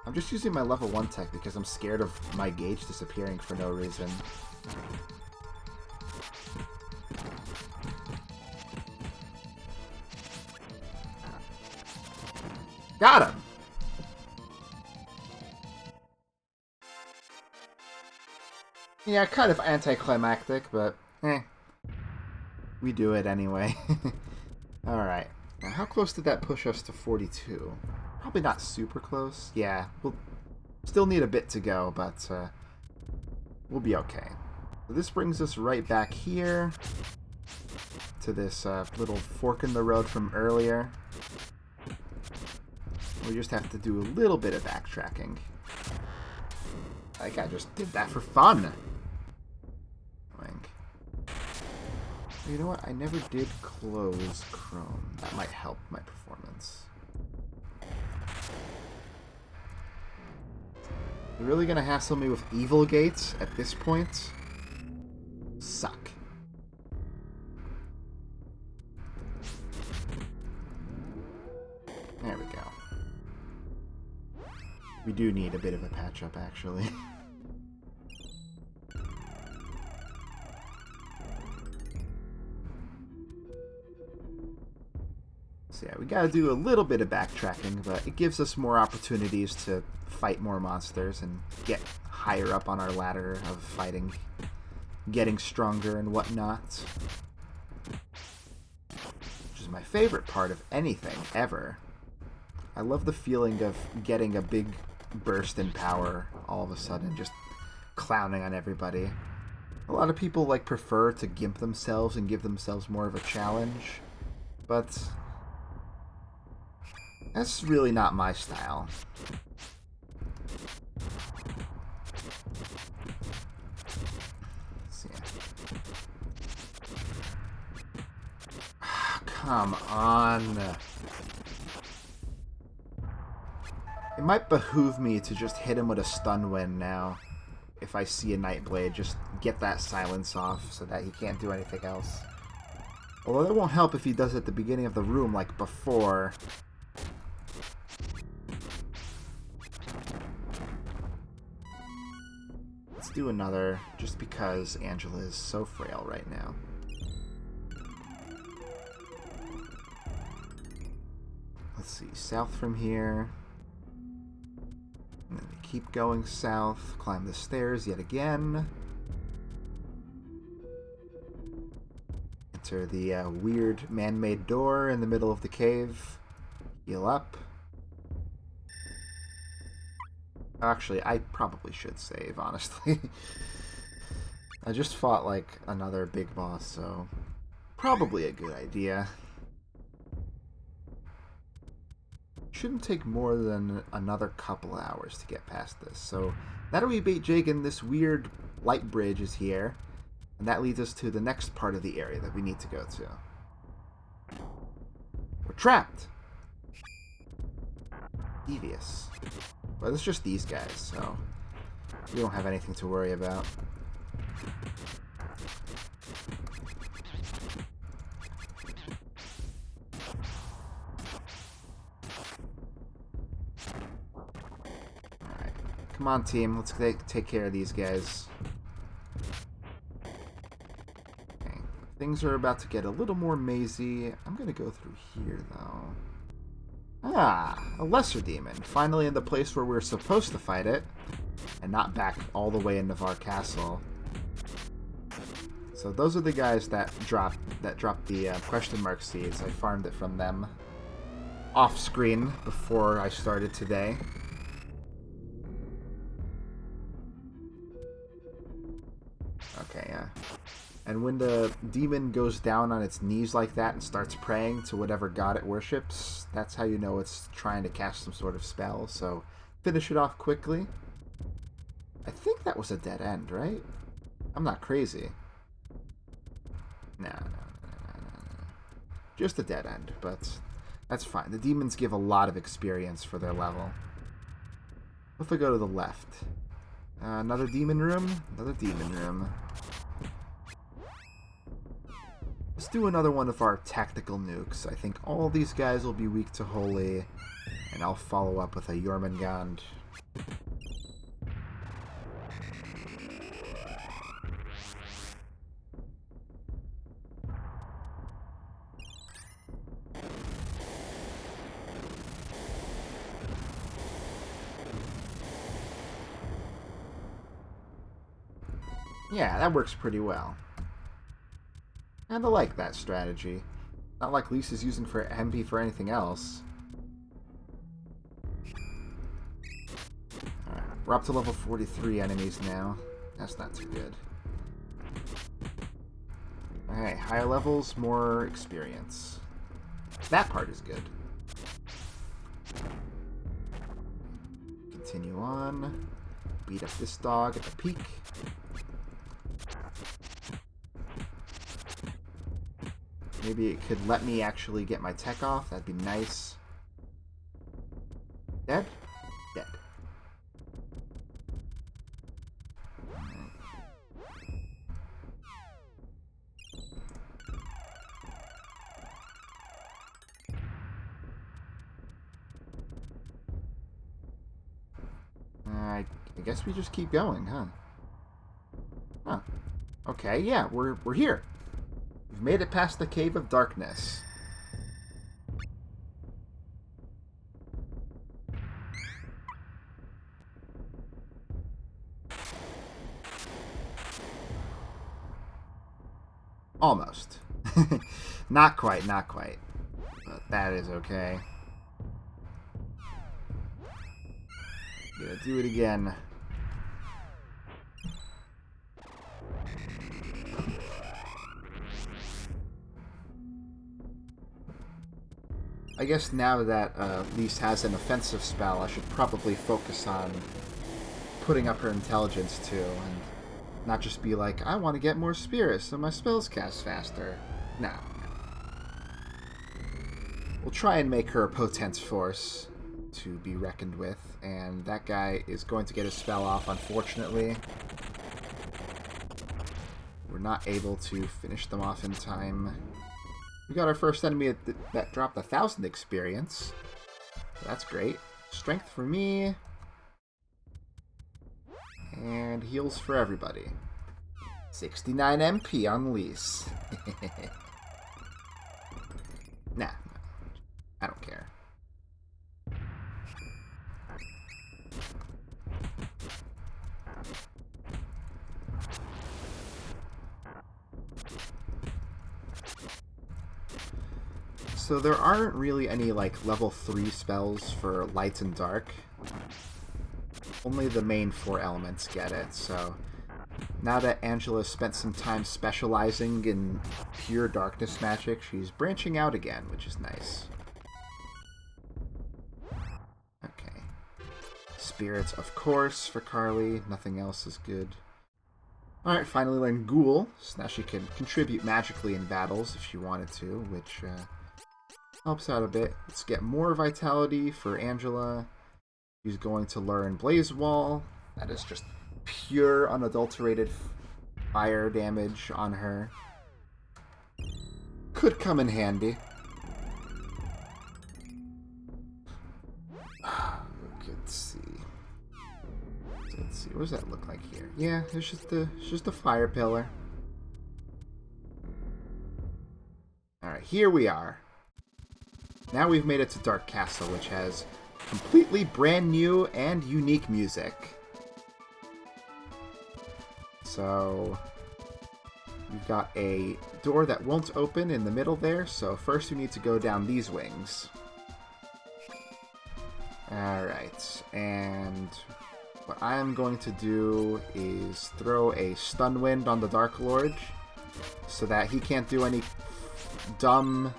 I'm just using my level 1 tech because I'm scared of my gauge disappearing for no reason. Got him! Yeah, kind of anticlimactic, but we do it anyway. Alright. Now, how close did that push us to 42? Probably not super close. Yeah, we'll still need a bit to go, but we'll be okay. So this brings us right back here to this little fork in the road from earlier. We just have to do a little bit of backtracking. Like, I just did that for fun. You know what? I never did close Chrome. That might help my performance. You're really gonna hassle me with evil gates at this point? Suck. There we go. We do need a bit of a patch-up, actually. So yeah, we gotta do a little bit of backtracking, but it gives us more opportunities to fight more monsters and get higher up on our ladder of fighting, getting stronger and whatnot. Which is my favorite part of anything, ever. I love the feeling of getting a big burst in power all of a sudden, just clowning on everybody. A lot of people like prefer to gimp themselves and give themselves more of a challenge, but that's really not my style. Let's see. Come on. It might behoove me to just hit him with a stun wind now. If I see a Nightblade, just get that silence off so that he can't do anything else. Although that won't help if he does it at the beginning of the room like before. Let's do another, just because Angela is so frail right now. Let's see, south from here. And then we keep going south, climb the stairs yet again. Enter the weird man-made door in the middle of the cave. Heal up. Actually, I probably should save, honestly. I just fought, like, another big boss, so probably a good idea. Shouldn't take more than another couple hours to get past this. So, now that we beat Jagan, this weird light bridge is here. And that leads us to the next part of the area that we need to go to. We're trapped! Devious. But it's just these guys, so we don't have anything to worry about. Alright. Come on, team. Let's take care of these guys. Okay. Things are about to get a little more mazy. I'm going to go through here, though. Ah, a lesser demon. Finally in the place where we're supposed to fight it, and not back all the way in Navarre Castle. So those are the guys that dropped the question mark seeds. I farmed it from them off screen before I started today. Okay, yeah. And when the demon goes down on its knees like that and starts praying to whatever god it worships, that's how you know it's trying to cast some sort of spell. So finish it off quickly. I think that was a dead end, right? I'm not crazy. No. Just a dead end, but that's fine. The demons give a lot of experience for their level. What if I go to the left? Another demon room? Another demon room. Let's do another one of our tactical nukes. I think all these guys will be weak to Holy, and I'll follow up with a Jormungand. Yeah, that works pretty well. And I like that strategy. Not like Lisa's using for MP for anything else. Alright, we're up to level 43 enemies now. That's not too good. Alright, higher levels, more experience. That part is good. Continue on. Beat up this dog at the peak. Maybe it could let me actually get my tech off. That'd be nice. Dead? Dead. I guess we just keep going, huh? Huh. Okay, yeah, we're here. We've made it past the Cave of Darkness. Almost. Not quite, not quite. But that is okay. Gonna do it again. I guess now that Lise has an offensive spell, I should probably focus on putting up her intelligence too, and not just be like, I want to get more spirits so my spells cast faster. No. We'll try and make her a potent force to be reckoned with, and that guy is going to get his spell off, unfortunately. We're not able to finish them off in time. We got our first enemy that dropped 1,000 experience. So that's great. Strength for me. And heals for everybody. 69 MP on Lise. Nah, I don't care. So there aren't really any like level 3 spells for light and dark. Only the main 4 elements get it, so now that Angela spent some time specializing in pure darkness magic, she's branching out again, which is nice. Okay. Spirits, of course, for Carly. Nothing else is good. Alright, finally learned Ghoul, so now she can contribute magically in battles if she wanted to, which helps out a bit. Let's get more vitality for Angela. She's going to learn Blaze Wall. That is just pure, unadulterated fire damage on her. Could come in handy. Let's see. What does that look like here? Yeah, it's just a fire pillar. Alright, here we are. Now we've made it to Dark Castle, which has completely brand new and unique music. So we've got a door that won't open in the middle there, so first we need to go down these wings. Alright, and what I'm going to do is throw a Stun Wind on the Dark Lord so that he can't do any dumb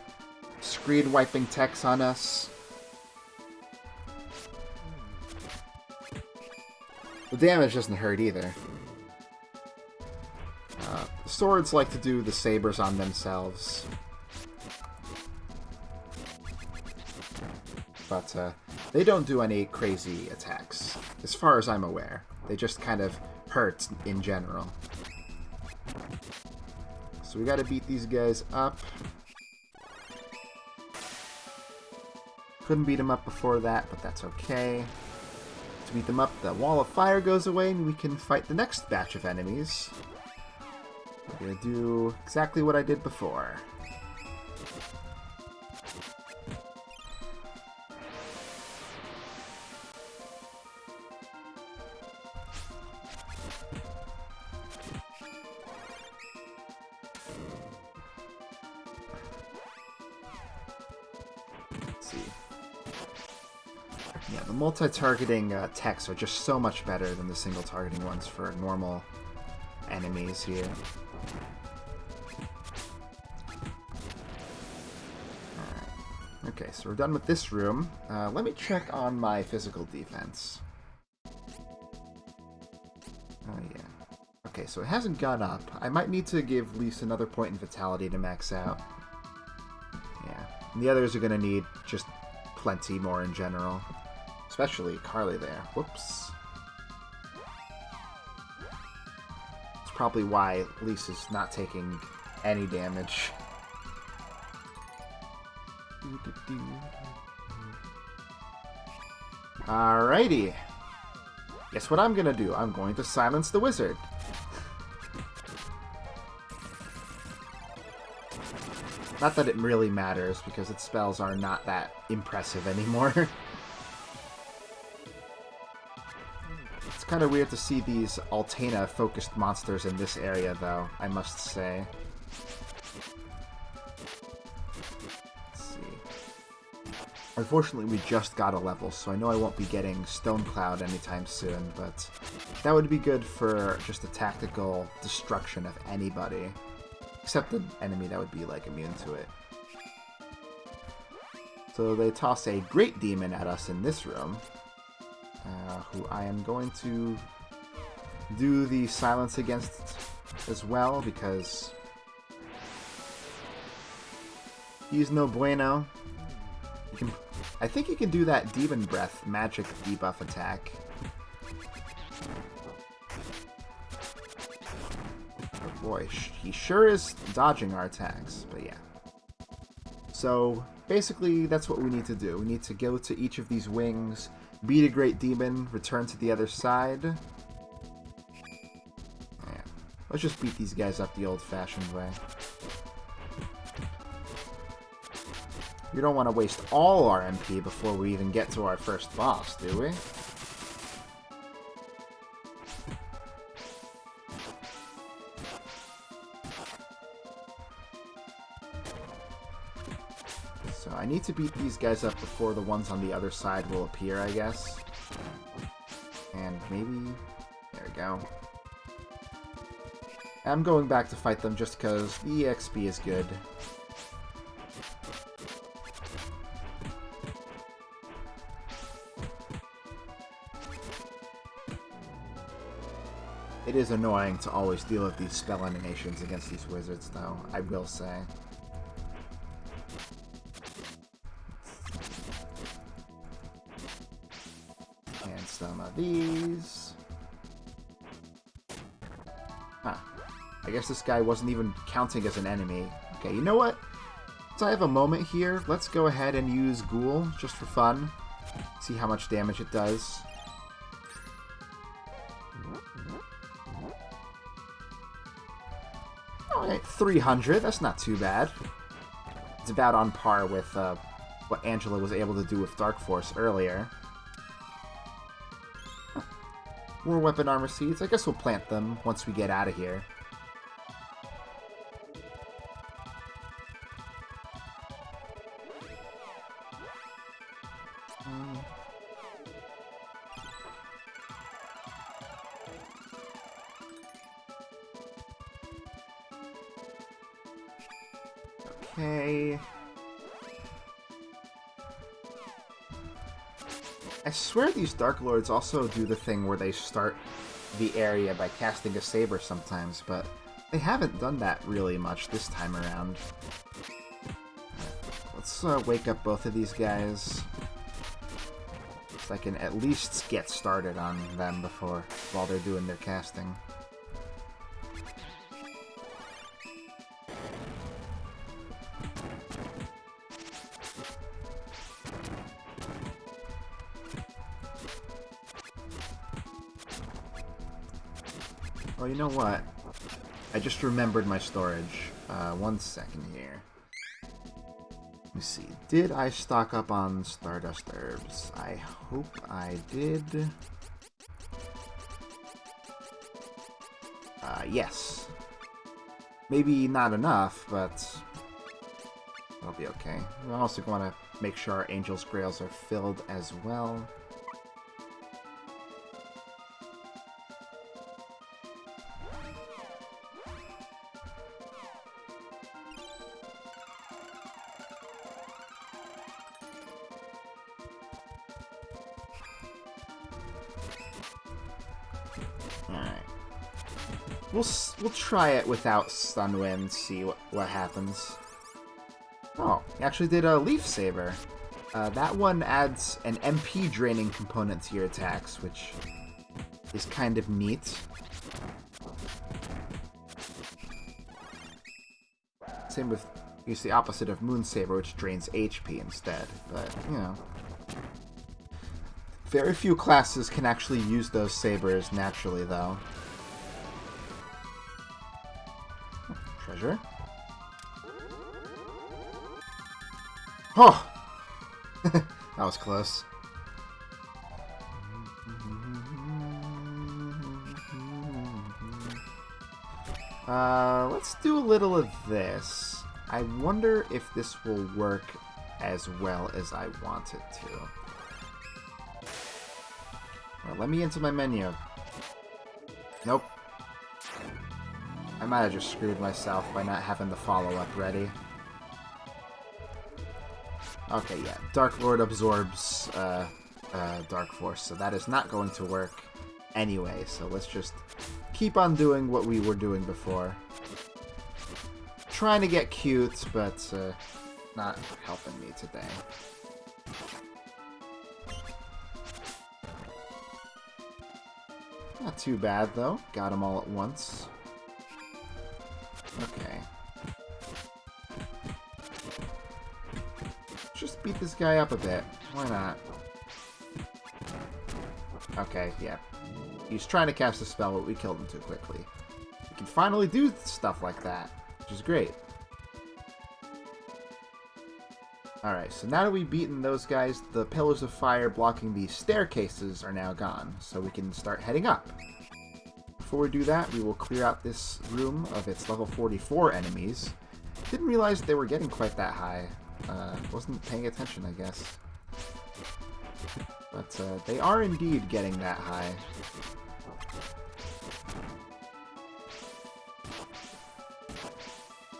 screen wiping techs on us. The damage doesn't hurt either. The swords like to do the sabers on themselves. But they don't do any crazy attacks, as far as I'm aware. They just kind of hurt in general. So we gotta beat these guys up. Couldn't beat them up before that, but that's okay. To beat them up, the wall of fire goes away, and we can fight the next batch of enemies. We're gonna do exactly what I did before. Let's see. Yeah, the multi-targeting techs are just so much better than the single-targeting ones for normal enemies here. Alright. Okay, so we're done with this room. Let me check on my physical defense. Oh, yeah. Okay, so it hasn't gone up. I might need to give Lise another point in vitality to max out. Yeah. And the others are going to need just plenty more in general. Especially Carly there. Whoops. It's probably why Lise is not taking any damage. Alrighty. Guess what I'm gonna do? I'm going to silence the wizard. Not that it really matters, because its spells are not that impressive anymore. It's kind of weird to see these Altena-focused monsters in this area, though, I must say. Let's see. Unfortunately, we just got a level, so I know I won't be getting Stone Cloud anytime soon, but that would be good for just a tactical destruction of anybody. Except the enemy that would be, like, immune to it. So they toss a Great Demon at us in this room, who I am going to do the Silence Against as well, because he's no bueno. I think you can do that Demon Breath magic debuff attack. Oh boy, he sure is dodging our attacks, but yeah. So basically, that's what we need to do. We need to go to each of these wings, beat a Great Demon, return to the other side. Yeah. Let's just beat these guys up the old-fashioned way. We don't want to waste all our MP before we even get to our first boss, do we? So I need to beat these guys up before the ones on the other side will appear, I guess. And maybe... there we go. I'm going back to fight them just because the EXP is good. It is annoying to always deal with these spell animations against these wizards, though, I will say. And some of these. Huh. I guess this guy wasn't even counting as an enemy. Okay, you know what? So I have a moment here. Let's go ahead and use Ghoul, just for fun. See how much damage it does. Alright, 300. That's not too bad. It's about on par with what Angela was able to do with Dark Force earlier. More weapon armor seeds. I guess we'll plant them once we get out of here. Okay. I swear these Dark Lords also do the thing where they start the area by casting a saber sometimes, but they haven't done that really much this time around. Let's wake up both of these guys. So I can at least get started on them while they're doing their casting. Well, you know what? I just remembered my storage. 1 second here. Let me see. Did I stock up on Stardust Herbs? I hope I did. Yes. Maybe not enough, but it'll be okay. We also want to make sure our Angel's Grails are filled as well. We'll try it without Sunwind, see what happens. Oh, he actually did a Leaf Saber. That one adds an MP draining component to your attacks, which is kind of neat. Same with, use the opposite of Moon Saber, which drains HP instead, but, you know. Very few classes can actually use those sabers naturally, though. Treasure. Oh! That was close. Let's do a little of this. I wonder if this will work as well as I want it to. Well, let me into my menu. Nope. I might have just screwed myself by not having the follow-up ready. Okay, yeah. Dark Lord absorbs Dark Force, so that is not going to work anyway. So let's just keep on doing what we were doing before. Trying to get cute, but not helping me today. Not too bad, though. Got them all at once. Okay. Just beat this guy up a bit. Why not? Okay, yeah. He's trying to cast a spell, but we killed him too quickly. We can finally do stuff like that, which is great. Alright, so now that we've beaten those guys, the pillars of fire blocking these staircases are now gone, so we can start heading up. Before we do that, we will clear out this room of its level 44 enemies. Didn't realize they were getting quite that high. Wasn't paying attention, I guess. But they are indeed getting that high.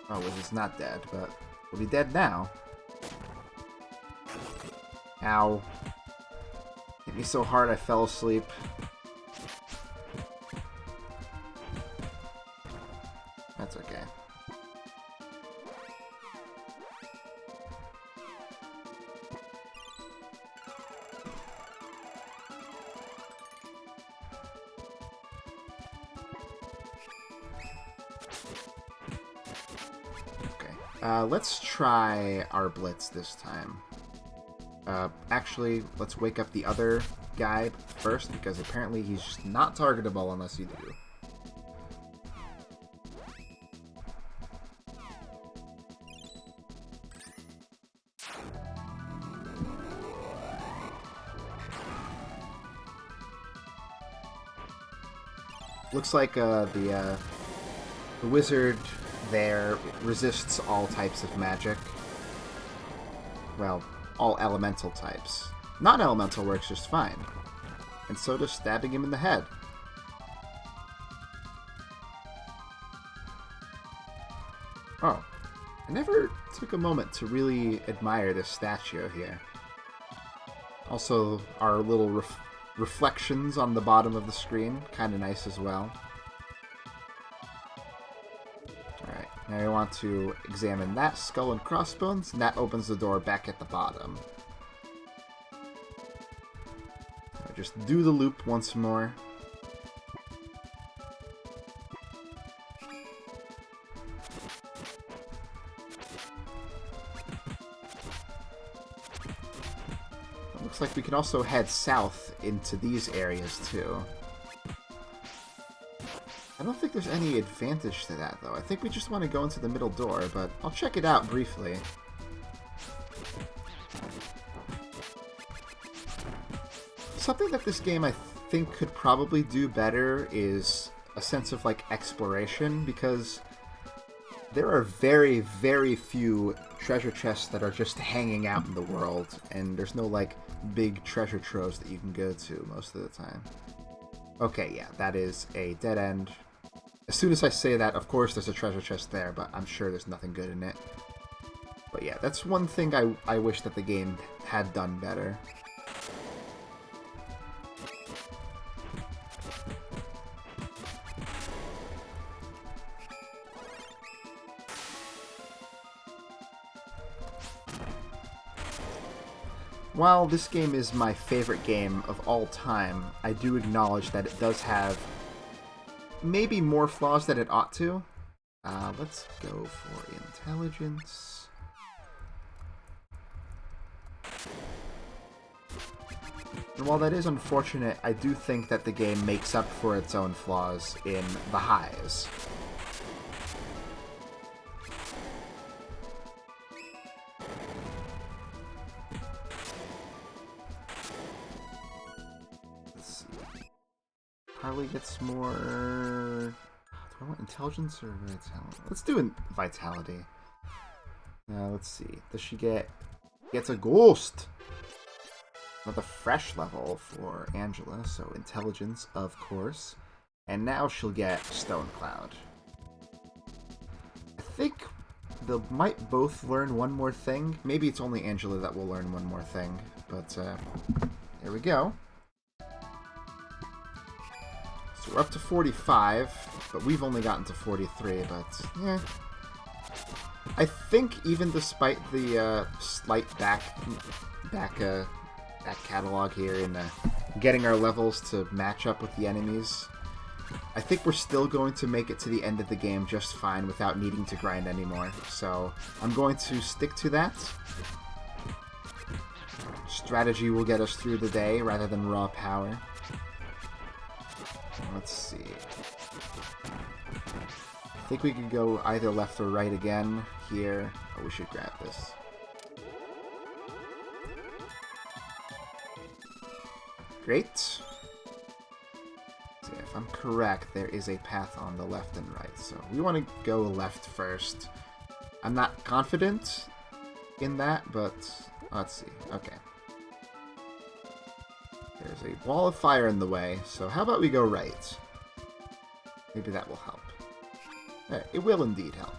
Oh, well, he's not dead, but will be dead now. Ow. Hit me so hard I fell asleep. That's okay. Let's try our blitz this time. Actually, let's wake up the other guy first, because apparently he's just not targetable unless you do. Looks like the wizard there resists all types of magic. Well, all elemental types. Non-elemental works just fine. And so does stabbing him in the head. Oh, I never took a moment to really admire this statue here. Also, our little reflections on the bottom of the screen, kind of nice as well. Alright, now I want to examine that skull and crossbones, and that opens the door back at the bottom. So just do the loop once more. Looks like we can also head south into these areas too. I don't think there's any advantage to that though. I think we just want to go into the middle door, but I'll check it out briefly. Something that this game I think could probably do better is a sense of like exploration, because there are very, very few treasure chests that are just hanging out in the world, and there's no like big treasure troves that you can go to most of the time. Okay, yeah, that is a dead end. As soon as I say that, of course there's a treasure chest there, but I'm sure there's nothing good in it. But yeah, that's one thing I wish that the game had done better. While this game is my favorite game of all time, I do acknowledge that it does have maybe more flaws than it ought to. Let's go for intelligence. And while that is unfortunate, I do think that the game makes up for its own flaws in the highs. Harley gets more... Do I want intelligence or vitality? Let's do vitality. Let's see. Does she get... Gets a ghost! Another fresh level for Angela, so intelligence, of course. And now she'll get Stone Cloud. I think they might both learn one more thing. Maybe it's only Angela that will learn one more thing, but there we go. So we're up to 45, but we've only gotten to 43, but yeah. I think even despite the slight back catalog here in getting our levels to match up with the enemies, I think we're still going to make it to the end of the game just fine without needing to grind anymore. So I'm going to stick to that. Strategy will get us through the day rather than raw power. Let's see. I think we could go either left or right again here. Oh, we should grab this. Great. So if I'm correct, there is a path on the left and right. So we want to go left first. I'm not confident in that, but let's see. Okay. There's a wall of fire in the way, so how about we go right? Maybe that will help. It will indeed help.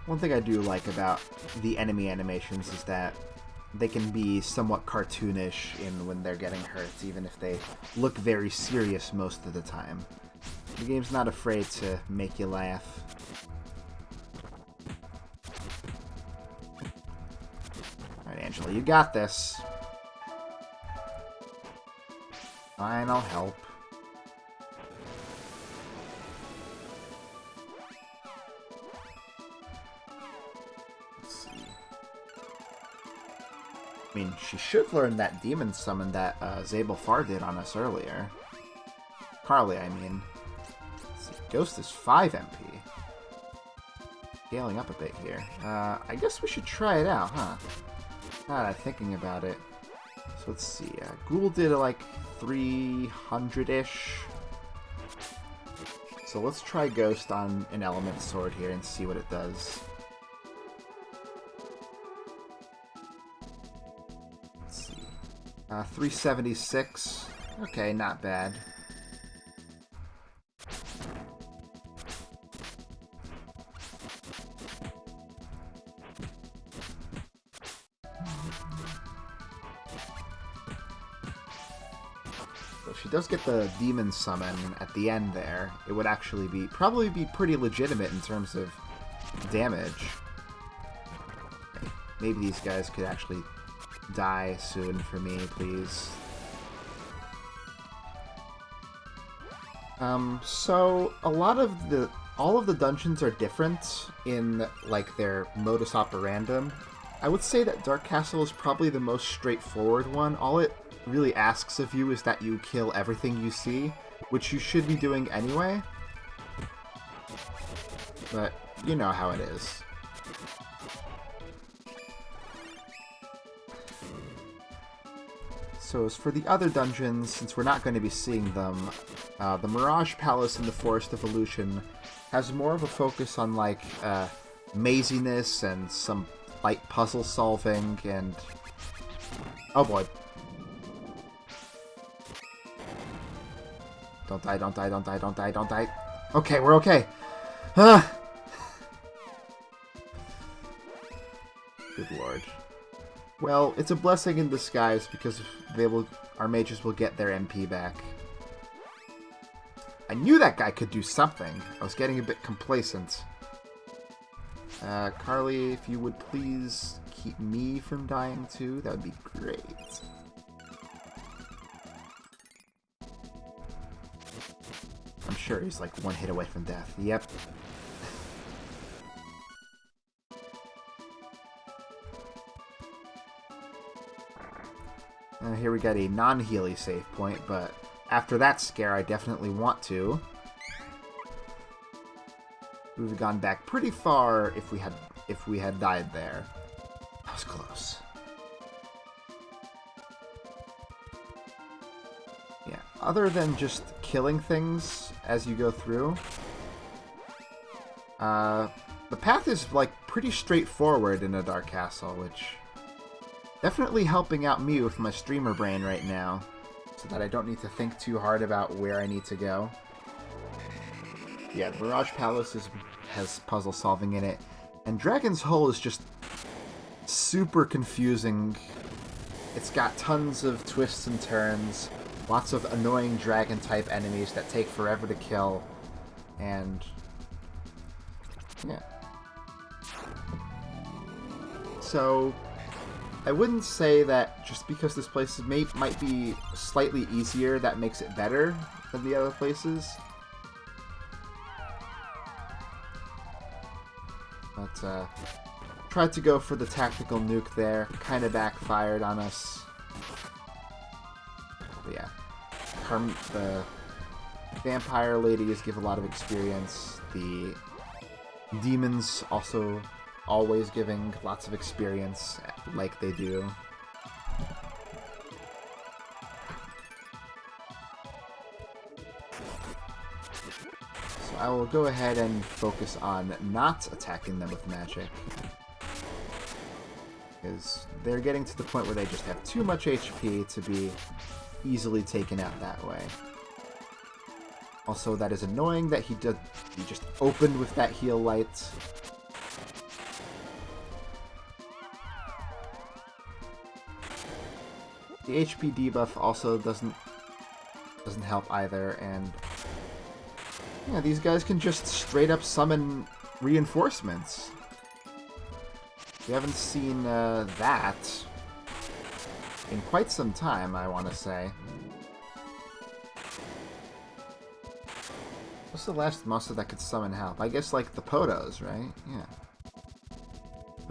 One thing I do like about the enemy animations is that they can be somewhat cartoonish in when they're getting hurt, even if they look very serious most of the time. The game's not afraid to make you laugh. Alright, Angela, you got this. Fine, I'll help. I mean, she should learn that demon summon that Zabel Far did on us earlier. Carly, I mean. Let's see. Ghost is 5 MP. Scaling up a bit here. I guess we should try it out, huh? Now that I'm thinking about it. So let's see. Ghoul did like 300-ish. So let's try Ghost on an element sword here and see what it does. 376. Okay, not bad. So if she does get the demon summon at the end there, it would actually probably be pretty legitimate in terms of damage. Okay, maybe these guys could actually die soon for me, please. So all of the dungeons are different in like their modus operandum. I would say that Dark Castle is probably the most straightforward one. All it really asks of you is that you kill everything you see, which you should be doing anyway. But you know how it is. So as for the other dungeons, since we're not going to be seeing them, the Mirage Palace in the Forest of Illusion has more of a focus on like maziness and some light puzzle solving and... Oh boy. Don't die, don't die, don't die, don't die, don't die. Okay, we're okay. Ah! Good lord. Well, it's a blessing in disguise because our mages will get their MP back. I knew that guy could do something. I was getting a bit complacent. Carly, if you would please keep me from dying too, that would be great. I'm sure he's like one hit away from death. Yep. Here we got a non-Healy save point, but after that scare, I definitely want to. We've gone back pretty far if we had died there. That was close. Yeah, other than just killing things as you go through, the path is like pretty straightforward in a Dark Castle, which definitely helping out me with my streamer brain right now, so that I don't need to think too hard about where I need to go. Yeah, Mirage Palace has puzzle solving in it, and Dragon's Hole is just super confusing. It's got tons of twists and turns, lots of annoying dragon-type enemies that take forever to kill, and yeah. So I wouldn't say that just because this place might be slightly easier that makes it better than the other places. But tried to go for the tactical nuke there, kind of backfired on us. But yeah, the vampire ladies give a lot of experience. The demons also always giving lots of experience, like they do. So I will go ahead and focus on not attacking them with magic, because they're getting to the point where they just have too much HP to be easily taken out that way. Also, that is annoying that he just opened with that heal light. The HP debuff also doesn't help either, and yeah, these guys can just straight up summon reinforcements. We haven't seen that in quite some time, I want to say. What's the last monster that could summon help? I guess like the Potos, right? Yeah.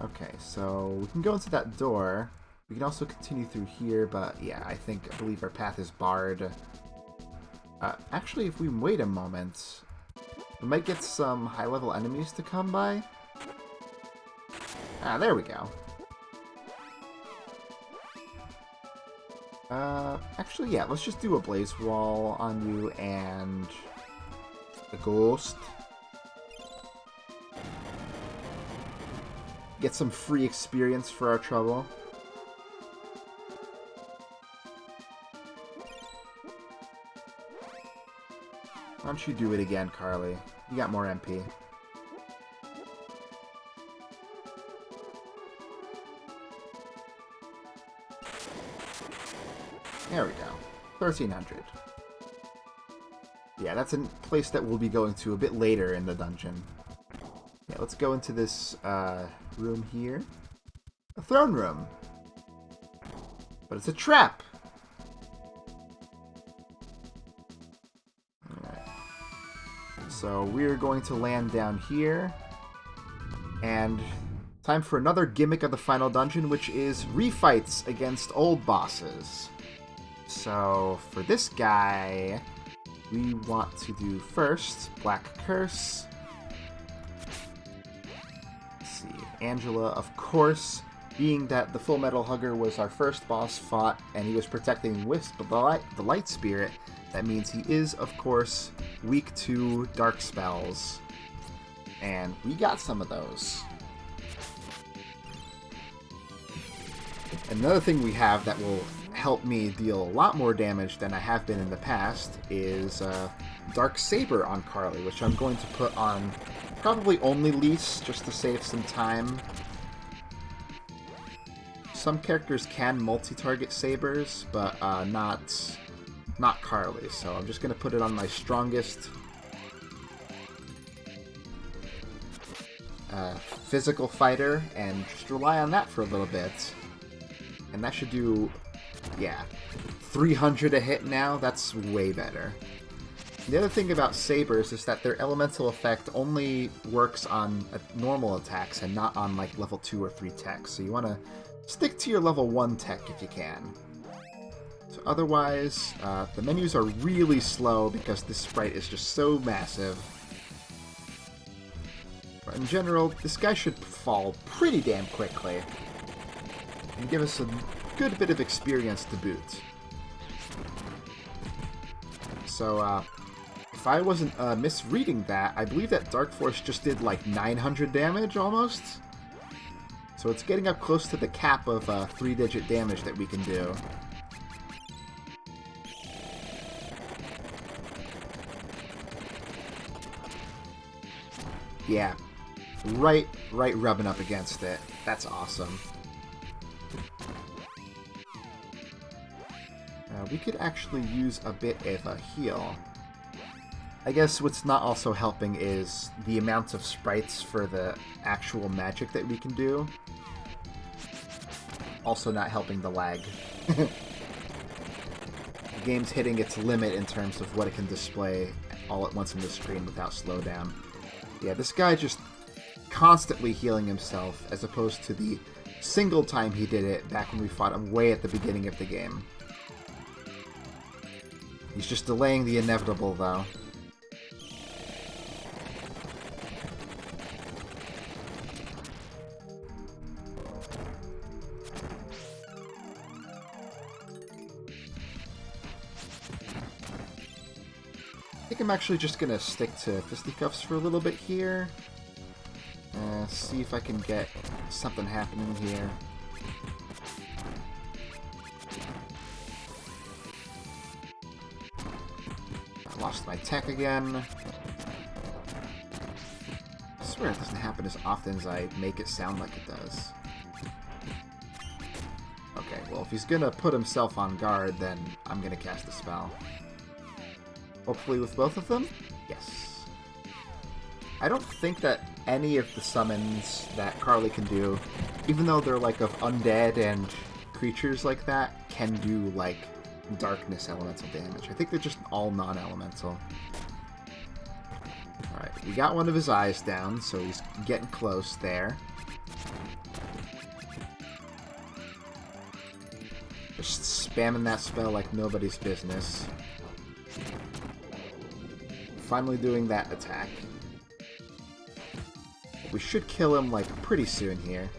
Okay, so we can go into that door. We can also continue through here, but yeah, I believe our path is barred. Actually, if we wait a moment, we might get some high-level enemies to come by. Ah, there we go. Actually, yeah, let's just do a Blaze Wall on you and the Ghost. Get some free experience for our trouble. Why don't you do it again, Carly? You got more MP. There we go. 1300. Yeah, that's a place that we'll be going to a bit later in the dungeon. Yeah, let's go into this room here. A throne room. But it's a trap! Alright. So we're going to land down here. And time for another gimmick of the final dungeon, which is refights against old bosses. So for this guy, we want to do first Black Curse. Let's see, Angela, of course, being that the Full Metal Hugger was our first boss fought, and he was protecting Wisp, the light spirit. That means he is, of course, weak to dark spells, and we got some of those. Another thing we have that will help me deal a lot more damage than I have been in the past is Dark Saber on Carly, which I'm going to put on probably only Lise, just to save some time. Some characters can multi-target sabers, but not Carly, so I'm just going to put it on my strongest physical fighter and just rely on that for a little bit. And that should do, yeah, 300 a hit now. That's way better. The other thing about sabers is that their elemental effect only works on normal attacks and not on like level 2 or 3 techs. So you want to stick to your level 1 tech if you can. So otherwise, the menus are really slow because this sprite is just so massive. But in general, this guy should fall pretty damn quickly and give us a good bit of experience to boot. So, if I wasn't misreading that, I believe that Dark Force just did like 900 damage almost. So it's getting up close to the cap of 3-digit damage that we can do. Yeah, right rubbing up against it. That's awesome. We could actually use a bit of a heal. I guess what's not also helping is the amount of sprites for the actual magic that we can do. Also not helping the lag. The game's hitting its limit in terms of what it can display all at once on the screen without slowdown. Yeah, this guy just constantly healing himself as opposed to the single time he did it back when we fought him way at the beginning of the game. He's just delaying the inevitable, though. I think I'm actually just going to stick to fisticuffs for a little bit here. See if I can get something happening here. I lost my tech again. I swear it doesn't happen as often as I make it sound like it does. Okay, well if he's gonna put himself on guard, then I'm gonna cast a spell. Hopefully with both of them? Yes. I don't think that any of the summons that Carly can do, even though they're like of undead and creatures like that, can do like darkness elemental damage. I think they're just all non-elemental. Alright, we got one of his eyes down, so he's getting close there. Just spamming that spell like nobody's business. Finally doing that attack. We should kill him, like, pretty soon here.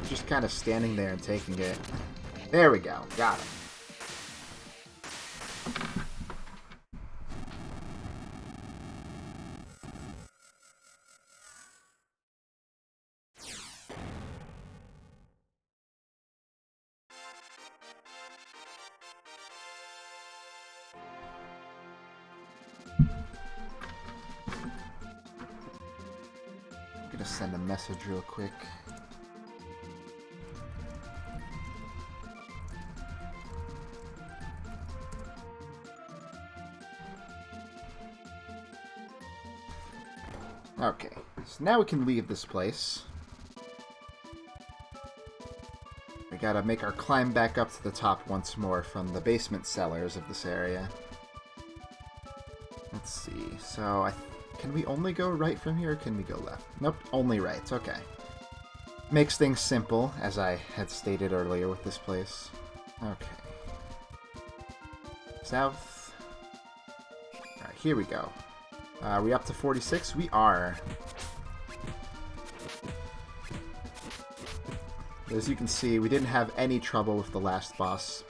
Just kind of standing there and taking it. There we go. Got him. Send a message real quick. Okay, so now we can leave this place. We gotta make our climb back up to the top once more from the basement cellars of this area. Let's see, so can we only go right from here, or can we go left? Nope, only right. Okay. Makes things simple, as I had stated earlier with this place. Okay. South. Alright, here we go. Are we up to 46? We are. As you can see, we didn't have any trouble with the last boss.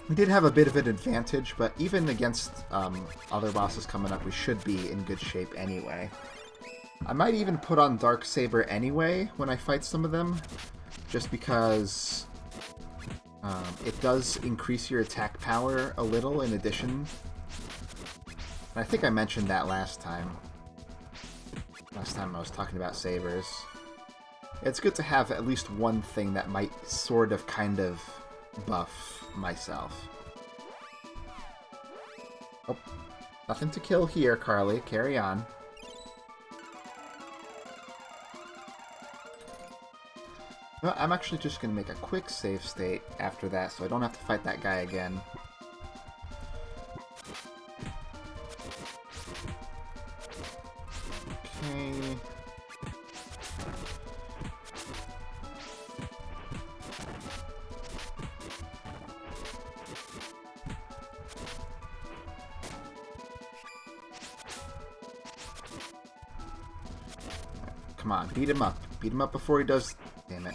We did have a bit of an advantage, but even against other bosses coming up, we should be in good shape anyway. I might even put on Darksaber anyway when I fight some of them, just because it does increase your attack power a little in addition. And I think I mentioned that last time. Last time I was talking about sabers. It's good to have at least one thing that might sort of kind of buff myself. Oh, nothing to kill here, Carly. Carry on. Well, I'm actually just going to make a quick save state after that, so I don't have to fight that guy again. Okay. Come on, beat him up. Beat him up before he does... Damn it.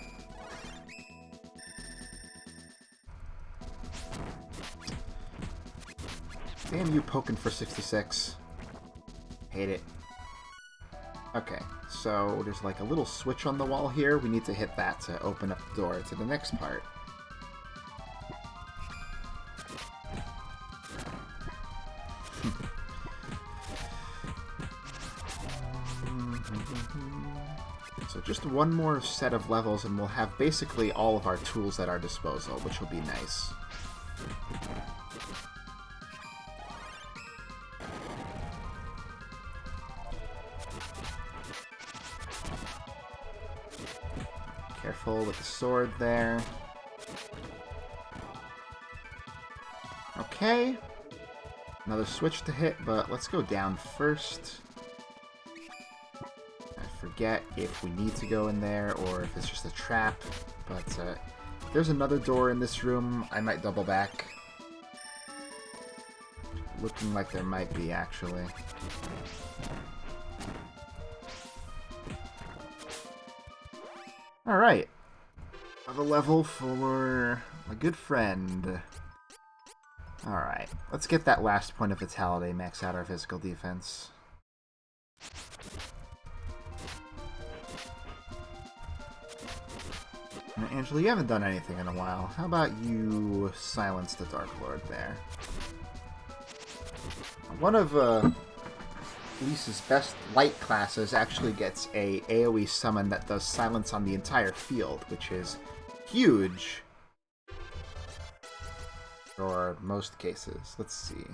Damn you, poking for 66. Hate it. Okay, so there's like a little switch on the wall here. We need to hit that to open up the door to the next part. So just one more set of levels and we'll have basically all of our tools at our disposal, which will be nice. Careful with the sword there. Okay. Another switch to hit, but let's go down first. I forget if we need to go in there or if it's just a trap, but if there's another door in this room, I might double back. Looking like there might be, actually. Alright. Another level for my good friend. Alright, let's get that last point of vitality, max out our physical defense. Now, Angela, you haven't done anything in a while. How about you silence the Dark Lord there? One of Lisa's best light classes actually gets a AoE summon that does silence on the entire field, which is huge. For most cases. Let's see.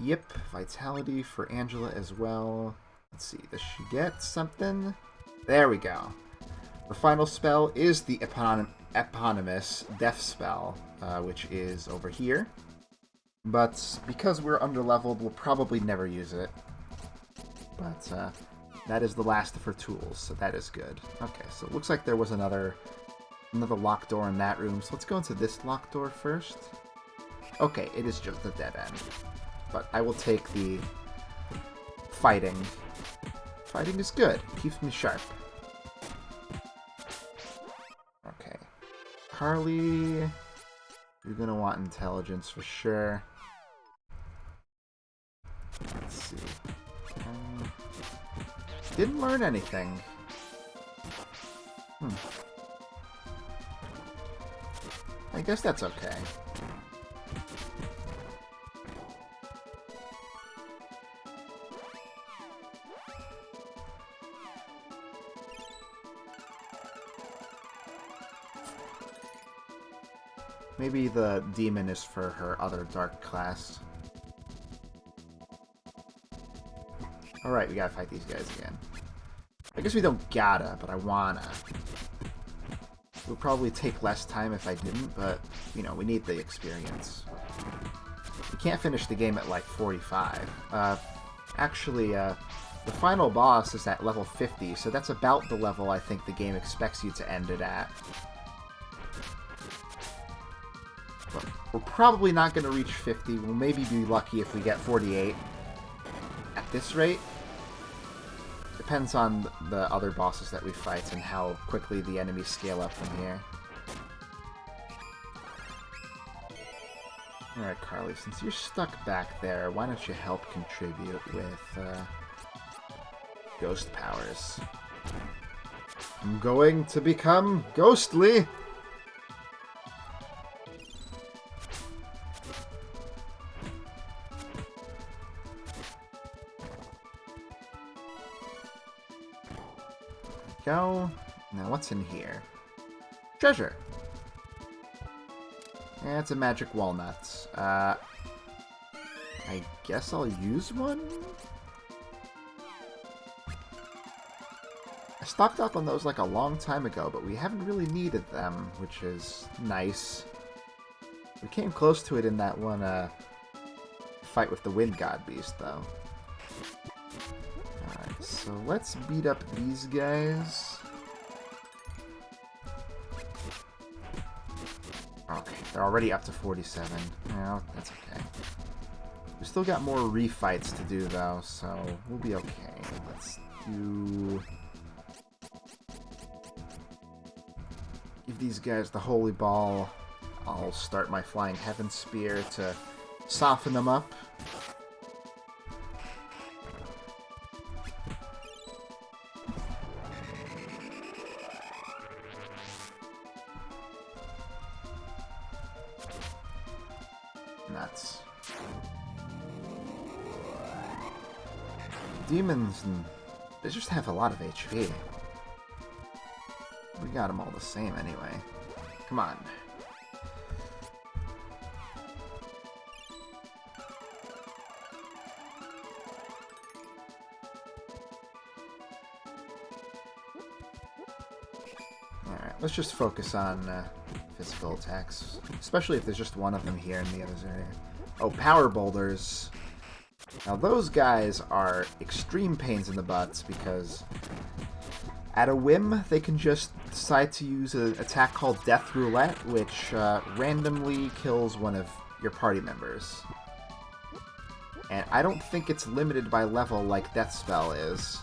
Yep, vitality for Angela as well. Let's see, does she get something? There we go. The final spell is the eponymous death spell, which is over here. But because we're underleveled, we'll probably never use it. But that is the last of her tools, so that is good. Okay, so it looks like there was another locked door in that room, so let's go into this locked door first. Okay, it is just a dead end. But I will take the fighting. Fighting is good. Keeps me sharp. Okay. Carly, you're gonna want intelligence for sure. Let's see. Didn't learn anything. I guess that's okay. Maybe the demon is for her other dark class. Alright, we gotta fight these guys again. I guess we don't gotta, but I wanna. It would probably take less time if I didn't, but, you know, we need the experience. We can't finish the game at, like, 45. Actually, the final boss is at level 50, so that's about the level I think the game expects you to end it at. But we're probably not going to reach 50. We'll maybe be lucky if we get 48 at this rate. Depends on the other bosses that we fight and how quickly the enemies scale up from here. Alright, Carly, since you're stuck back there, why don't you help contribute with ghost powers? I'm going to become ghostly! Go. Now what's in here? Treasure! Yeah, it's a magic walnut. I guess I'll use one? I stocked up on those like a long time ago, but we haven't really needed them, which is nice. We came close to it in that one fight with the Wind God Beast, though. Alright, so let's beat up these guys. Okay, they're already up to 47. Well, that's okay. We still got more refights to do, though, so we'll be okay. Let's do... give these guys the Holy Ball. I'll start my Flying Heaven Spear to soften them up. nuts. Demons, they just have a lot of HP. We got them all the same anyway. Come on. Alright, let's just focus on physical attacks. Especially if there's just one of them here and the others are here. Oh, power boulders. Now those guys are extreme pains in the butts because at a whim they can just decide to use an attack called Death Roulette, which randomly kills one of your party members. And I don't think it's limited by level like Death Spell is.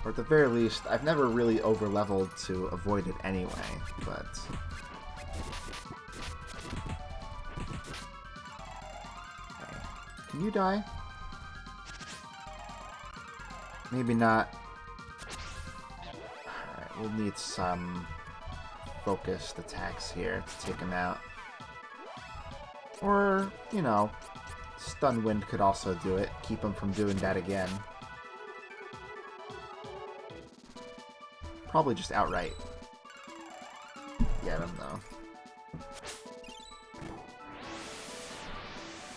Or at the very least, I've never really over-leveled to avoid it anyway, but... Okay. Can you die? Maybe not. Alright, we'll need some focused attacks here to take him out. Or, you know, Stun Wind could also do it. Keep him from doing that again. Probably just outright get him, though.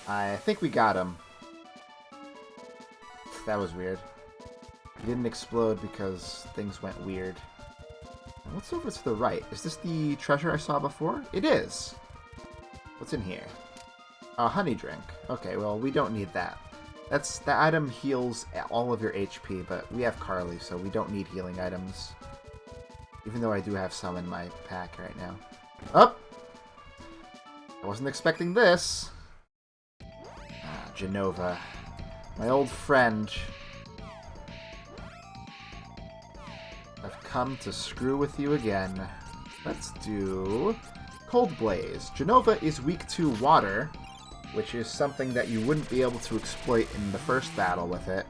I think we got him. That was weird. He didn't explode because things went weird. What's over to the right? Is this the treasure I saw before? It is! What's in here? A honey drink. Okay, well, we don't need that. The item heals all of your HP, but we have Carly, so we don't need healing items. Even though I do have some in my pack right now. Oh! I wasn't expecting this! Ah, Genova. My old friend. I've come to screw with you again. Let's do Cold Blaze. Genova is weak to water, which is something that you wouldn't be able to exploit in the first battle with it.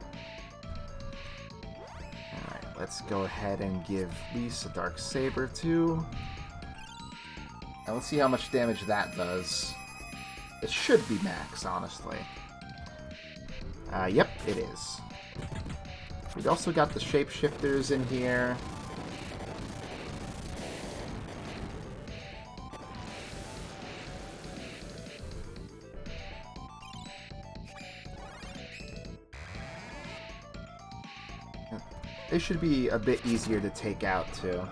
Let's go ahead and give Lise a Dark Saber, too. And let's see how much damage that does. It should be max, honestly. Yep, it is. We've also got the Shapeshifters in here. They should be a bit easier to take out, too.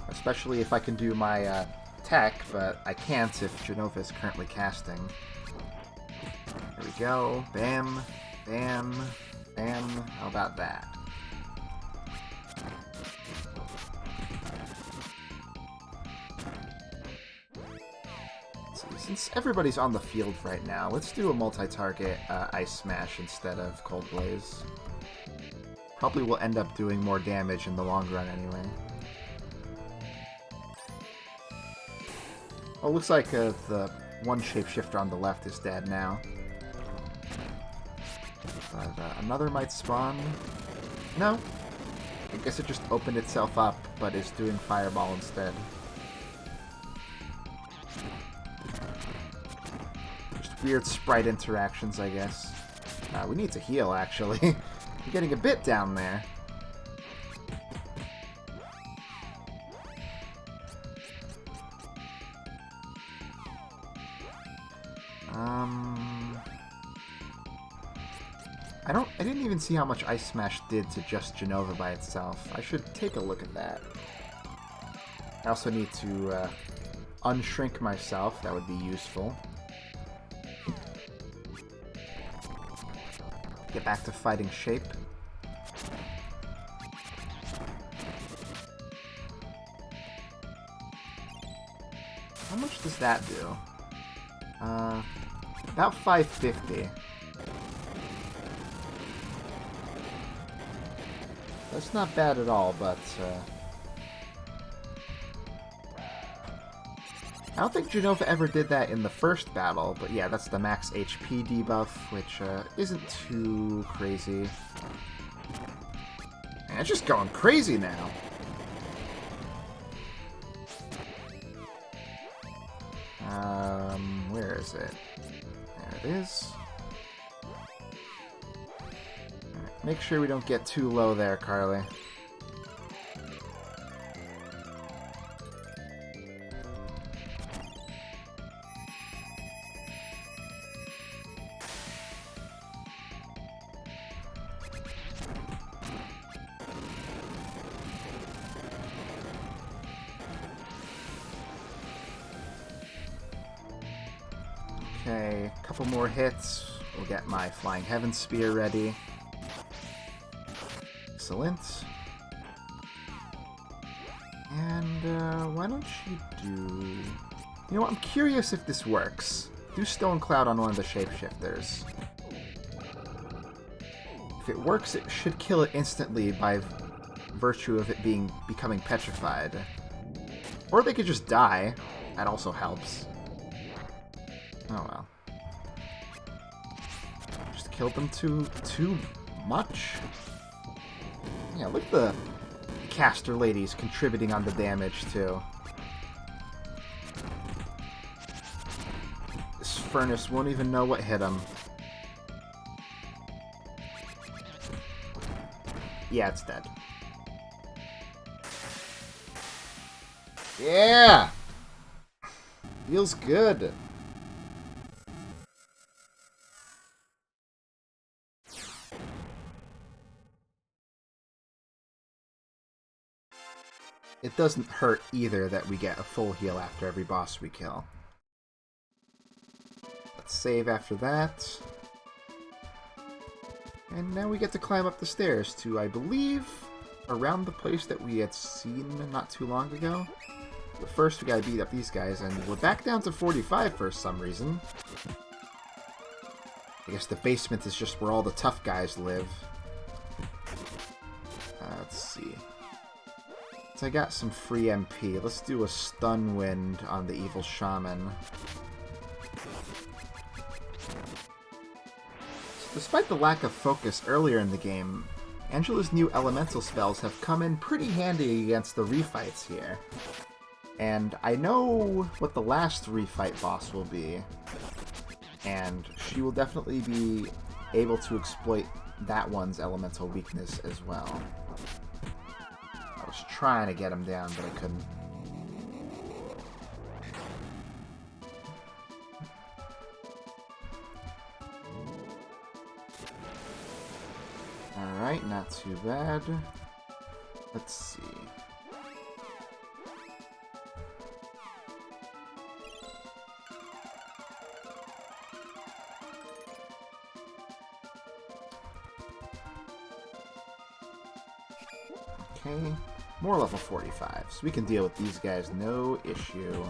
Especially if I can do my tech, but I can't if Genova is currently casting. There we go. Bam, bam, bam. How about that? Since everybody's on the field right now, let's do a multi-target Ice Smash instead of Cold Blaze. Probably will end up doing more damage in the long run anyway. Oh, looks like the one shapeshifter on the left is dead now. But another might spawn. No. I guess it just opened itself up, but is doing Fireball instead. Weird sprite interactions, I guess. We need to heal, actually. I'm getting a bit down there. I didn't even see how much Ice Smash did to just Genova by itself. I should take a look at that. I also need to unshrink myself. That would be useful. Get back to fighting Shape. How much does that do? About 550. That's not bad at all, but I don't think Genova ever did that in the first battle, but yeah, that's the max HP debuff, which isn't too crazy. Man, it's just going crazy now. Where is it? There it is. Right, make sure we don't get too low there, Carly. Okay, a couple more hits. We'll get my Flying Heaven Spear ready. Excellent. And, why don't you do... You know what, I'm curious if this works. Do Stone Cloud on one of the shapeshifters. If it works, it should kill it instantly by virtue of it becoming petrified. Or they could just die. That also helps. Oh well. Just killed them too much. Yeah, look at the caster ladies contributing on the damage too. This furnace won't even know what hit him. Yeah, it's dead. Yeah! Feels good. It doesn't hurt either that we get a full heal after every boss we kill. Let's save after that. And now we get to climb up the stairs to, I believe, around the place that we had seen not too long ago. But first we gotta beat up these guys, and we're back down to 45 for some reason. I guess the basement is just where all the tough guys live. Let's see. So I got some free MP. Let's do a Stun Wind on the Evil Shaman. So despite the lack of focus earlier in the game, Angela's new elemental spells have come in pretty handy against the refights here. And I know what the last refight boss will be, and she will definitely be able to exploit that one's elemental weakness as well. I was trying to get him down, but I couldn't. Alright, not too bad. Let's see. Okay, more level 45, so we can deal with these guys, no issue.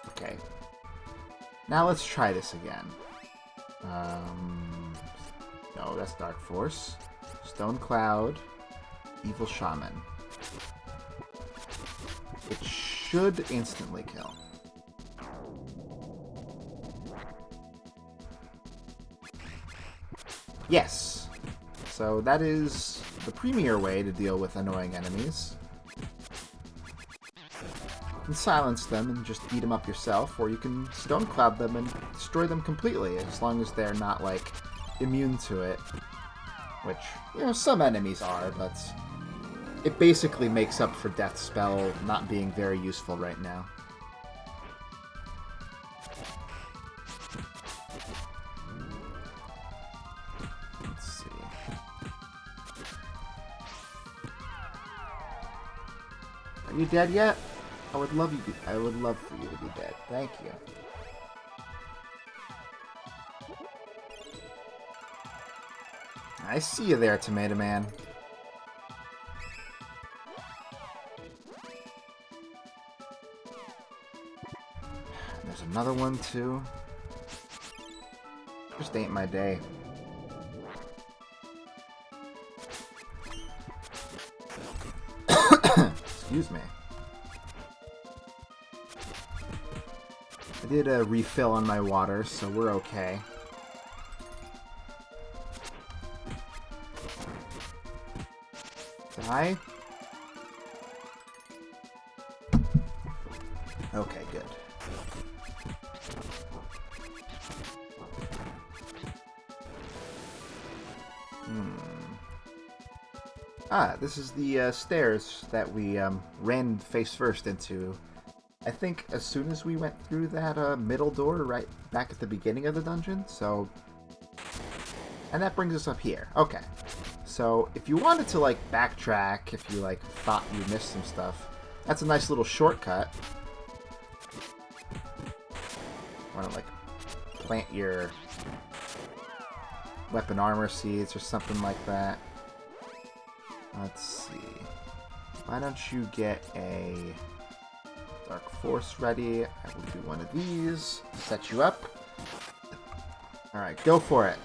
Okay, now let's try this again. No, that's Dark Force. Stone Cloud, Evil Shaman. It should instantly kill. Yes! So that is the premier way to deal with annoying enemies. You can silence them and just beat them up yourself, or you can Stone Cloud them and destroy them completely, as long as they're not, like, immune to it. Which, you know, some enemies are, but it basically makes up for Death Spell not being very useful right now. Are you dead yet? I would love for you to be dead. Thank you. I see you there, Tomato Man. There's another one too. Just ain't my day. Excuse me. I did a refill on my water, so we're okay. Die. Okay, good. Ah, this is the stairs that we ran face first into. I think as soon as we went through that middle door right back at the beginning of the dungeon, so... And that brings us up here. Okay. So, if you wanted to, like, backtrack, if you, like, thought you missed some stuff, that's a nice little shortcut. Want to, like, plant your weapon armor seeds or something like that. Let's see. Why don't you get a Dark Force ready? I will do one of these. Set you up. Alright, go for it.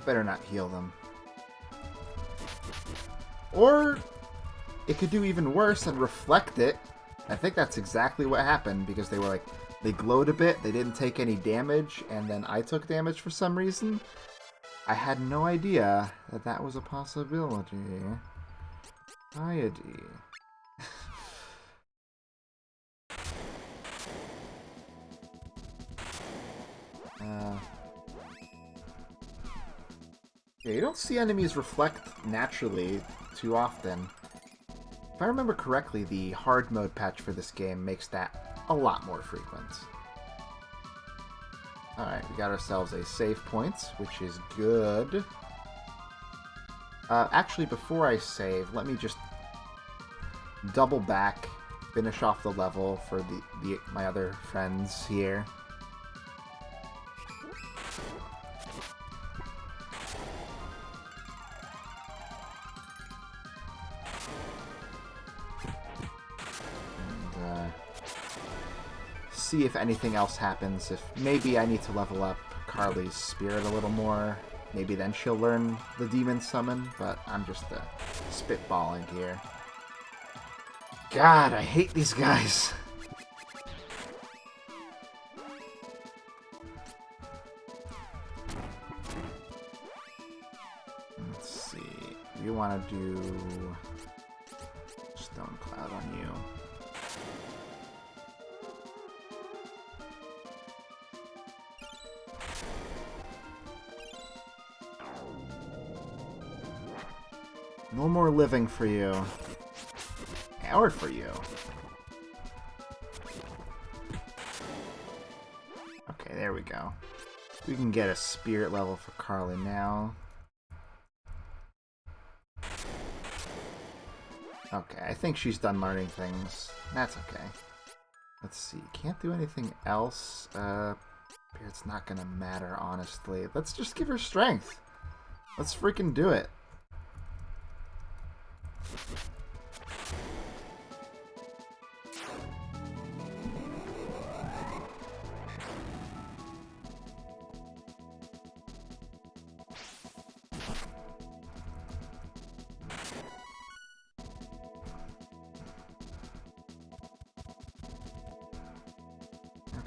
Better not heal them. Or it could do even worse and reflect it. I think that's exactly what happened, because they were like, they glowed a bit, they didn't take any damage, and then I took damage for some reason. I had no idea that that was a possibility. Piety. Yeah, you don't see enemies reflect naturally too often. If I remember correctly, the hard mode patch for this game makes that a lot more frequent. Alright, we got ourselves a save point, which is good. Actually, before I save, let me just double back, finish off the level for my other friends here. See if anything else happens. If maybe I need to level up Carly's spirit a little more. Maybe then she'll learn the demon summon, but I'm just spitballing here. God, I hate these guys. Let's see. We want to do Stone Cloud on you. No more living for you. Or for you. Okay, there we go. We can get a spirit level for Carly now. Okay, I think she's done learning things. That's okay. Let's see. Can't do anything else. It's not gonna matter, honestly. Let's just give her strength. Let's freaking do it.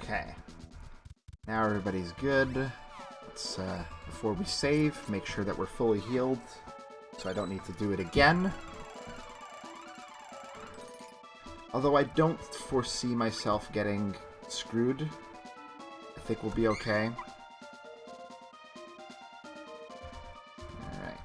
Okay. Now everybody's good. Let's, before we save, make sure that we're fully healed, so I don't need to do it again. Although I don't foresee myself getting screwed. I think we'll be okay. Alright.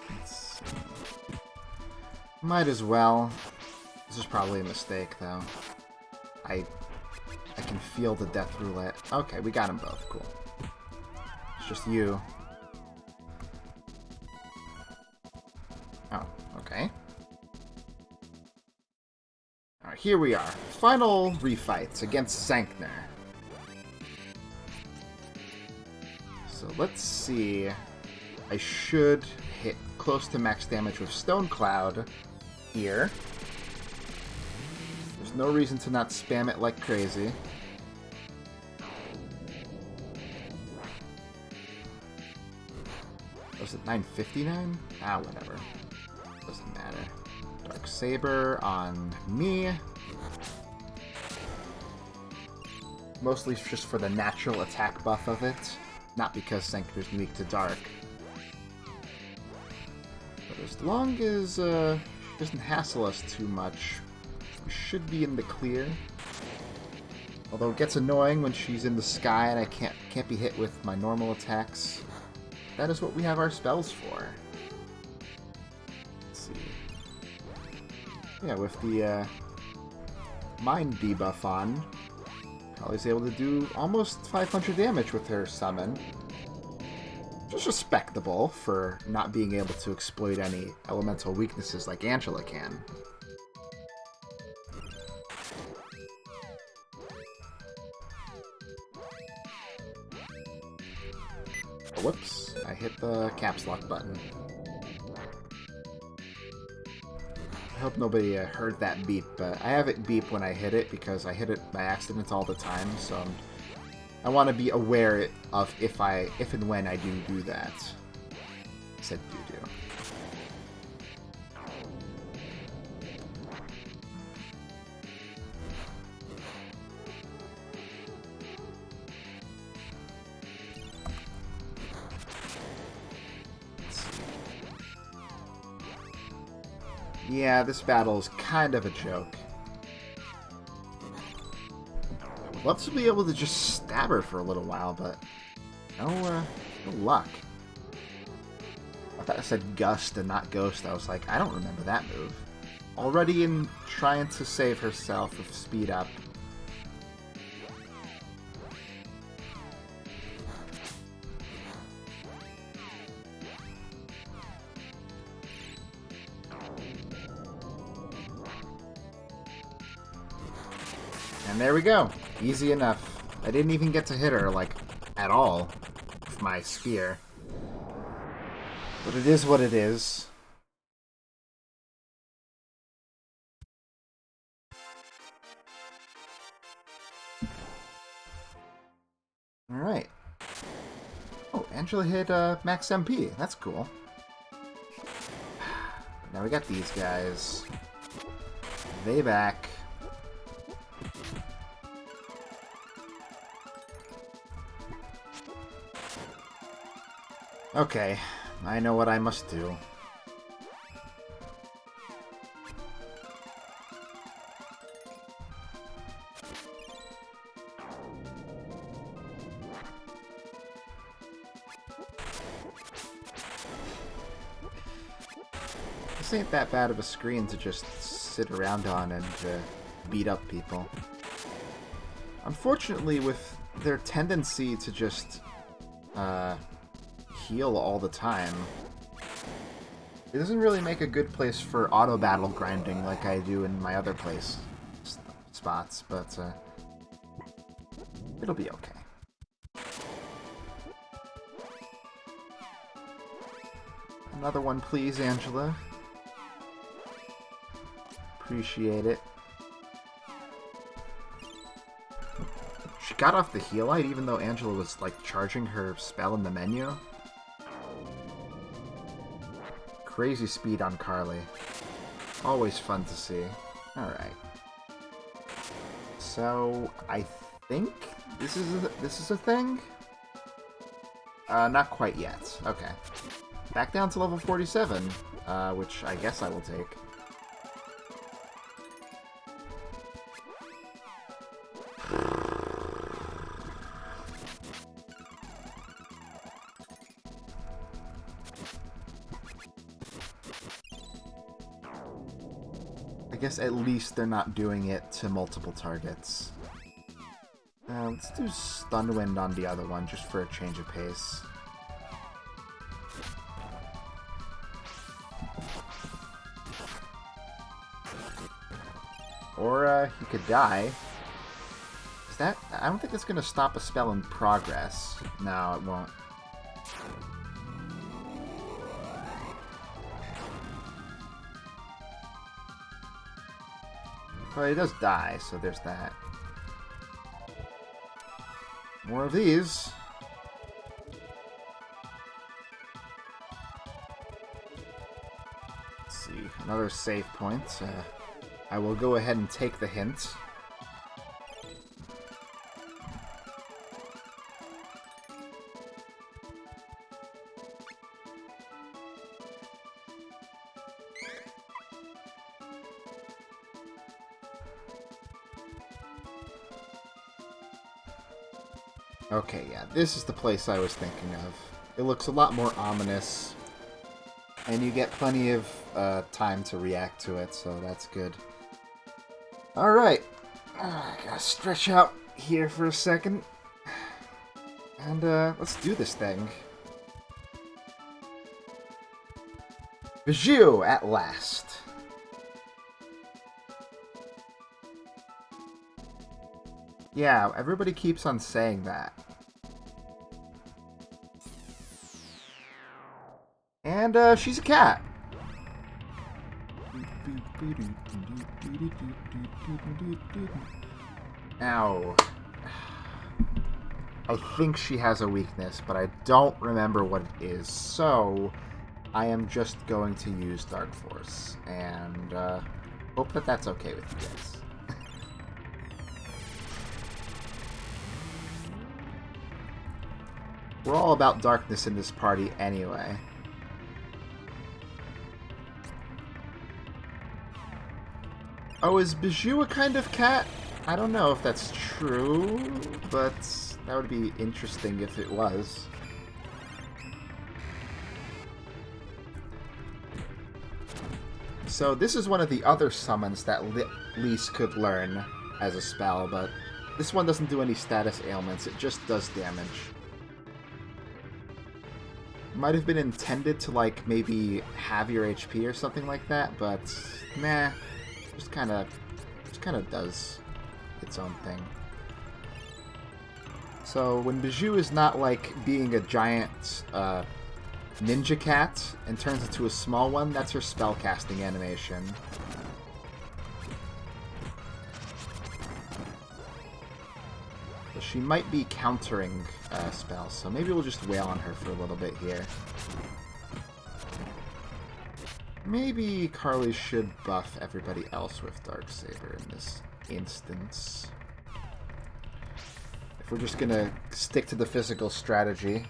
Let's see. Might as well. This is probably a mistake, though. I can feel the death roulette. Okay, we got them both. Cool. It's just you. Oh, okay. Alright, here we are. Final refights against Zankner. So let's see. I should hit close to max damage with Stone Cloud here. There's no reason to not spam it like crazy. Was it 959? Ah, whatever. Doesn't matter. Dark Saber on me. Mostly just for the natural attack buff of it. Not because Senku's weak to dark. But as long as it doesn't hassle us too much, we should be in the clear. Although it gets annoying when she's in the sky and I can't be hit with my normal attacks. That is what we have our spells for. Let's see. Yeah, with the mind debuff on, Kali's able to do almost 500 damage with her summon. Just respectable for not being able to exploit any elemental weaknesses like Angela can. Oh, whoops, I hit the caps lock button. I hope nobody heard that beep, but I have it beep when I hit it because I hit it by accident all the time, so I want to be aware of if and when I do that. I said do. Yeah, this battle is kind of a joke. I would love to be able to just stab her for a little while, but no luck. I thought I said gust and not ghost. I was like, I don't remember that move. Already in trying to save herself with speed up. And there we go. Easy enough. I didn't even get to hit her, like, at all with my spear. But it is what it is. Alright. Oh, Angela hit max MP. That's cool. Now we got these guys. They back. Okay, I know what I must do. This ain't that bad of a screen to just sit around on and beat up people. Unfortunately, with their tendency to just heal all the time, it doesn't really make a good place for auto battle grinding like I do in my other spots, but it'll be okay. Another one, please, Angela. Appreciate it. She got off the heal light even though Angela was like charging her spell in the menu. Crazy speed on Carly. Always fun to see. Alright. So, I think this is a thing? Not quite yet. Okay. Back down to level 47, which I guess I will take. I guess at least they're not doing it to multiple targets. Let's do Stun Wind on the other one, just for a change of pace. Or he could die. Is that... I don't think it's going to stop a spell in progress. No, it won't. But he does die, so there's that. More of these. another save point. I will go ahead and take the hint. Okay, yeah, this is the place I was thinking of. It looks a lot more ominous, and you get plenty of time to react to it, so that's good. Alright, I gotta stretch out here for a second, and let's do this thing. Bijou, at last. Yeah, everybody keeps on saying that. And, she's a cat. Ow. I think she has a weakness, but I don't remember what it is, so I am just going to use Dark Force, and, hope that that's okay with you guys. We're all about darkness in this party anyway. Oh, is Bijou a kind of cat? I don't know if that's true, but that would be interesting if it was. So this is one of the other summons that Lise could learn as a spell, but this one doesn't do any status ailments, it just does damage. Might have been intended to, like, maybe have your HP or something like that, but nah, just kind of does its own thing. So when Bijou is not like being a giant ninja cat and turns into a small one, that's her spellcasting animation. She might be countering spells, so maybe we'll just wail on her for a little bit here. Maybe Carly should buff everybody else with Darksaber in this instance. If we're just gonna stick to the physical strategy.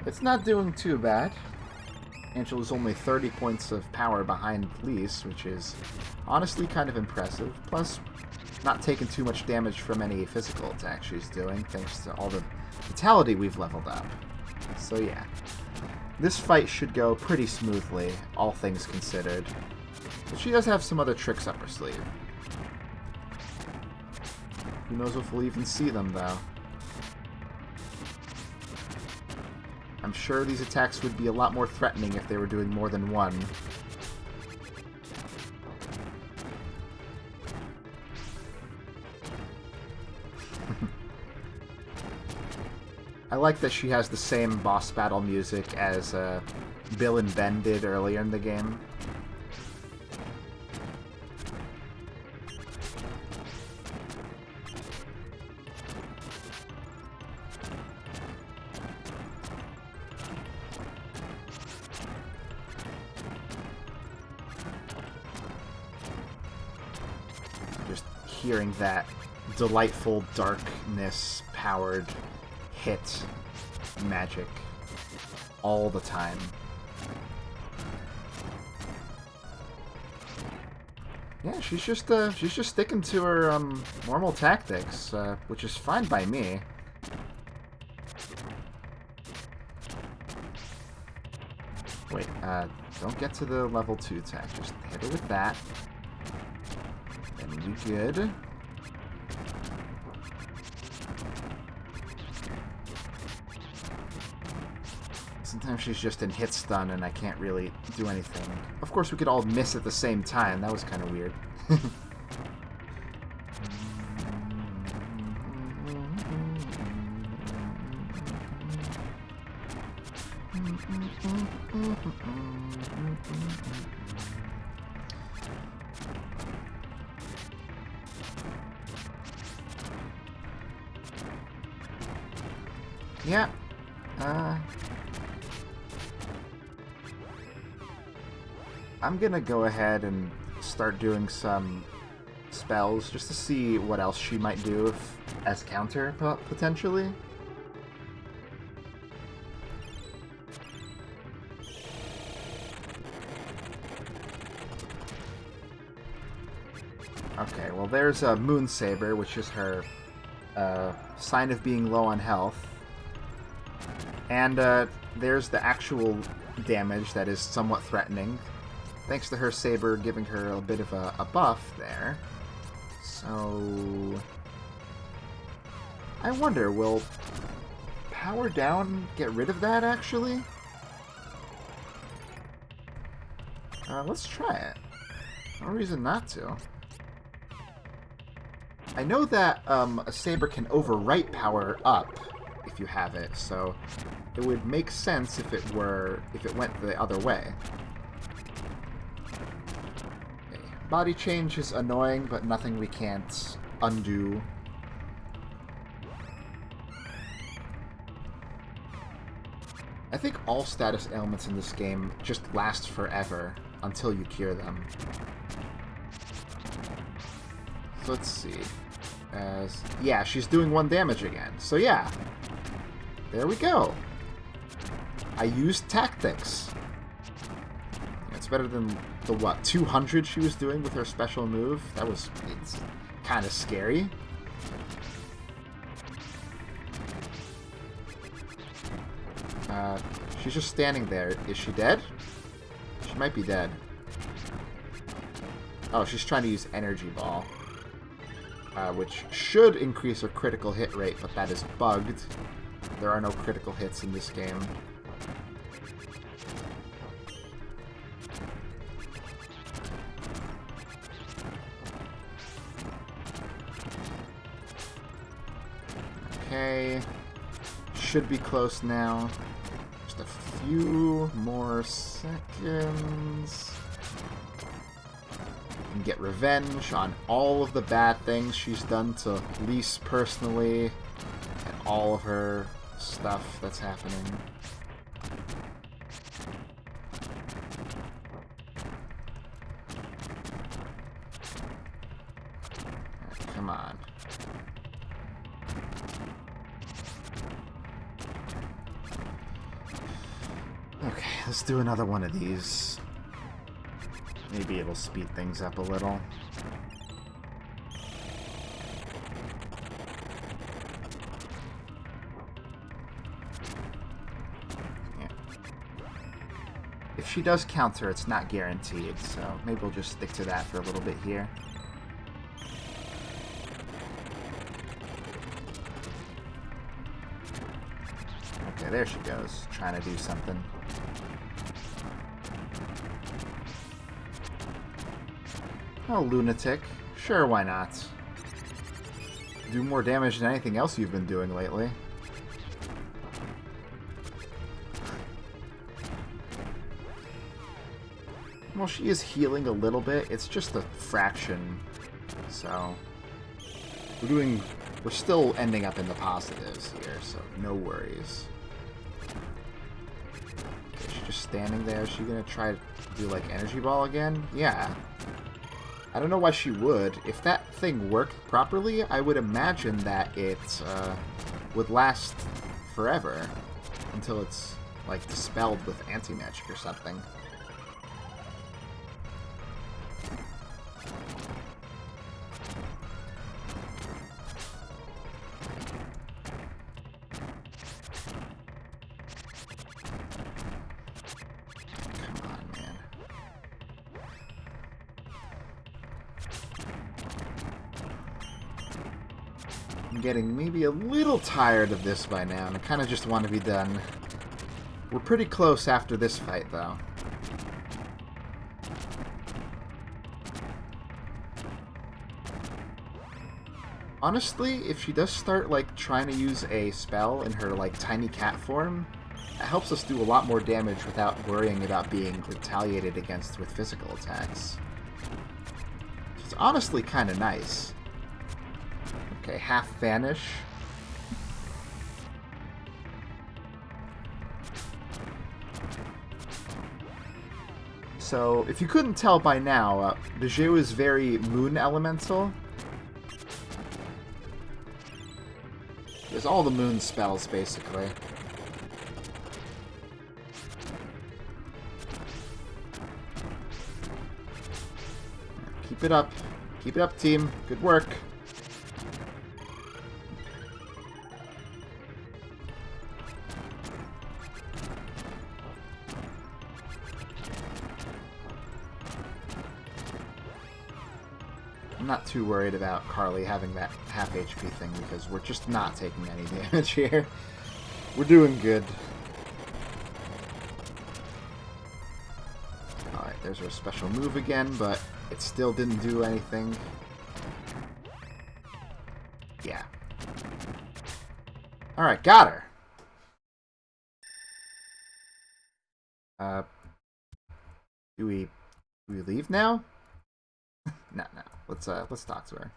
It's not doing too bad. Angela's only 30 points of power behind Lise, which is honestly kind of impressive. Plus, not taking too much damage from any physical attack she's doing, thanks to all the vitality we've leveled up. So yeah, this fight should go pretty smoothly, all things considered. But she does have some other tricks up her sleeve. Who knows if we'll even see them, though. I'm sure these attacks would be a lot more threatening if they were doing more than one. I like that she has the same boss battle music as Bill and Ben did earlier in the game. Hearing that delightful darkness-powered hit magic all the time. Yeah, she's just sticking to her normal tactics, which is fine by me. Wait, don't get to the level 2 attack. Just hit her with that. Then we good. Sometimes she's just in hit stun and I can't really do anything. Of course, we could all miss at the same time. That was kind of weird. Yeah. I'm gonna go ahead and start doing some spells just to see what else she might do as counter, potentially. Okay, well there's a Moon Saber, which is her sign of being low on health. And there's the actual damage that is somewhat threatening, thanks to her saber giving her a bit of a buff there. So I wonder, will Power Down get rid of that, actually? Let's try it. No reason not to. I know that a saber can overwrite power up if you have it, so it would make sense if it went the other way. Okay. Body change is annoying, but nothing we can't undo. I think all status ailments in this game just last forever until you cure them. So let's see. Yeah, she's doing 1 damage again. So yeah, there we go. I used tactics. It's better than the, 200 she was doing with her special move? It's kind of scary. She's just standing there. Is she dead? She might be dead. Oh, she's trying to use Energy Ball. Which should increase her critical hit rate, but that is bugged. There are no critical hits in this game. Okay. Should be close now. Just a few more seconds. And get revenge on all of the bad things she's done to Lise personally, and all of her stuff that's happening. Right, come on. Okay, let's do another one of these. Maybe it'll speed things up a little. Yeah. If she does counter, it's not guaranteed, so maybe we'll just stick to that for a little bit here. Okay, there she goes, trying to do something. Oh, lunatic. Sure, why not? Do more damage than anything else you've been doing lately. Well, she is healing a little bit. It's just a fraction. So we're still ending up in the positives here, so no worries. Okay, she's just standing there. Is she gonna try to do like Energy Ball again? Yeah. I don't know why she would. If that thing worked properly, I would imagine that it would last forever until it's like dispelled with anti-magic or something. I'm getting maybe a little tired of this by now, and I kind of just want to be done. We're pretty close after this fight, though. Honestly, if she does start, like, trying to use a spell in her, like, tiny cat form, that helps us do a lot more damage without worrying about being retaliated against with physical attacks. It's honestly kind of nice. Okay, half vanish. So, if you couldn't tell by now, Bijou is very moon elemental. He has all the moon spells, basically. Keep it up. Keep it up, team. Good work. I'm not too worried about Carly having that half HP thing because we're just not taking any damage here. We're doing good. Alright, there's our special move again, but it still didn't do anything. Yeah. Alright, got her! Do we leave now? No. Let's talk to her.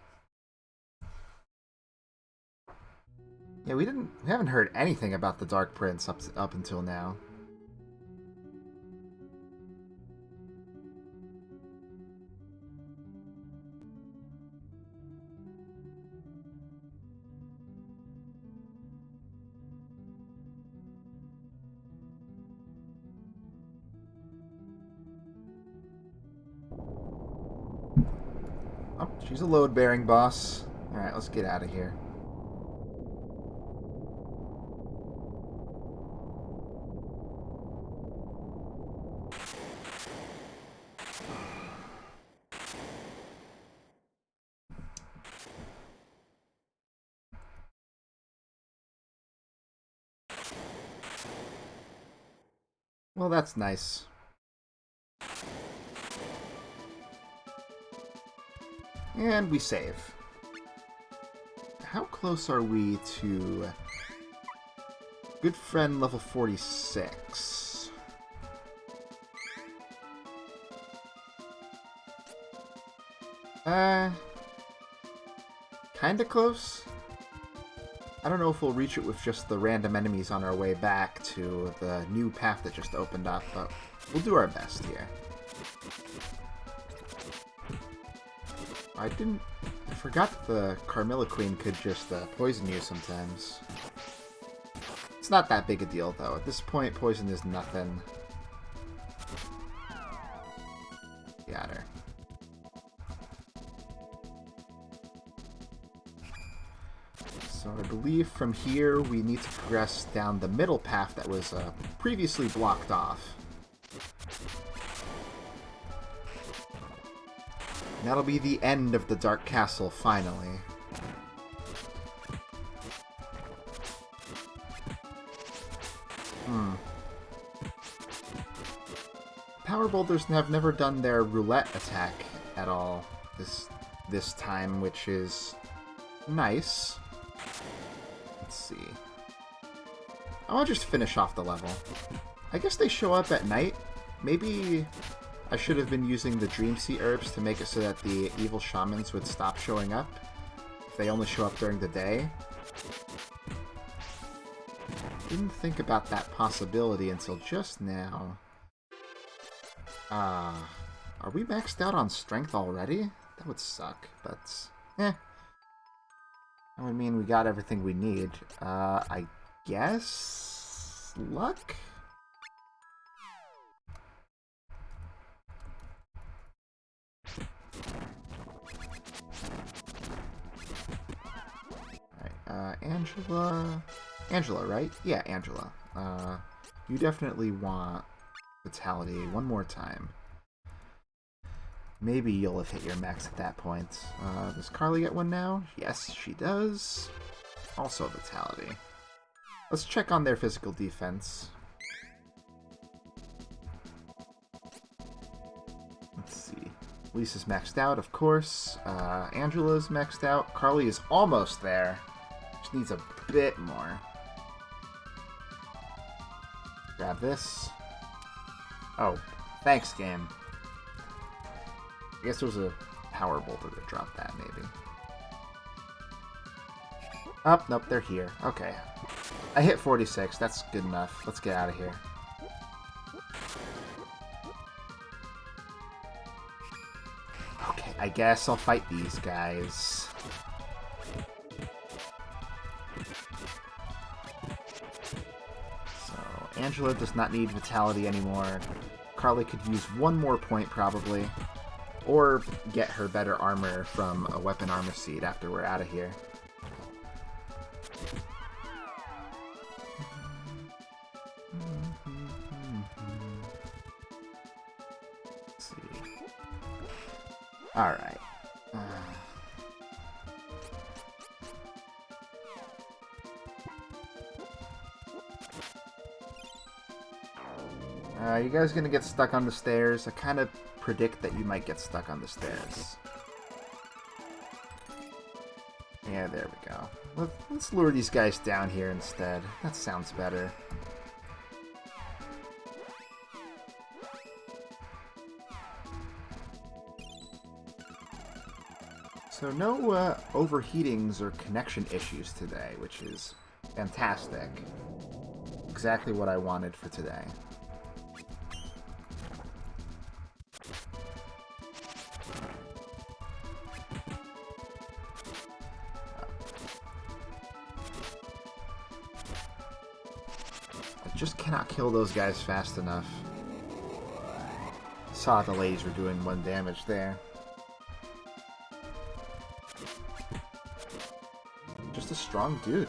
Yeah, we haven't heard anything about the Dark Prince up until now. Oh, she's a load-bearing boss. Alright, let's get out of here. Well, that's nice. And we save. How close are we to good friend level 46? Kinda close? I don't know if we'll reach it with just the random enemies on our way back to the new path that just opened up, but we'll do our best here. I forgot that the Carmilla Queen could just poison you sometimes. It's not that big a deal, though. At this point, poison is nothing. Got her. So I believe from here we need to progress down the middle path that was previously blocked off. And that'll be the end of the Dark Castle, finally. Power Boulders have never done their roulette attack at all this time, which is nice. Let's see. I want to just finish off the level. I guess they show up at night. Maybe I should have been using the Dream Sea herbs to make it so that the evil shamans would stop showing up if they only show up during the day. Didn't think about that possibility until just now. Are we maxed out on strength already? That would suck, but that would mean we got everything we need. I guess luck? Angela, right? Yeah, Angela. You definitely want Vitality one more time. Maybe you'll have hit your max at that point. Does Carly get one now? Yes, she does. Also Vitality. Let's check on their physical defense. Let's see. Lisa's maxed out, of course. Angela's maxed out. Carly is almost there. Just needs a bit more. Grab this. Oh, thanks, game. I guess there was a power boulder that dropped that, maybe. Oh, nope, they're here. Okay. I hit 46. That's good enough. Let's get out of here. I guess I'll fight these guys. So, Angela does not need Vitality anymore. Carly could use one more point, probably. Or get her better armor from a weapon armor seed after we're out of here. Let's see. Alright. You guys gonna get stuck on the stairs? I kind of predict that you might get stuck on the stairs. Yeah, there we go. Let's lure these guys down here instead. That sounds better. So no overheatings or connection issues today, which is fantastic. Exactly what I wanted for today. Just cannot kill those guys fast enough. Saw the ladies were doing 1 damage there. Just a strong dude.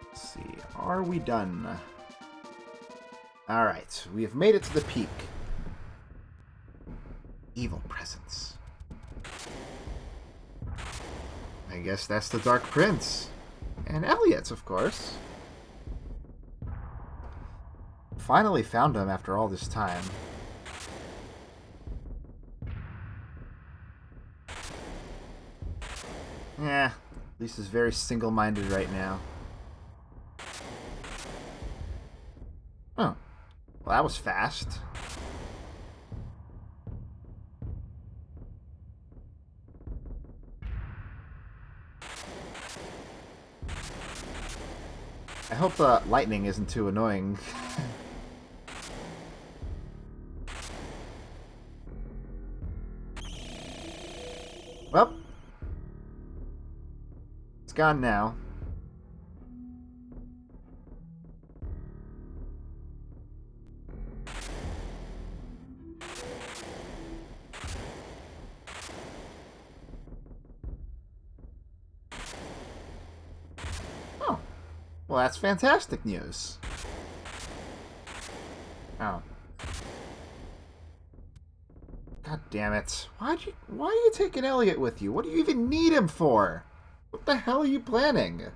Let's see. Are we done? Alright, we have made it to the peak. Evil presence. I guess that's the Dark Prince. And Elliot's, of course. Finally found him after all this time. Yeah, at least he's very single-minded right now. Oh. Well, that was fast. I hope the lightning isn't too annoying. Well, it's gone now. Well, that's fantastic news. Oh. God damn it. Why are you taking Elliot with you? What do you even need him for? What the hell are you planning?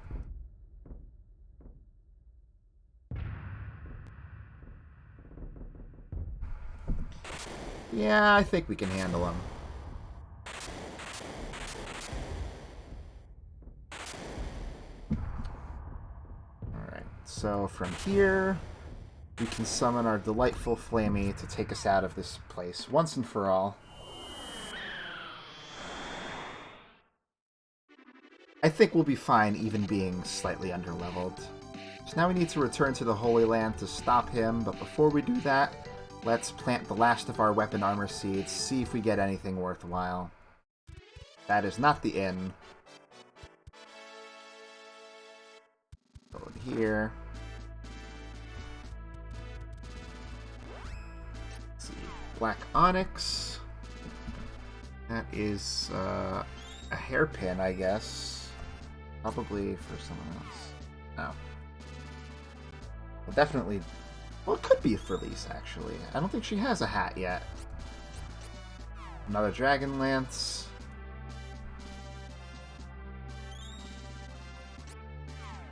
Yeah, I think we can handle him. So from here, we can summon our delightful Flammy to take us out of this place once and for all. I think we'll be fine even being slightly underleveled. So now we need to return to the Holy Land to stop him, but before we do that, let's plant the last of our weapon armor seeds, see if we get anything worthwhile. That is not the inn. Go in here. Black Onyx. That is a hairpin, I guess. Probably for someone else. No. Well, definitely. Well, it could be for Lise, actually. I don't think she has a hat yet. Another Dragon Lance.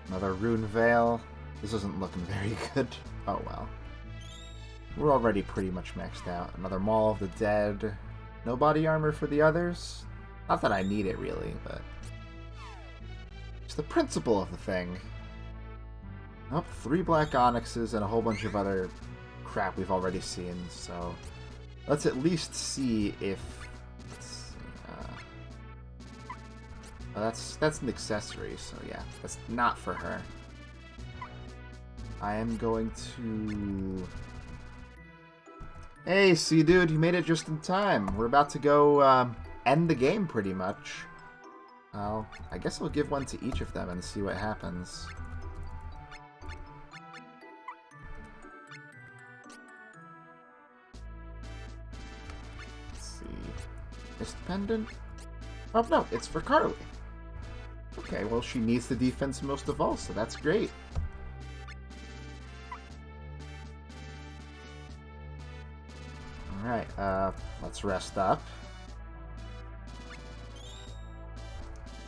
Another Rune Veil. This isn't looking very good. Oh well. We're already pretty much maxed out. Another Maul of the Dead. No body armor for the others. Not that I need it, really, but... it's the principle of the thing. Oh, 3 Black Onyxes and a whole bunch of other crap we've already seen, so... let's at least see if... let's see, oh, that's an accessory, so yeah, that's not for her. I am going to... Hey, see, dude, you made it just in time. We're about to go end the game, pretty much. Well, I guess I'll give one to each of them and see what happens. Let's see. Mist Pendant? Oh, no, it's for Carly. Okay, well, she needs the defense most of all, so that's great. Alright, let's rest up.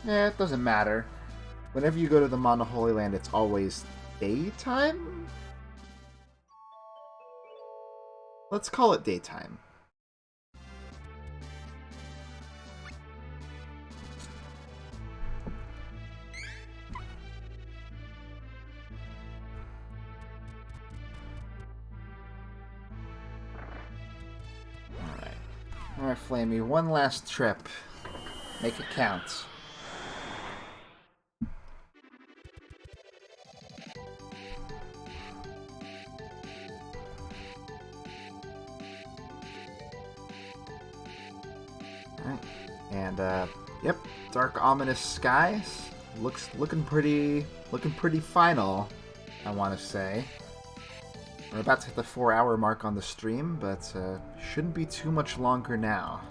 It doesn't matter. Whenever you go to the Mana Holy Land, it's always daytime? Let's call it daytime. Alright, Flamey, one last trip. Make it count. Alright, and yep, dark ominous skies. Looking pretty final, I want to say. We're about to hit the 4-hour mark on the stream, but shouldn't be too much longer now.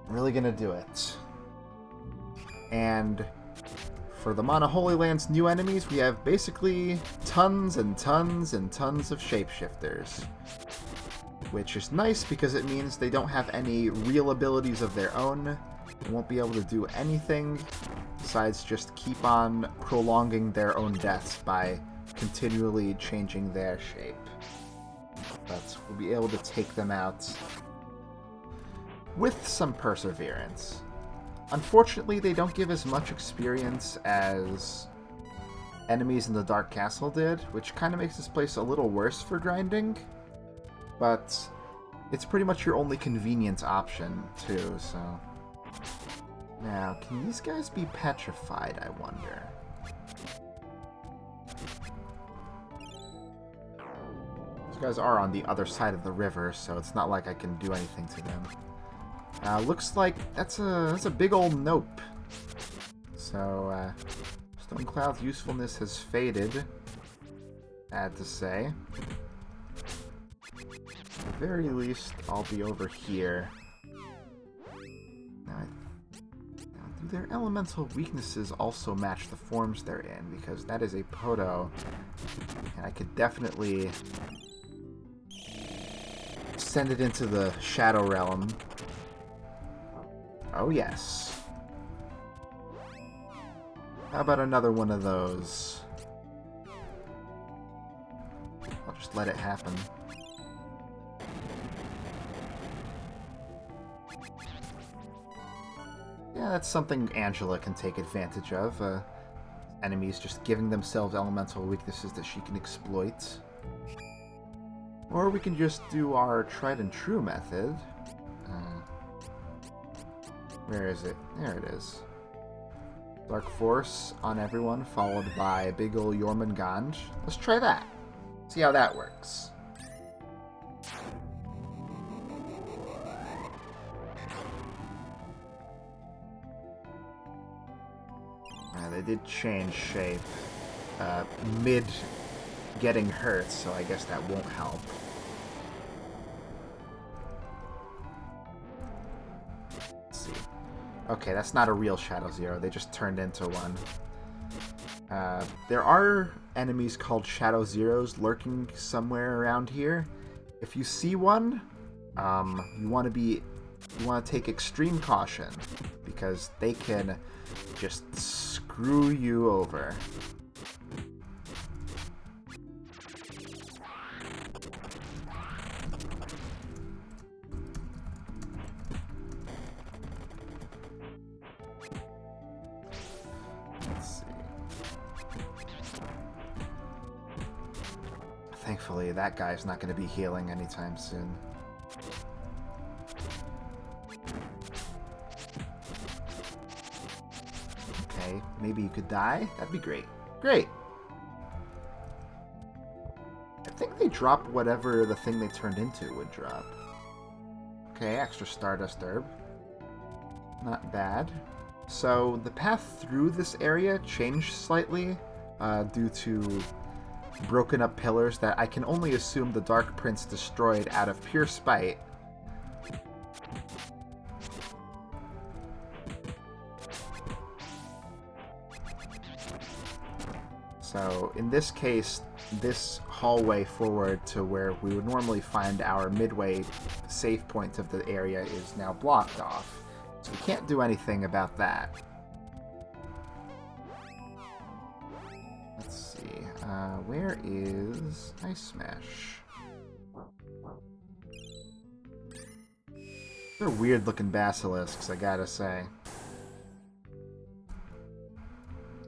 I'm really gonna do it. And for the Mana Holy Land's new enemies, we have basically tons and tons and tons of shapeshifters. Which is nice because it means they don't have any real abilities of their own. They won't be able to do anything besides just keep on prolonging their own deaths by continually changing their shape. But we'll be able to take them out with some perseverance. Unfortunately, they don't give as much experience as enemies in the Dark Castle did, which kind of makes this place a little worse for grinding. But it's pretty much your only convenient option, too, so... Now, can these guys be petrified, I wonder? These guys are on the other side of the river, so it's not like I can do anything to them. Looks like that's a big old nope. So, Stone Cloud's usefulness has faded, I had to say. At the very least, I'll be over here. Now, do their elemental weaknesses also match the forms they're in? Because that is a Podo, and I could definitely send it into the Shadow Realm. Oh yes. How about another one of those? I'll just let it happen. Yeah, that's something Angela can take advantage of. Enemies just giving themselves elemental weaknesses that she can exploit. Or we can just do our tried and true method. Where is it? There it is. Dark Force on everyone, followed by a big ol' Jormungand. Let's try that. See how that works. They did change shape mid getting hurt, so I guess that won't help. Let's see. Okay, that's not a real Shadow Zero. They just turned into one. There are enemies called Shadow Zeros lurking somewhere around here. If you see one, you want to take extreme caution because they can just screw you over. Let's see. Thankfully, that guy's not going to be healing anytime soon. Okay, maybe you could die? That'd be great. Great! I think they drop whatever the thing they turned into would drop. Okay, extra Stardust Herb. Not bad. So the path through this area changed slightly due to broken up pillars that I can only assume the Dark Prince destroyed out of pure spite. So in this case, this hallway forward to where we would normally find our midway save point of the area is now blocked off. So we can't do anything about that. Let's see. Where is Ice Smash? They're weird looking basilisks, I gotta say.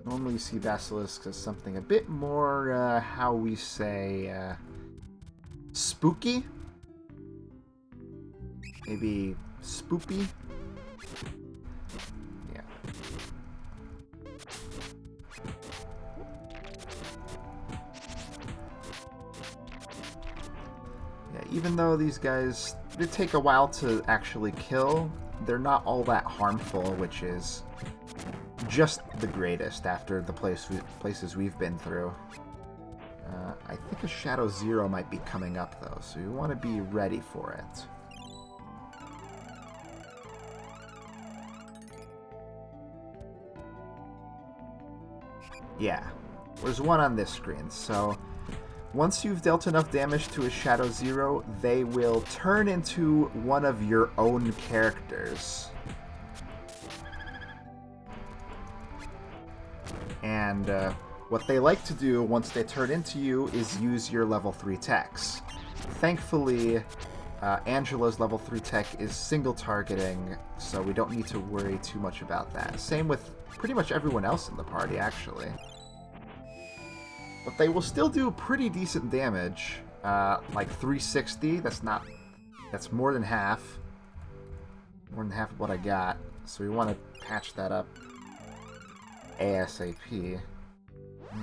Normally you see basilisks as something a bit more, how we say, spooky? Maybe spoopy? Yeah. Yeah, even though these guys, they take a while to actually kill, they're not all that harmful, which is just the greatest after the places we've been through. I think a Shadow Zero might be coming up, though, so you want to be ready for it. Yeah, there's one on this screen, so once you've dealt enough damage to a Shadow Zero, they will turn into one of your own characters. And what they like to do once they turn into you is use your level 3 techs. Thankfully, Angela's level 3 tech is single targeting, so we don't need to worry too much about that. Same with pretty much everyone else in the party, actually. But they will still do pretty decent damage, like 360. That's more than half. More than half of what I got, so we want to patch that up ASAP.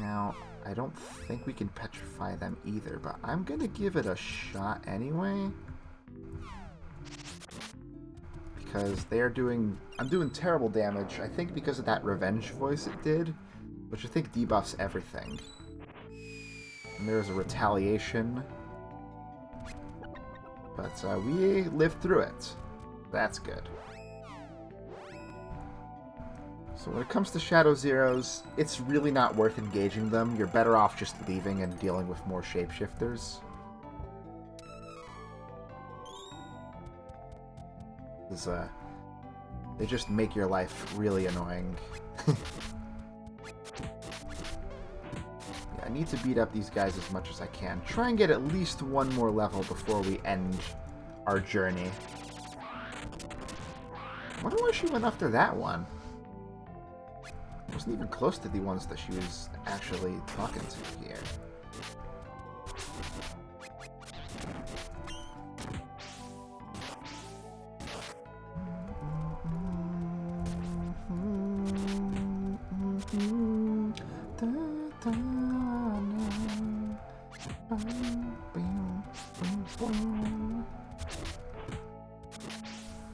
Now, I don't think we can petrify them either, but I'm gonna give it a shot anyway. Because they are doing... I'm doing terrible damage, I think because of that revenge voice it did, which I think debuffs everything. And there's a retaliation. But we lived through it. That's good. So when it comes to Shadow Zeros, it's really not worth engaging them. You're better off just leaving and dealing with more shapeshifters. Because, they just make your life really annoying. Yeah, I need to beat up these guys as much as I can. Try and get at least one more level before we end our journey. I wonder why she went after that one. Wasn't even close to the ones that she was actually talking to here.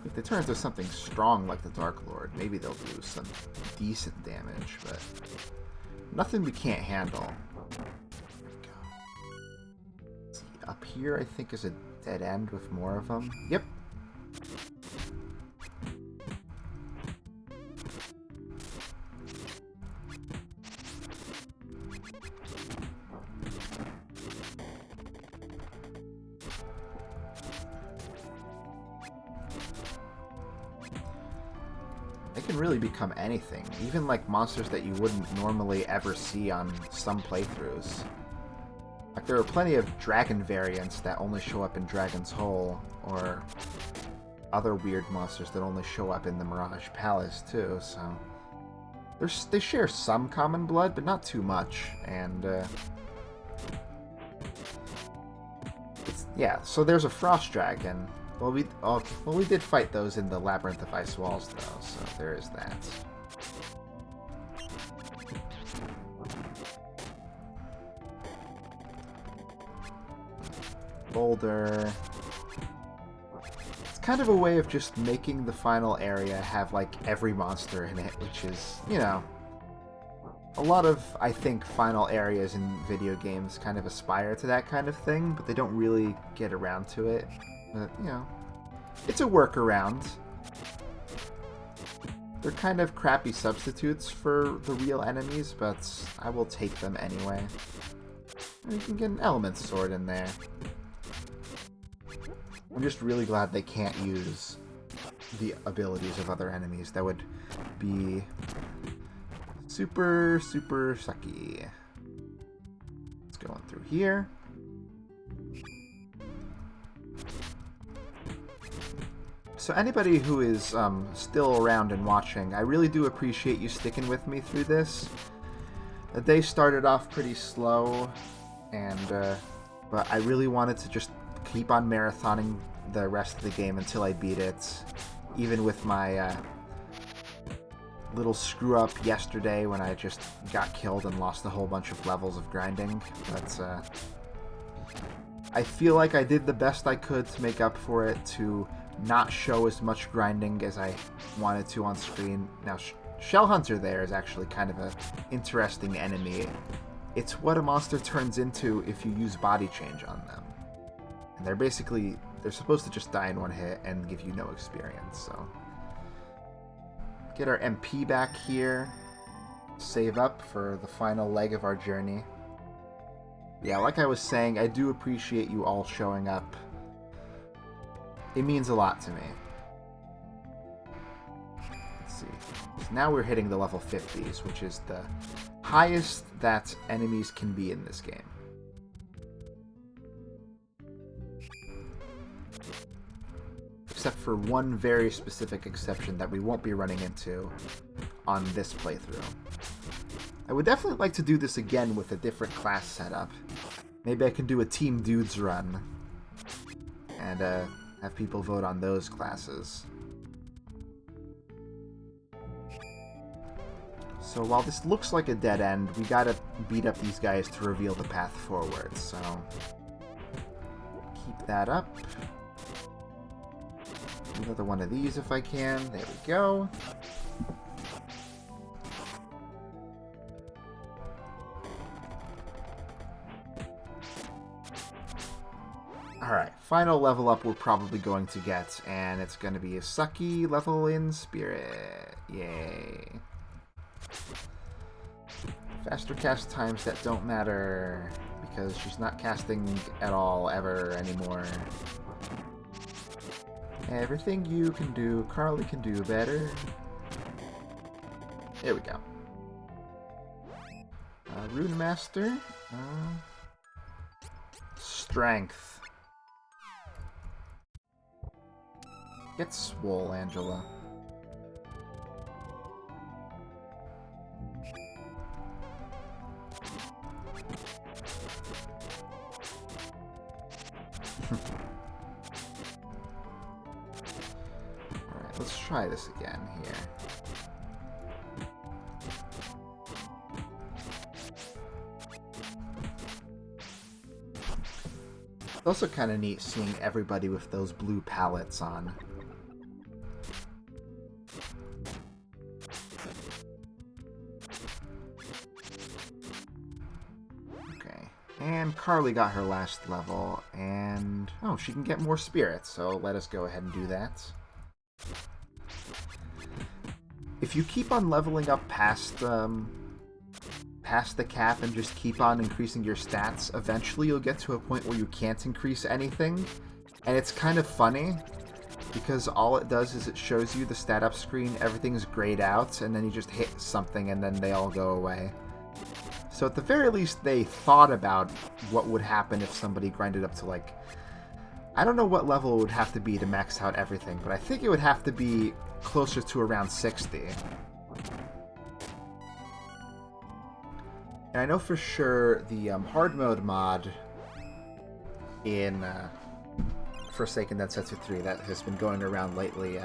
If they turn into something strong like the Dark Lord, maybe they'll do some decent damage, but nothing we can't handle. See, up here I think is a dead end with more of them. Yep. They can really become anything, even like monsters that you wouldn't normally ever see on some playthroughs. Like there are plenty of dragon variants that only show up in Dragon's Hole, or other weird monsters that only show up in the Mirage Palace too, so... they share some common blood, but not too much, and yeah, so there's a Frost Dragon. Well, we did fight those in the Labyrinth of Ice Walls, though, so there is that. boulder. It's kind of a way of just making the final area have, like, every monster in it, which is, you know, a lot of, I think, final areas in video games kind of aspire to that kind of thing, but they don't really get around to it. But, you know, it's a workaround. They're kind of crappy substitutes for the real enemies, but I will take them anyway. And you can get an element sword in there. I'm just really glad they can't use the abilities of other enemies. That would be super, super sucky. Let's go on through here. So anybody who is still around and watching, I really do appreciate you sticking with me through this. The day started off pretty slow, and but I really wanted to just keep on marathoning the rest of the game until I beat it, even with my little screw up yesterday when I just got killed and lost a whole bunch of levels of grinding. But I feel like I did the best I could to make up for it, to not show as much grinding as I wanted to on screen. Now, Shell Hunter there is actually kind of an interesting enemy. It's what a monster turns into if you use body change on them. And they're supposed to just die in one hit and give you no experience, so. Get our MP back here. Save up for the final leg of our journey. Yeah, like I was saying, I do appreciate you all showing up. It means a lot to me. Let's see. So now we're hitting the level 50s, which is the highest that enemies can be in this game. Except for one very specific exception that we won't be running into on this playthrough. I would definitely like to do this again with a different class setup. Maybe I can do a Team Dudes run. And, have people vote on those classes. So while this looks like a dead end, we gotta beat up these guys to reveal the path forward, so keep that up. Another one of these if I can. There we go. Alright, final level up we're probably going to get, and it's going to be a sucky level in Spirit. Yay. Faster cast times that don't matter, because she's not casting at all ever anymore. Everything you can do, Carly can do better. There we go. Rune Master. Strength. Get swole, Angela. Alright, let's try this again here. It's also kind of neat seeing everybody with those blue palettes on. And Carly got her last level, and oh, she can get more spirits, so let us go ahead and do that. If you keep on leveling up past the cap and just keep on increasing your stats, eventually you'll get to a point where you can't increase anything, and it's kind of funny, because all it does is it shows you the stat up screen, everything's grayed out, and then you just hit something and then they all go away. So at the very least, they thought about what would happen if somebody grinded up to, like, I don't know what level it would have to be to max out everything, but I think it would have to be closer to around 60. And I know for sure the hard mode mod in for Seiken Densetsu 3 that has been going around lately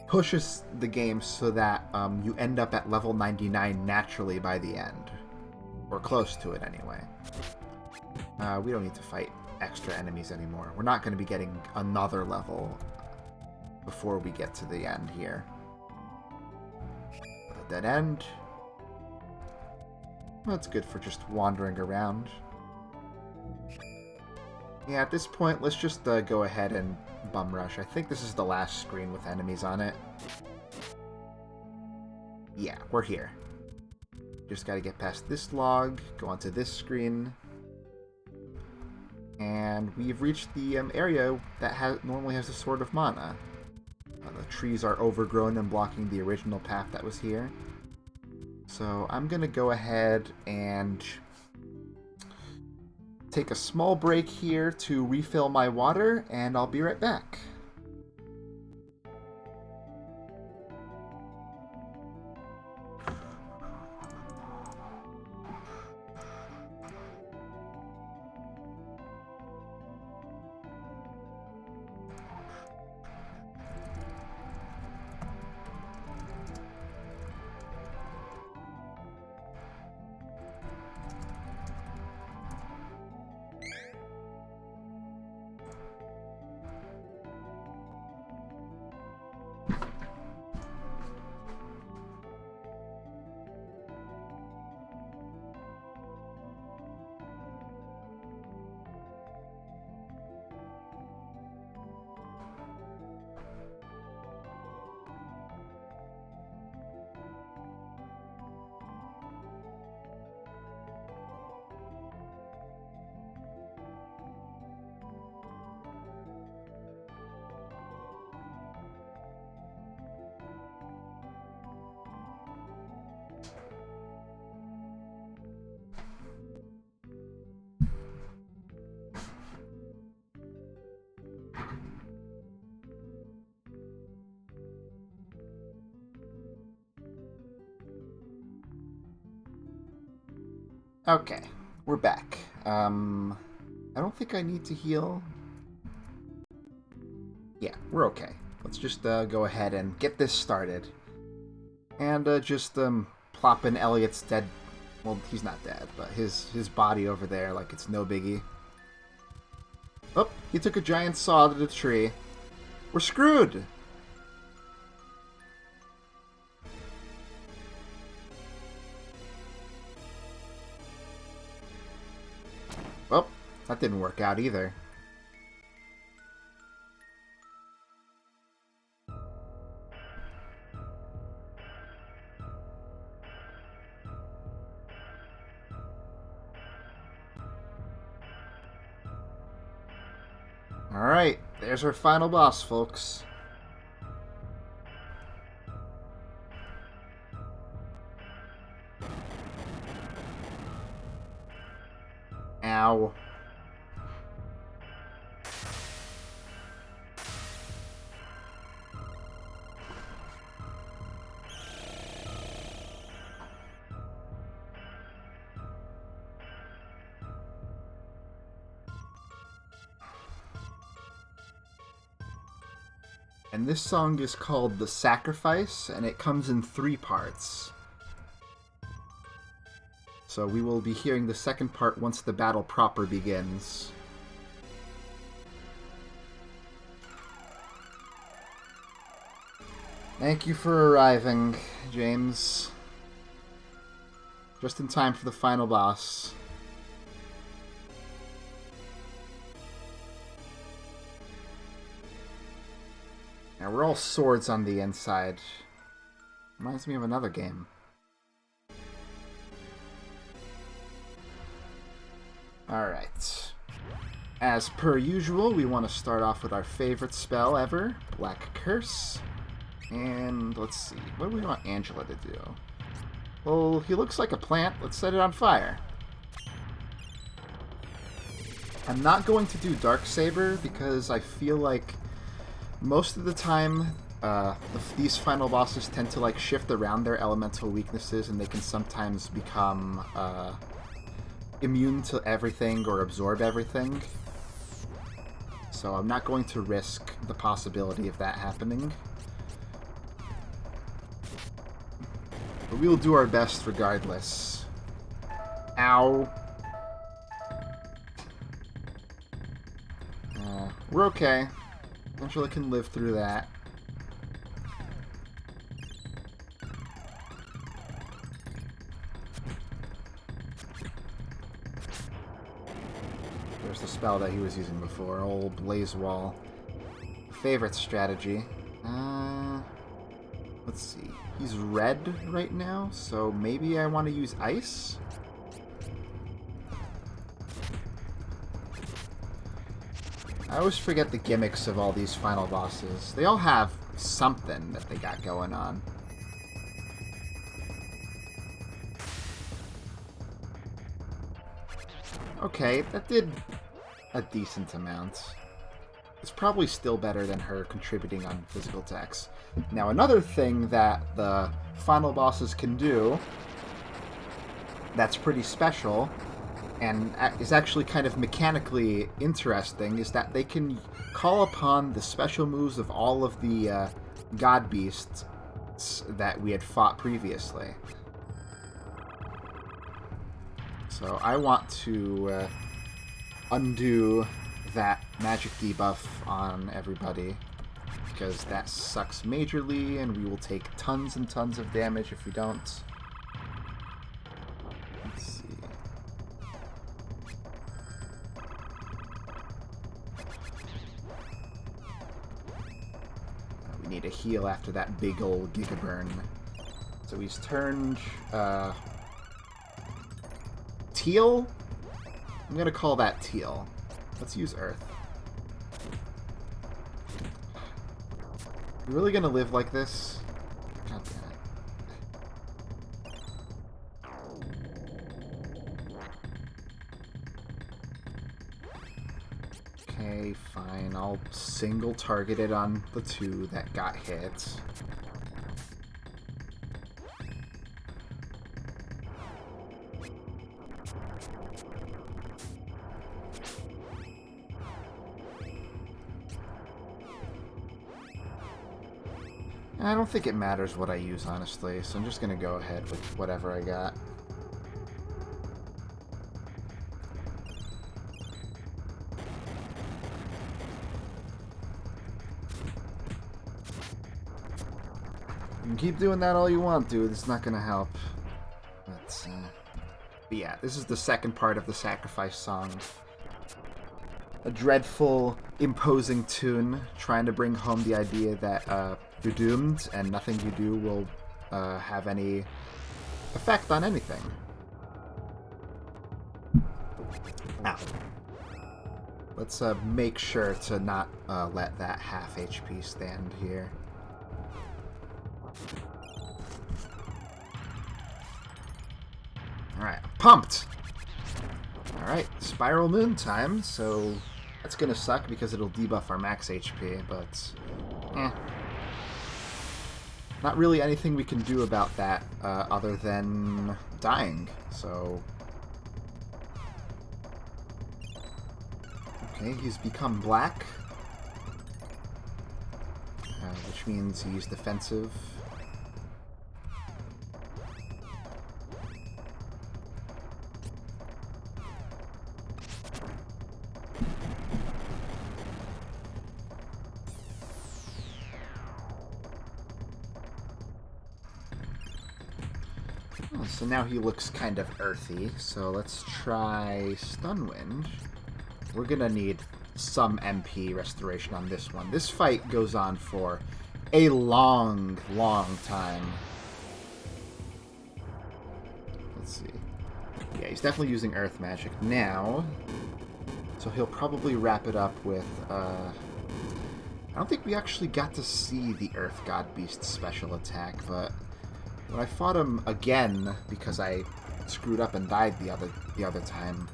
pushes the game so that you end up at level 99 naturally by the end. Or close to it, anyway. We don't need to fight extra enemies anymore. We're not going to be getting another level before we get to the end here. Dead end. Well, that's good for just wandering around. Yeah, at this point, let's just go ahead and bum rush. I think this is the last screen with enemies on it. Yeah, we're here. Just gotta get past this log, go onto this screen, and we've reached the area that normally has the Sword of Mana. The trees are overgrown and blocking the original path that was here. So I'm gonna go ahead and take a small break here to refill my water, and I'll be right back. Okay, we're back. I don't think I need to heal. Yeah, we're okay. Let's just go ahead and get this started. And just plop in Elliot's dead... Well, he's not dead, but his body over there like it's no biggie. Oh, he took a giant saw to the tree. We're screwed! Oh, that didn't work out either. Alright, there's our final boss, folks. Ow. And this song is called The Sacrifice, and it comes in 3 parts. So we will be hearing the second part once the battle proper begins. Thank you for arriving, James. Just in time for the final boss. Now we're all swords on the inside. Reminds me of another game. Alright. As per usual, we want to start off with our favorite spell ever, Black Curse. And let's see, what do we want Angela to do? Well, he looks like a plant. Let's set it on fire. I'm not going to do Darksaber because I feel like most of the time these final bosses tend to like shift around their elemental weaknesses, and they can sometimes become immune to everything or absorb everything. So I'm not going to risk the possibility of that happening. But we will do our best regardless. Ow. We're okay. Angela can live through that. There's the spell that he was using before. Old Blaze Wall. Favorite strategy. Let's see. He's red right now, so maybe I want to use ice? I always forget the gimmicks of all these final bosses. They all have something that they got going on. Okay, that did a decent amount. It's probably still better than her contributing on physical attacks. Now, another thing that the final bosses can do that's pretty special and is actually kind of mechanically interesting is that they can call upon the special moves of all of the god beasts that we had fought previously. So I want to undo that magic debuff on everybody, because that sucks majorly, and we will take tons and tons of damage if we don't. Let's see. We need a heal after that big old Giga Burn. So he's turned teal? I'm gonna call that teal. Let's use Earth. You really gonna live like this? God damn it. Okay, fine. I'll single target it on the two that got hit. I don't think it matters what I use, honestly, so I'm just going to go ahead with whatever I got. You can keep doing that all you want, dude. It's not going to help. But yeah, this is the second part of the Sacrifice song. A dreadful, imposing tune, trying to bring home the idea that you're doomed, and nothing you do will have any effect on anything. Now, let's make sure to not let that half HP stand here. Alright, pumped! Alright, Spiral Moon time, so that's gonna suck because it'll debuff our max HP, but not really anything we can do about that other than dying, so... Okay, he's become black, which means he's defensive. So now he looks kind of earthy, so let's try Stun Wind. We're gonna need some MP restoration on this one. This fight goes on for a long, long time. Let's see. Yeah, he's definitely using Earth Magic now, so he'll probably wrap it up with, I don't think we actually got to see the Earth God Beast special attack, but when I fought him again, because I screwed up and died the other time,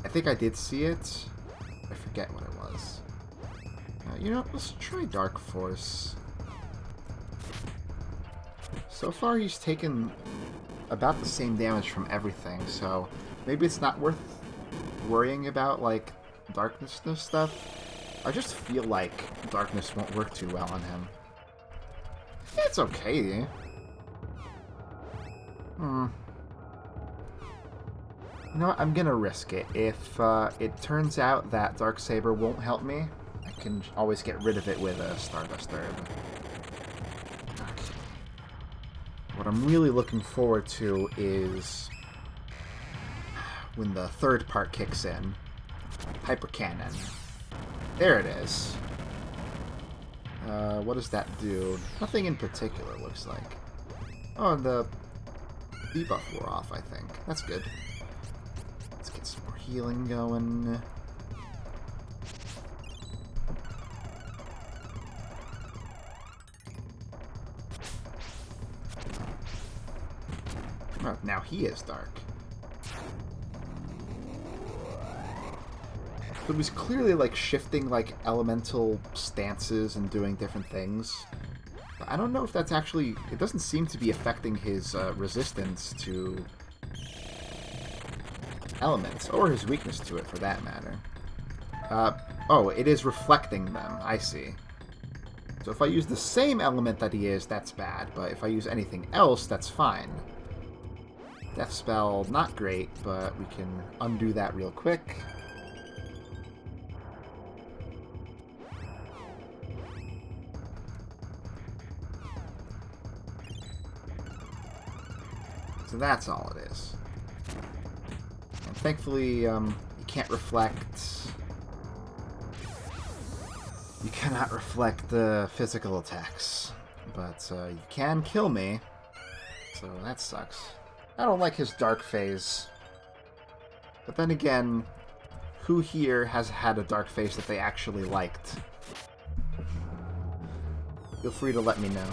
I think I did see it. I forget what it was. You know, let's try Dark Force. So far, he's taken about the same damage from everything, so maybe it's not worth worrying about, like, darkness stuff. I just feel like darkness won't work too well on him. It's okay. You know what? I'm gonna risk it. If it turns out that Darksaber won't help me, can always get rid of it with a Stardust Herb. Okay. What I'm really looking forward to is when the third part kicks in. Hyper Cannon. There it is. What does that do? Nothing in particular, looks like. Oh, and the debuff wore off, I think. That's good. Let's get some more healing going. Oh, now he is dark. So it was clearly like shifting like elemental stances and doing different things. But I don't know if that's actually... It doesn't seem to be affecting his resistance to elements, or his weakness to it for that matter. Oh, it is reflecting them. I see. So if I use the same element that he is, that's bad. But if I use anything else, that's fine. Death spell, not great, but we can undo that real quick. So that's all it is. And thankfully, you can't reflect... You cannot reflect the physical attacks. But you can kill me. So that sucks. I don't like his dark phase. But then again, who here has had a dark phase that they actually liked? Feel free to let me know.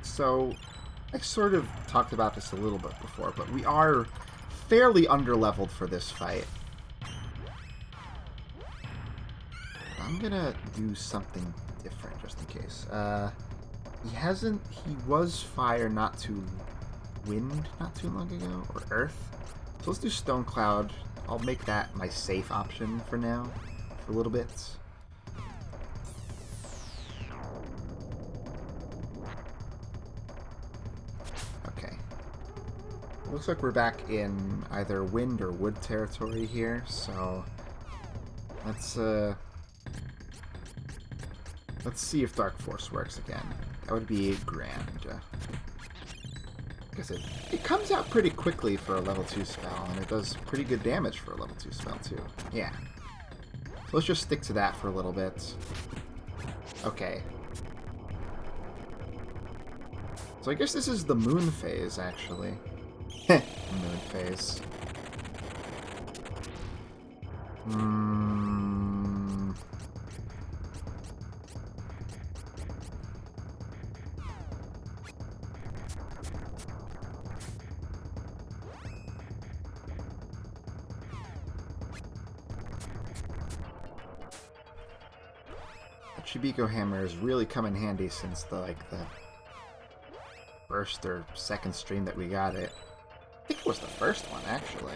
So, I sort of talked about this a little bit before, but we are fairly underleveled for this fight. I'm gonna do something different just in case. He was fire not too wind not too long ago, or earth. So let's do Stone Cloud. I'll make that my safe option for now, for a little bit. Looks like we're back in either wind or wood territory here, so let's see if Dark Force works again. That would be grand. Because it comes out pretty quickly for a level 2 spell, and it does pretty good damage for a level 2 spell too. Yeah. So let's just stick to that for a little bit. Okay. So I guess this is the moon phase, actually. Moon phase. The Chibiko hammer has really come in handy since the first or second stream that we got it. I think it was the first one, actually.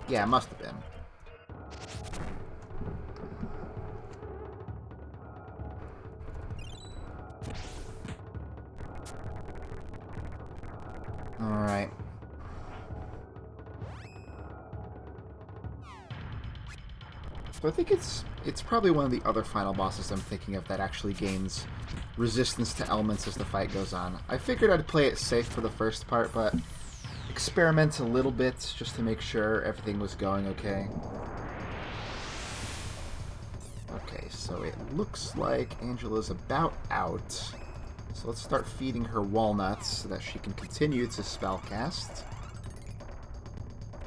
Yeah, it must have been. Alright. So I think it's probably one of the other final bosses I'm thinking of that actually gains resistance to elements as the fight goes on. I figured I'd play it safe for the first part, but experiment a little bit just to make sure everything was going okay. Okay, so it looks like Angela's about out. So let's start feeding her walnuts so that she can continue to spellcast.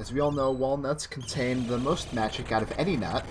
As we all know, walnuts contain the most magic out of any nut.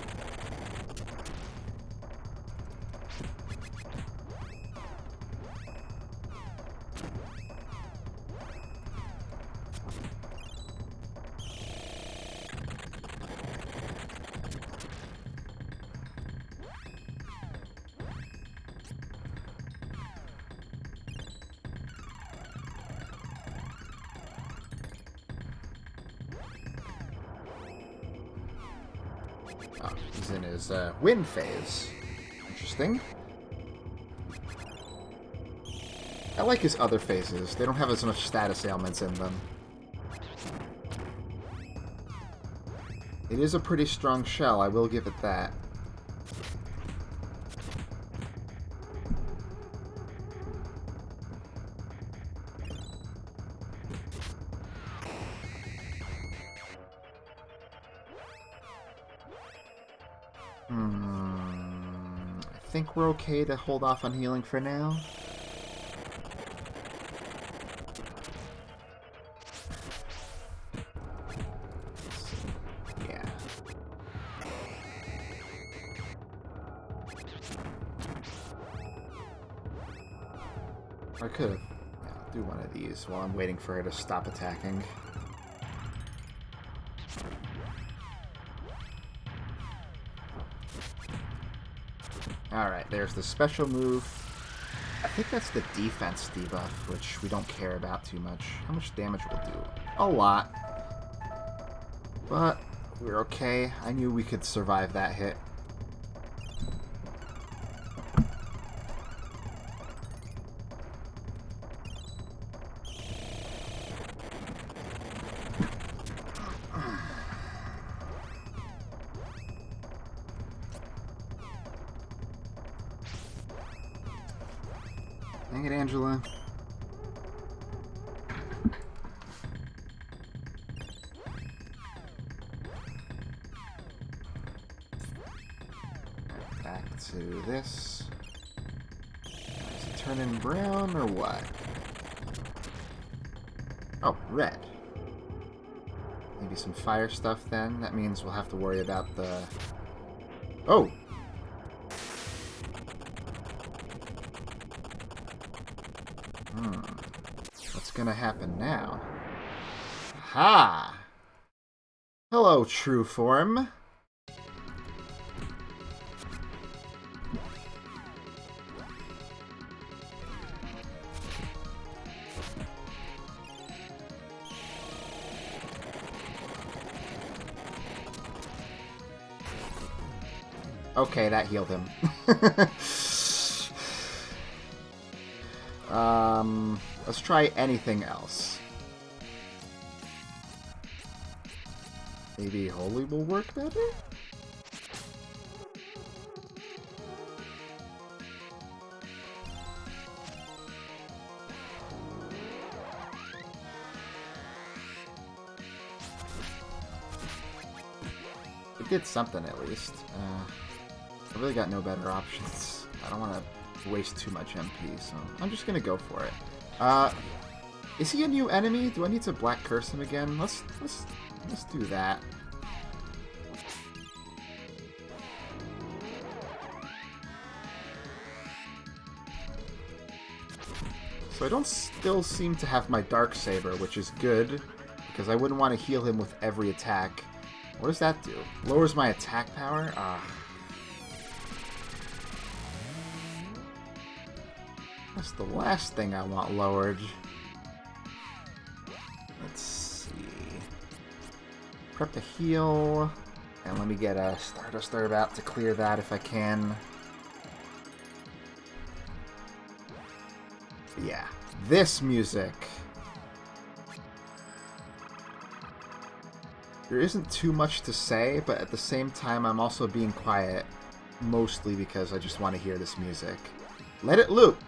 Oh, he's in his wind phase. Interesting. I like his other phases. They don't have as much status ailments in them. It is a pretty strong shell, I will give it that. I think we're okay to hold off on healing for now. Yeah. I could have do one of these while I'm waiting for her to stop attacking. Alright, there's the special move. I think that's the defense debuff, which we don't care about too much. How much damage will it do? A lot. But we're okay. I knew we could survive that hit. Dang it, Angela. Back to this. Is it turning brown or what? Oh, red. Maybe some fire stuff then. That means we'll have to worry about the... Oh! What's gonna happen now? Ha! Hello, true form. Okay, that healed him. Let's try anything else. Maybe Holy will work better? It did something at least. I really got no better options. I don't want to waste too much MP, so I'm just gonna go for it. Is he a new enemy? Do I need to Black Curse him again? Let's do that. So I don't still seem to have my Dark Saber, which is good, because I wouldn't want to heal him with every attack. What does that do? Lowers my attack power? That's the last thing I want lowered. Let's see. Prep to heal. And let me get a Stardust Herb out to clear that if I can. Yeah. This music. There isn't too much to say, but at the same time I'm also being quiet. Mostly because I just want to hear this music. Let it loop!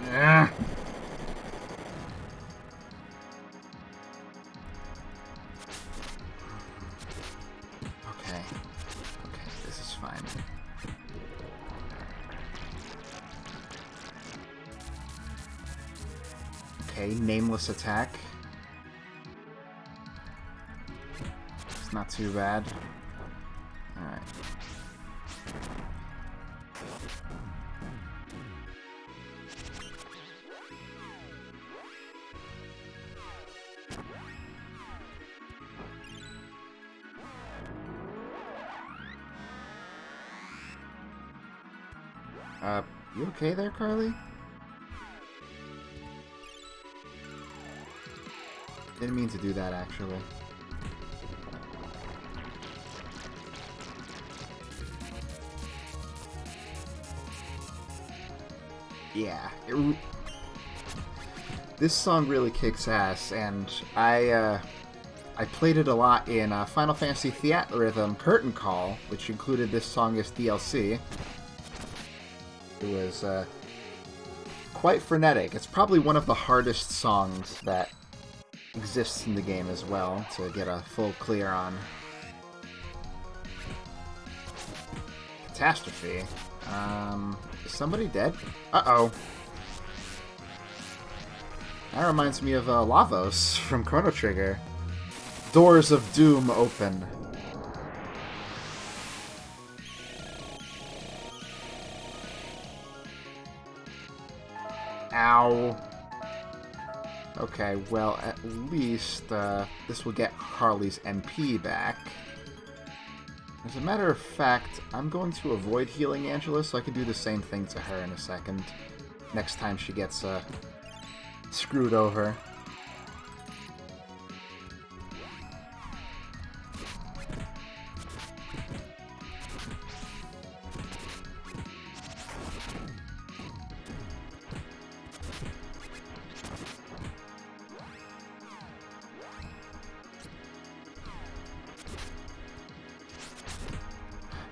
Ugh. Okay. Okay, this is fine. Okay, nameless attack. It's not too bad. Alright. You okay there, Carly? Didn't mean to do that, actually. Yeah. This song really kicks ass, and I played it a lot in Final Fantasy Theatrhythm Curtain Call, which included this song as DLC. It was quite frenetic. It's probably one of the hardest songs that exists in the game as well to get a full clear on. Catastrophe. Is somebody dead? Uh-oh. That reminds me of Lavos from Chrono Trigger. Doors of Doom open. Ow. Okay, well, at least this will get Carly's MP back. As a matter of fact, I'm going to avoid healing Angela so I can do the same thing to her in a second. Next time she gets screwed over.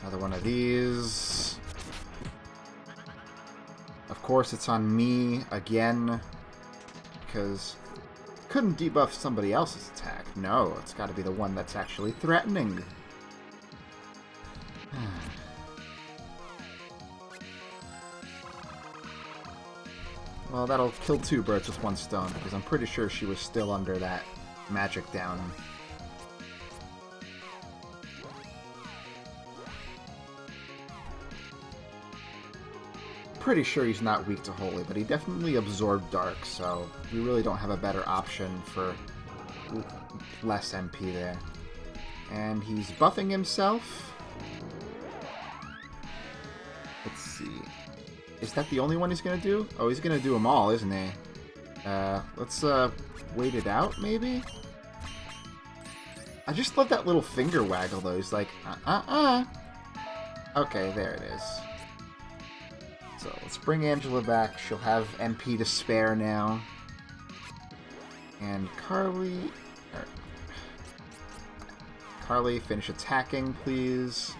Another one of these. Of course, it's on me again, because I couldn't debuff somebody else's attack. No, it's got to be the one that's actually threatening. Well, that'll kill two birds with one stone, because I'm pretty sure she was still under that magic down. Pretty sure he's not weak to Holy, but he definitely absorbed Dark, so we really don't have a better option for less MP there. And he's buffing himself. Let's see. Is that the only one he's going to do? Oh, he's going to do them all, isn't he? Let's wait it out, maybe? I just love that little finger waggle, though. He's like, Okay, there it is. So let's bring Angela back. She'll have MP to spare now. And Carly... Carly, finish attacking, please.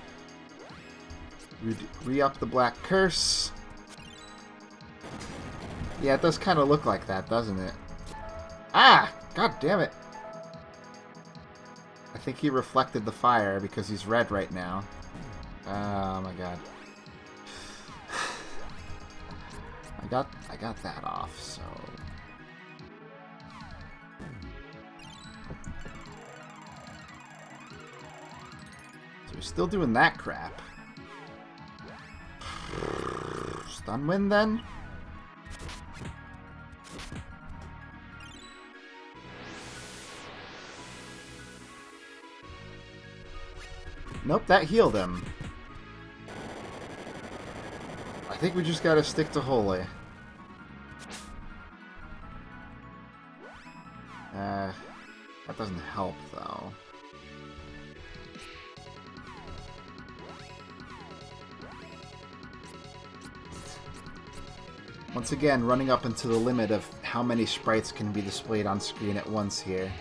Re-up the Black Curse. Yeah, it does kind of look like that, doesn't it? Ah! God damn it! I think he reflected the fire because he's red right now. Oh my god. I got that off, so... So we're still doing that crap. Stun win, then? Nope, that healed him. I think we just gotta stick to Holy. That doesn't help, though. Once again, running up into the limit of how many sprites can be displayed on screen at once here.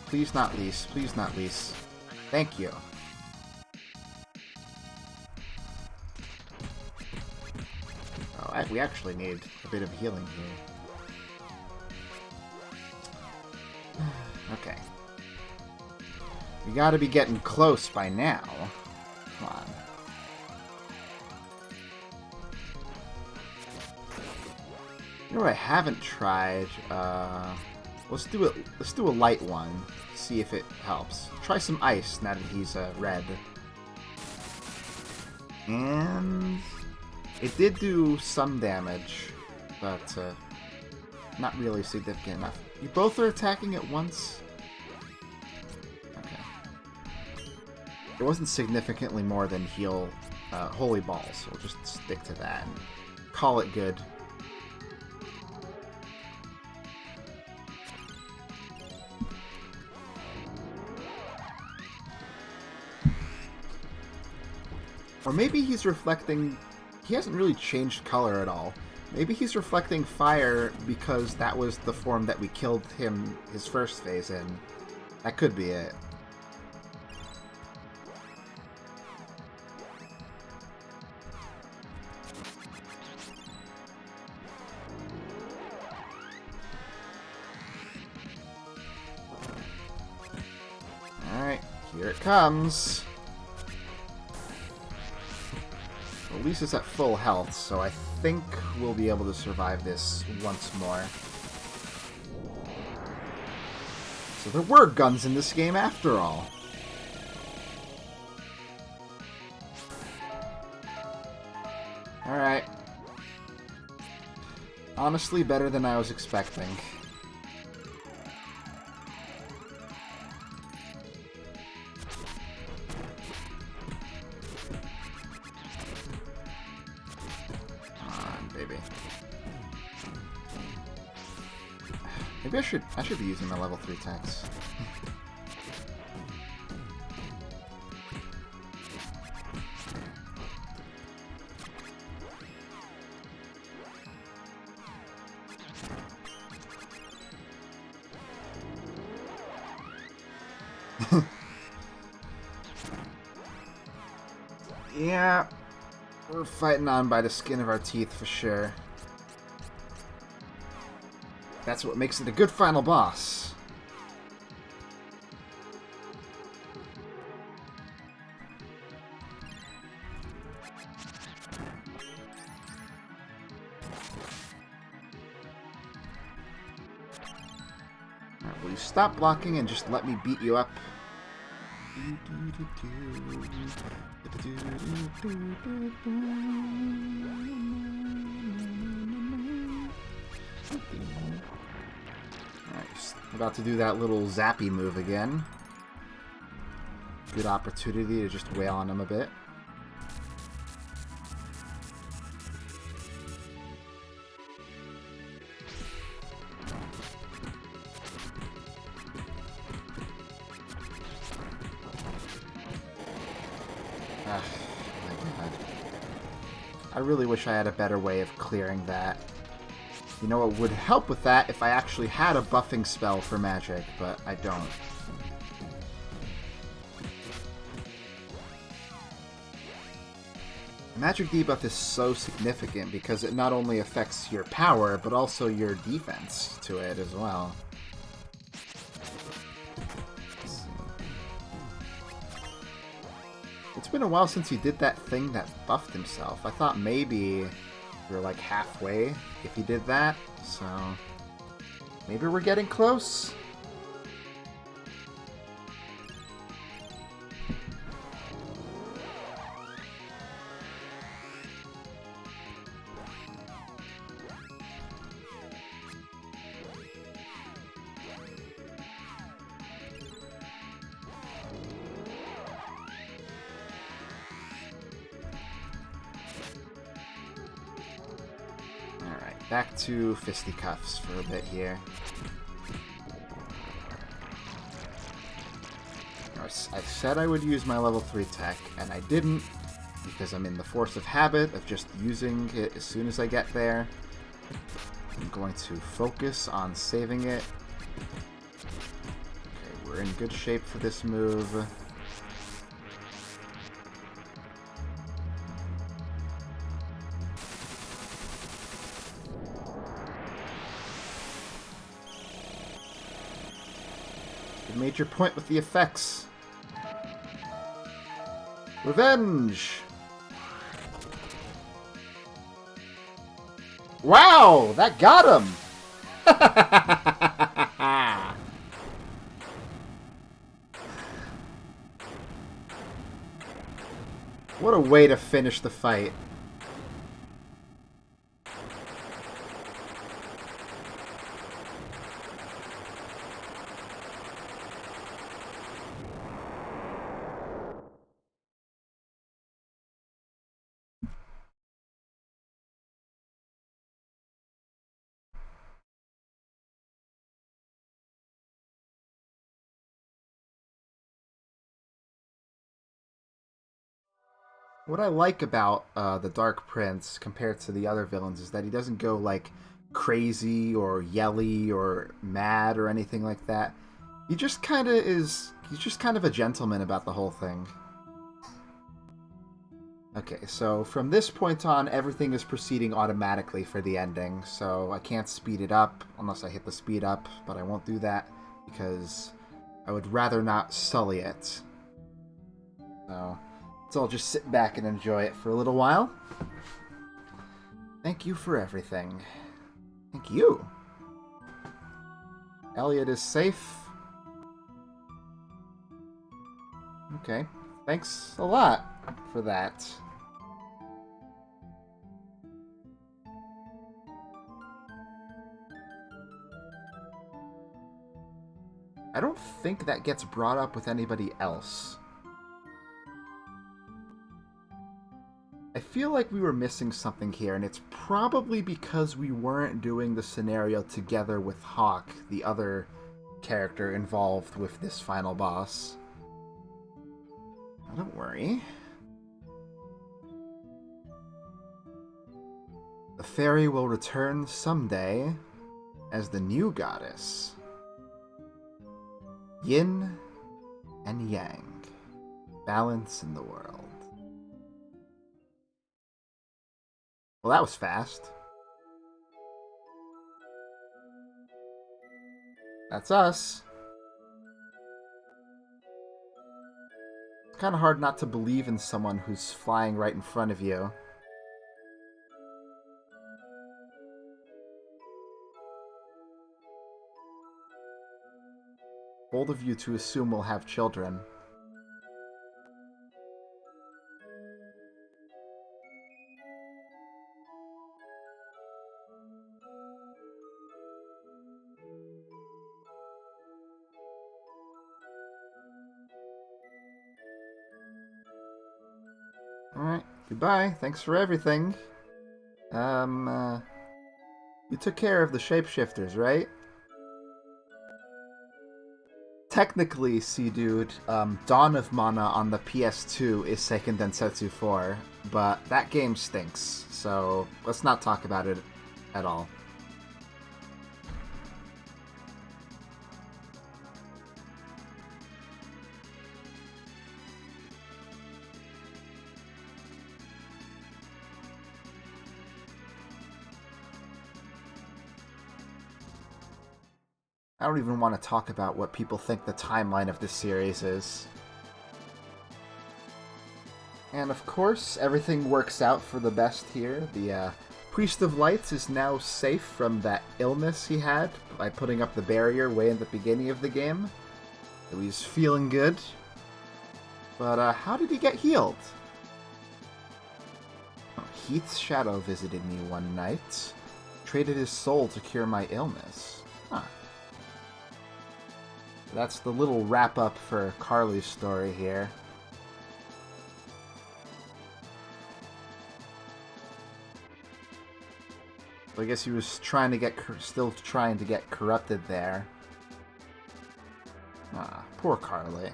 Please not Lise. Please not Lise. Thank you. Oh, we actually need a bit of healing here. Okay. We gotta be getting close by now. Come on. You know what I haven't tried? Let's do it. Let's do a light one. See if it helps. Try some ice now that he's red. And it did do some damage, but not really significant enough. You both are attacking at once? Okay. It wasn't significantly more than heal Holy Balls, so we'll just stick to that and call it good. Or maybe he's reflecting... He hasn't really changed color at all. Maybe he's reflecting fire because that was the form that we killed him his first phase in. That could be it. Alright, here it comes. At least it's at full health, so I think we'll be able to survive this once more. So there were guns in this game after all. Alright. Honestly, better than I was expecting. Maybe I should be using my level 3 attacks. Yeah, we're fighting on by the skin of our teeth for sure. That's what makes it a good final boss. Alright, will you stop blocking and just let me beat you up? About to do that little zappy move again. Good opportunity to just wail on him a bit. Ah, my God. I really wish I had a better way of clearing that. You know, it would help with that if I actually had a buffing spell for magic, but I don't. Magic debuff is so significant because it not only affects your power, but also your defense to it as well. It's been a while since he did that thing that buffed himself. I thought maybe we were like halfway if he did that, so maybe we're getting close. Back to fisticuffs for a bit here. I said I would use my level 3 tech, and I didn't, because I'm in the force of habit of just using it as soon as I get there. I'm going to focus on saving it. Okay, We're in good shape for this move. You made your point with the effects. Revenge! Wow! That got him! What a way to finish the fight. What I like about the Dark Prince compared to the other villains is that he doesn't go like crazy or yelly or mad or anything like that. He just kind of is. He's just kind of a gentleman about the whole thing. Okay, so from this point on, everything is proceeding automatically for the ending, so I can't speed it up unless I hit the speed up, but I won't do that because I would rather not sully it. So I'll just sit back and enjoy it for a little while. Thank you for everything. Thank you. Elliot is safe. Okay. Thanks a lot for that. I don't think that gets brought up with anybody else. I feel like we were missing something here, and it's probably because we weren't doing the scenario together with Hawk, the other character involved with this final boss. Don't worry. The fairy will return someday as the new goddess. Yin and Yang. Balance in the world. Well, that was fast. That's us. It's kind of hard not to believe in someone who's flying right in front of you. Bold of you to assume we'll have children. Alright, goodbye. Thanks for everything. You took care of the shapeshifters, right? Technically, Sea Dude, Dawn of Mana on the PS2 is Seiken Densetsu 4, but that game stinks, so let's not talk about it at all. I don't even want to talk about what people think the timeline of this series is. And of course, everything works out for the best here. The Priest of Lights is now safe from that illness he had by putting up the barrier way in the beginning of the game. So he's feeling good. But how did he get healed? Oh, Heath's shadow visited me one night. Traded his soul to cure my illness. Huh. That's the little wrap-up for Carly's story here. So I guess he was trying to get still trying to get corrupted there. Ah, poor Carly.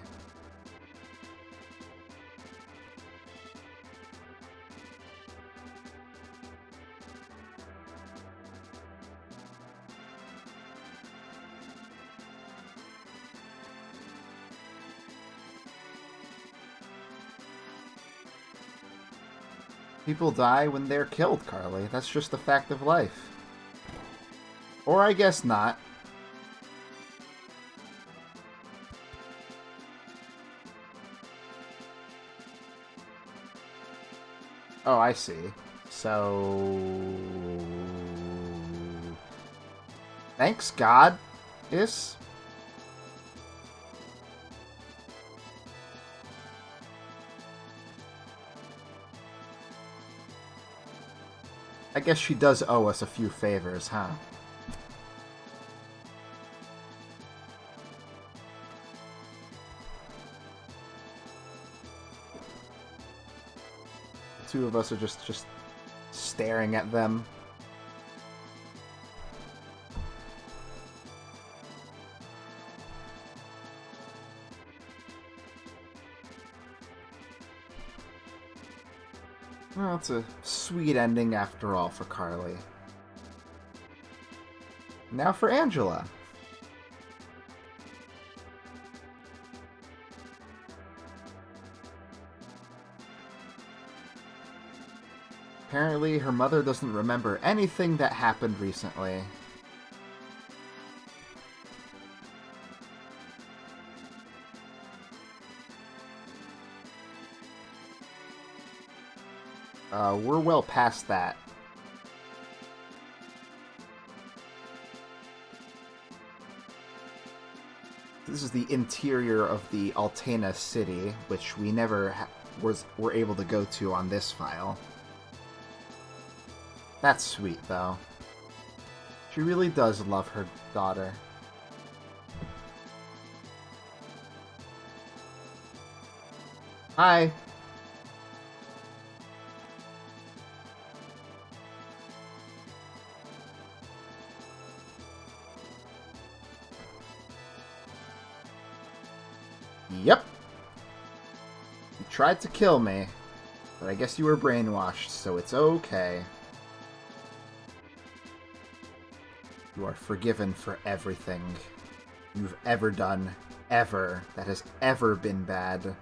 People die when they're killed, Carly. That's just a fact of life. Or I guess not. Oh, I see. So... Thanks, God. Is? I guess she does owe us a few favors, huh? The two of us are just staring at them. Well, it's a sweet ending after all for Carly. Now for Angela. Apparently, her mother doesn't remember anything that happened recently. We're well past that. This is the interior of the Altena city, which we never were able to go to on this file. That's sweet, though. She really does love her daughter. Hi. Yep. You tried to kill me, but I guess you were brainwashed, so it's okay. You are forgiven for everything you've ever done, ever, that has ever been bad.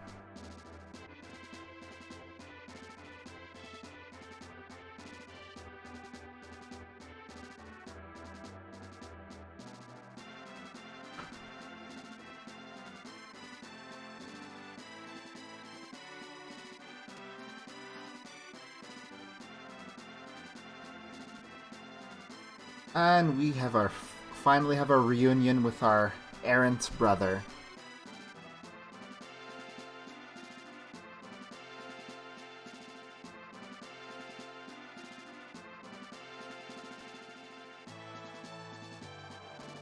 And we have finally have our reunion with our errant brother.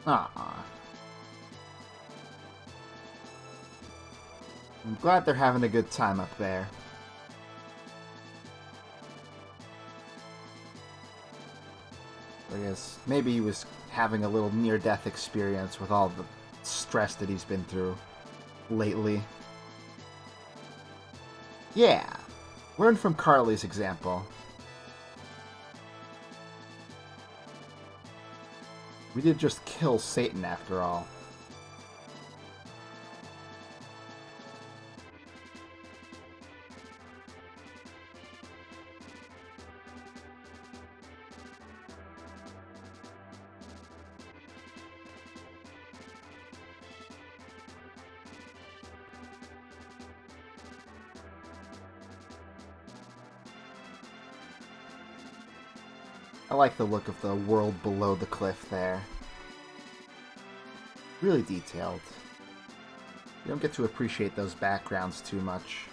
Ah, I'm glad they're having a good time up there. I guess maybe he was having a little near-death experience with all the stress that he's been through lately. Yeah, learn from Carly's example. We did just kill Satan after all. I like the look of the world below the cliff there. Really detailed. You don't get to appreciate those backgrounds too much.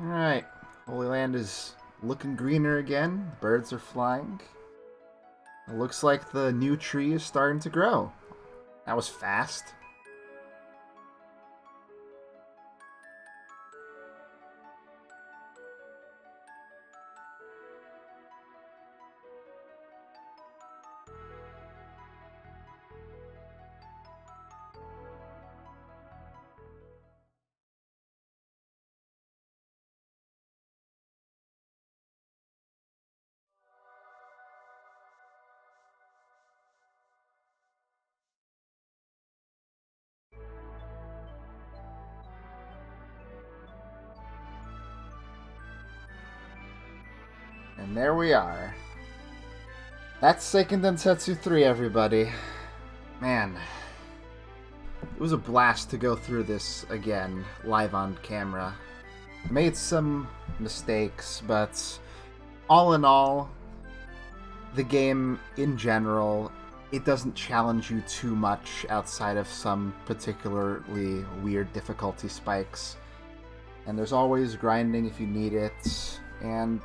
Alright, Holy Land is looking greener again. Birds are flying. It looks like the new tree is starting to grow. That was fast. And there we are. That's Seiken Densetsu 3, everybody. Man, it was a blast to go through this again, live on camera. Made some mistakes, but all in all, the game in general, it doesn't challenge you too much outside of some particularly weird difficulty spikes. And there's always grinding if you need it, and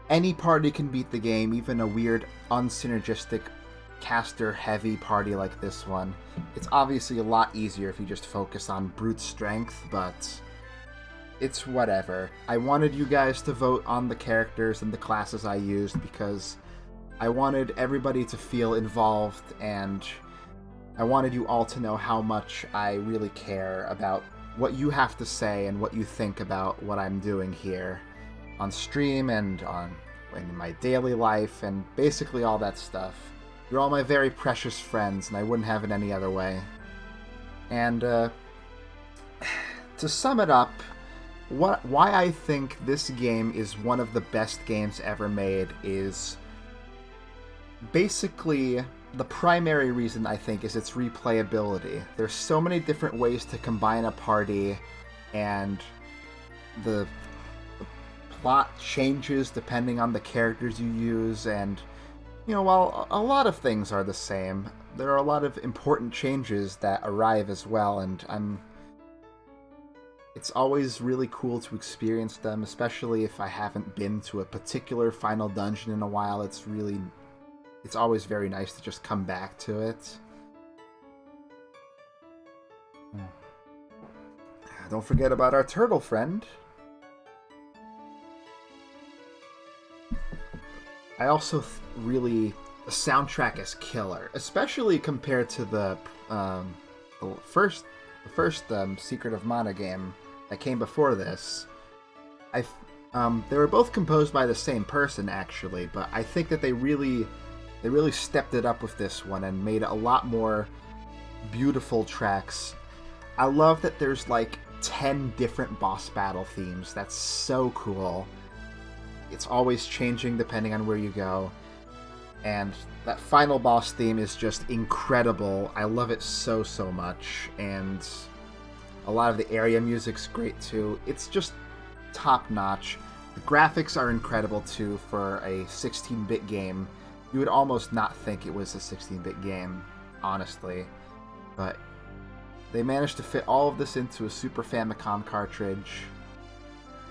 any party can beat the game, even a weird, unsynergistic, caster-heavy party like this one. It's obviously a lot easier if you just focus on brute strength, but it's whatever. I wanted you guys to vote on the characters and the classes I used because I wanted everybody to feel involved, and I wanted you all to know how much I really care about what you have to say and what you think about what I'm doing here on stream and in my daily life and basically all that stuff. You're all my very precious friends, and I wouldn't have it any other way. And to sum it up, why I think this game is one of the best games ever made is basically the primary reason I think is its replayability. There's so many different ways to combine a party, and the plot changes depending on the characters you use, and while a lot of things are the same, there are a lot of important changes that arrive as well, and it's always really cool to experience them, especially if I haven't been to a particular final dungeon in a while. It's always very nice to just come back to it. Don't forget about our turtle friend. I also the soundtrack is killer, especially compared to the first Secret of Mana game that came before this. They were both composed by the same person, actually, but I think that they really stepped it up with this one and made a lot more beautiful tracks. I love that there's like 10 different boss battle themes. That's so cool. It's always changing depending on where you go. And that final boss theme is just incredible. I love it so much. And a lot of the area music's great too. It's just top-notch. The graphics are incredible too for a 16-bit game. You would almost not think it was a 16-bit game, honestly. But they managed to fit all of this into a Super Famicom cartridge.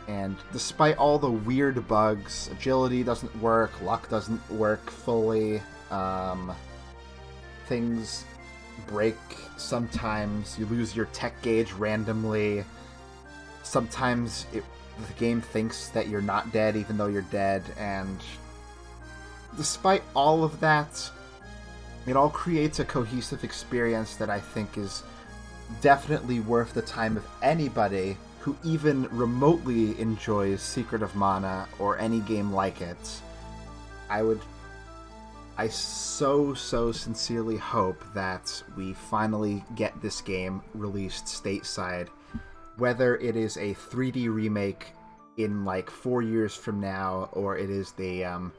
And despite all the weird bugs, agility doesn't work, luck doesn't work fully, things break sometimes, you lose your tech gauge randomly, sometimes the game thinks that you're not dead even though you're dead, and despite all of that, it all creates a cohesive experience that I think is definitely worth the time of anybody who even remotely enjoys Secret of Mana or any game like it. I so sincerely hope that we finally get this game released stateside, whether it is a 3D remake in like 4 years from now, or it is the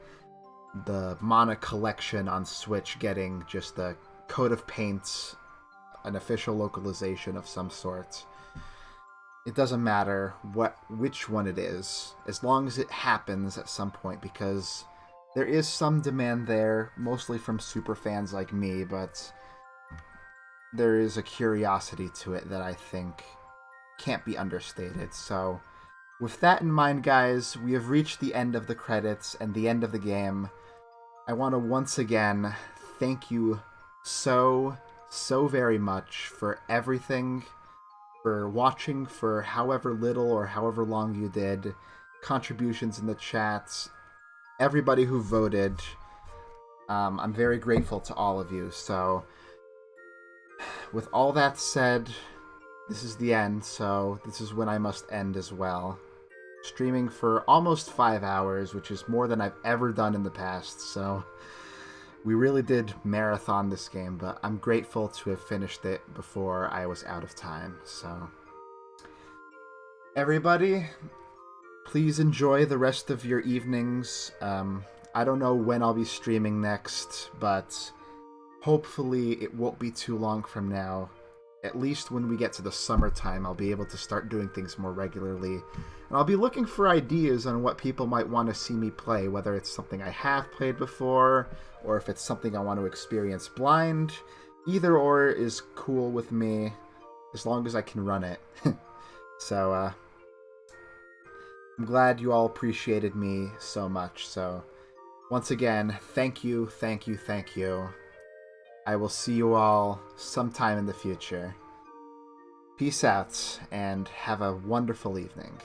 Mana collection on Switch getting just a coat of paint, an official localization of some sort. It doesn't matter which one it is, as long as it happens at some point, because there is some demand there, mostly from super fans like me, but there is a curiosity to it that I think can't be understated. So, with that in mind, guys, we have reached the end of the credits and the end of the game. I want to once again thank you so very much for everything, for watching for however little or however long you did, contributions in the chats, everybody who voted. I'm very grateful to all of you. So, with all that said, this is the end, so this is when I must end as well. Streaming for almost 5 hours, which is more than I've ever done in the past, so we really did marathon this game, but I'm grateful to have finished it before I was out of time. So, everybody, please enjoy the rest of your evenings. I don't know when I'll be streaming next, but hopefully it won't be too long from now. At least when we get to the summertime, I'll be able to start doing things more regularly. And I'll be looking for ideas on what people might want to see me play, whether it's something I have played before, or if it's something I want to experience blind. Either or is cool with me, as long as I can run it. So, I'm glad you all appreciated me so much. So, once again, thank you, thank you, thank you. I will see you all sometime in the future. Peace out, and have a wonderful evening.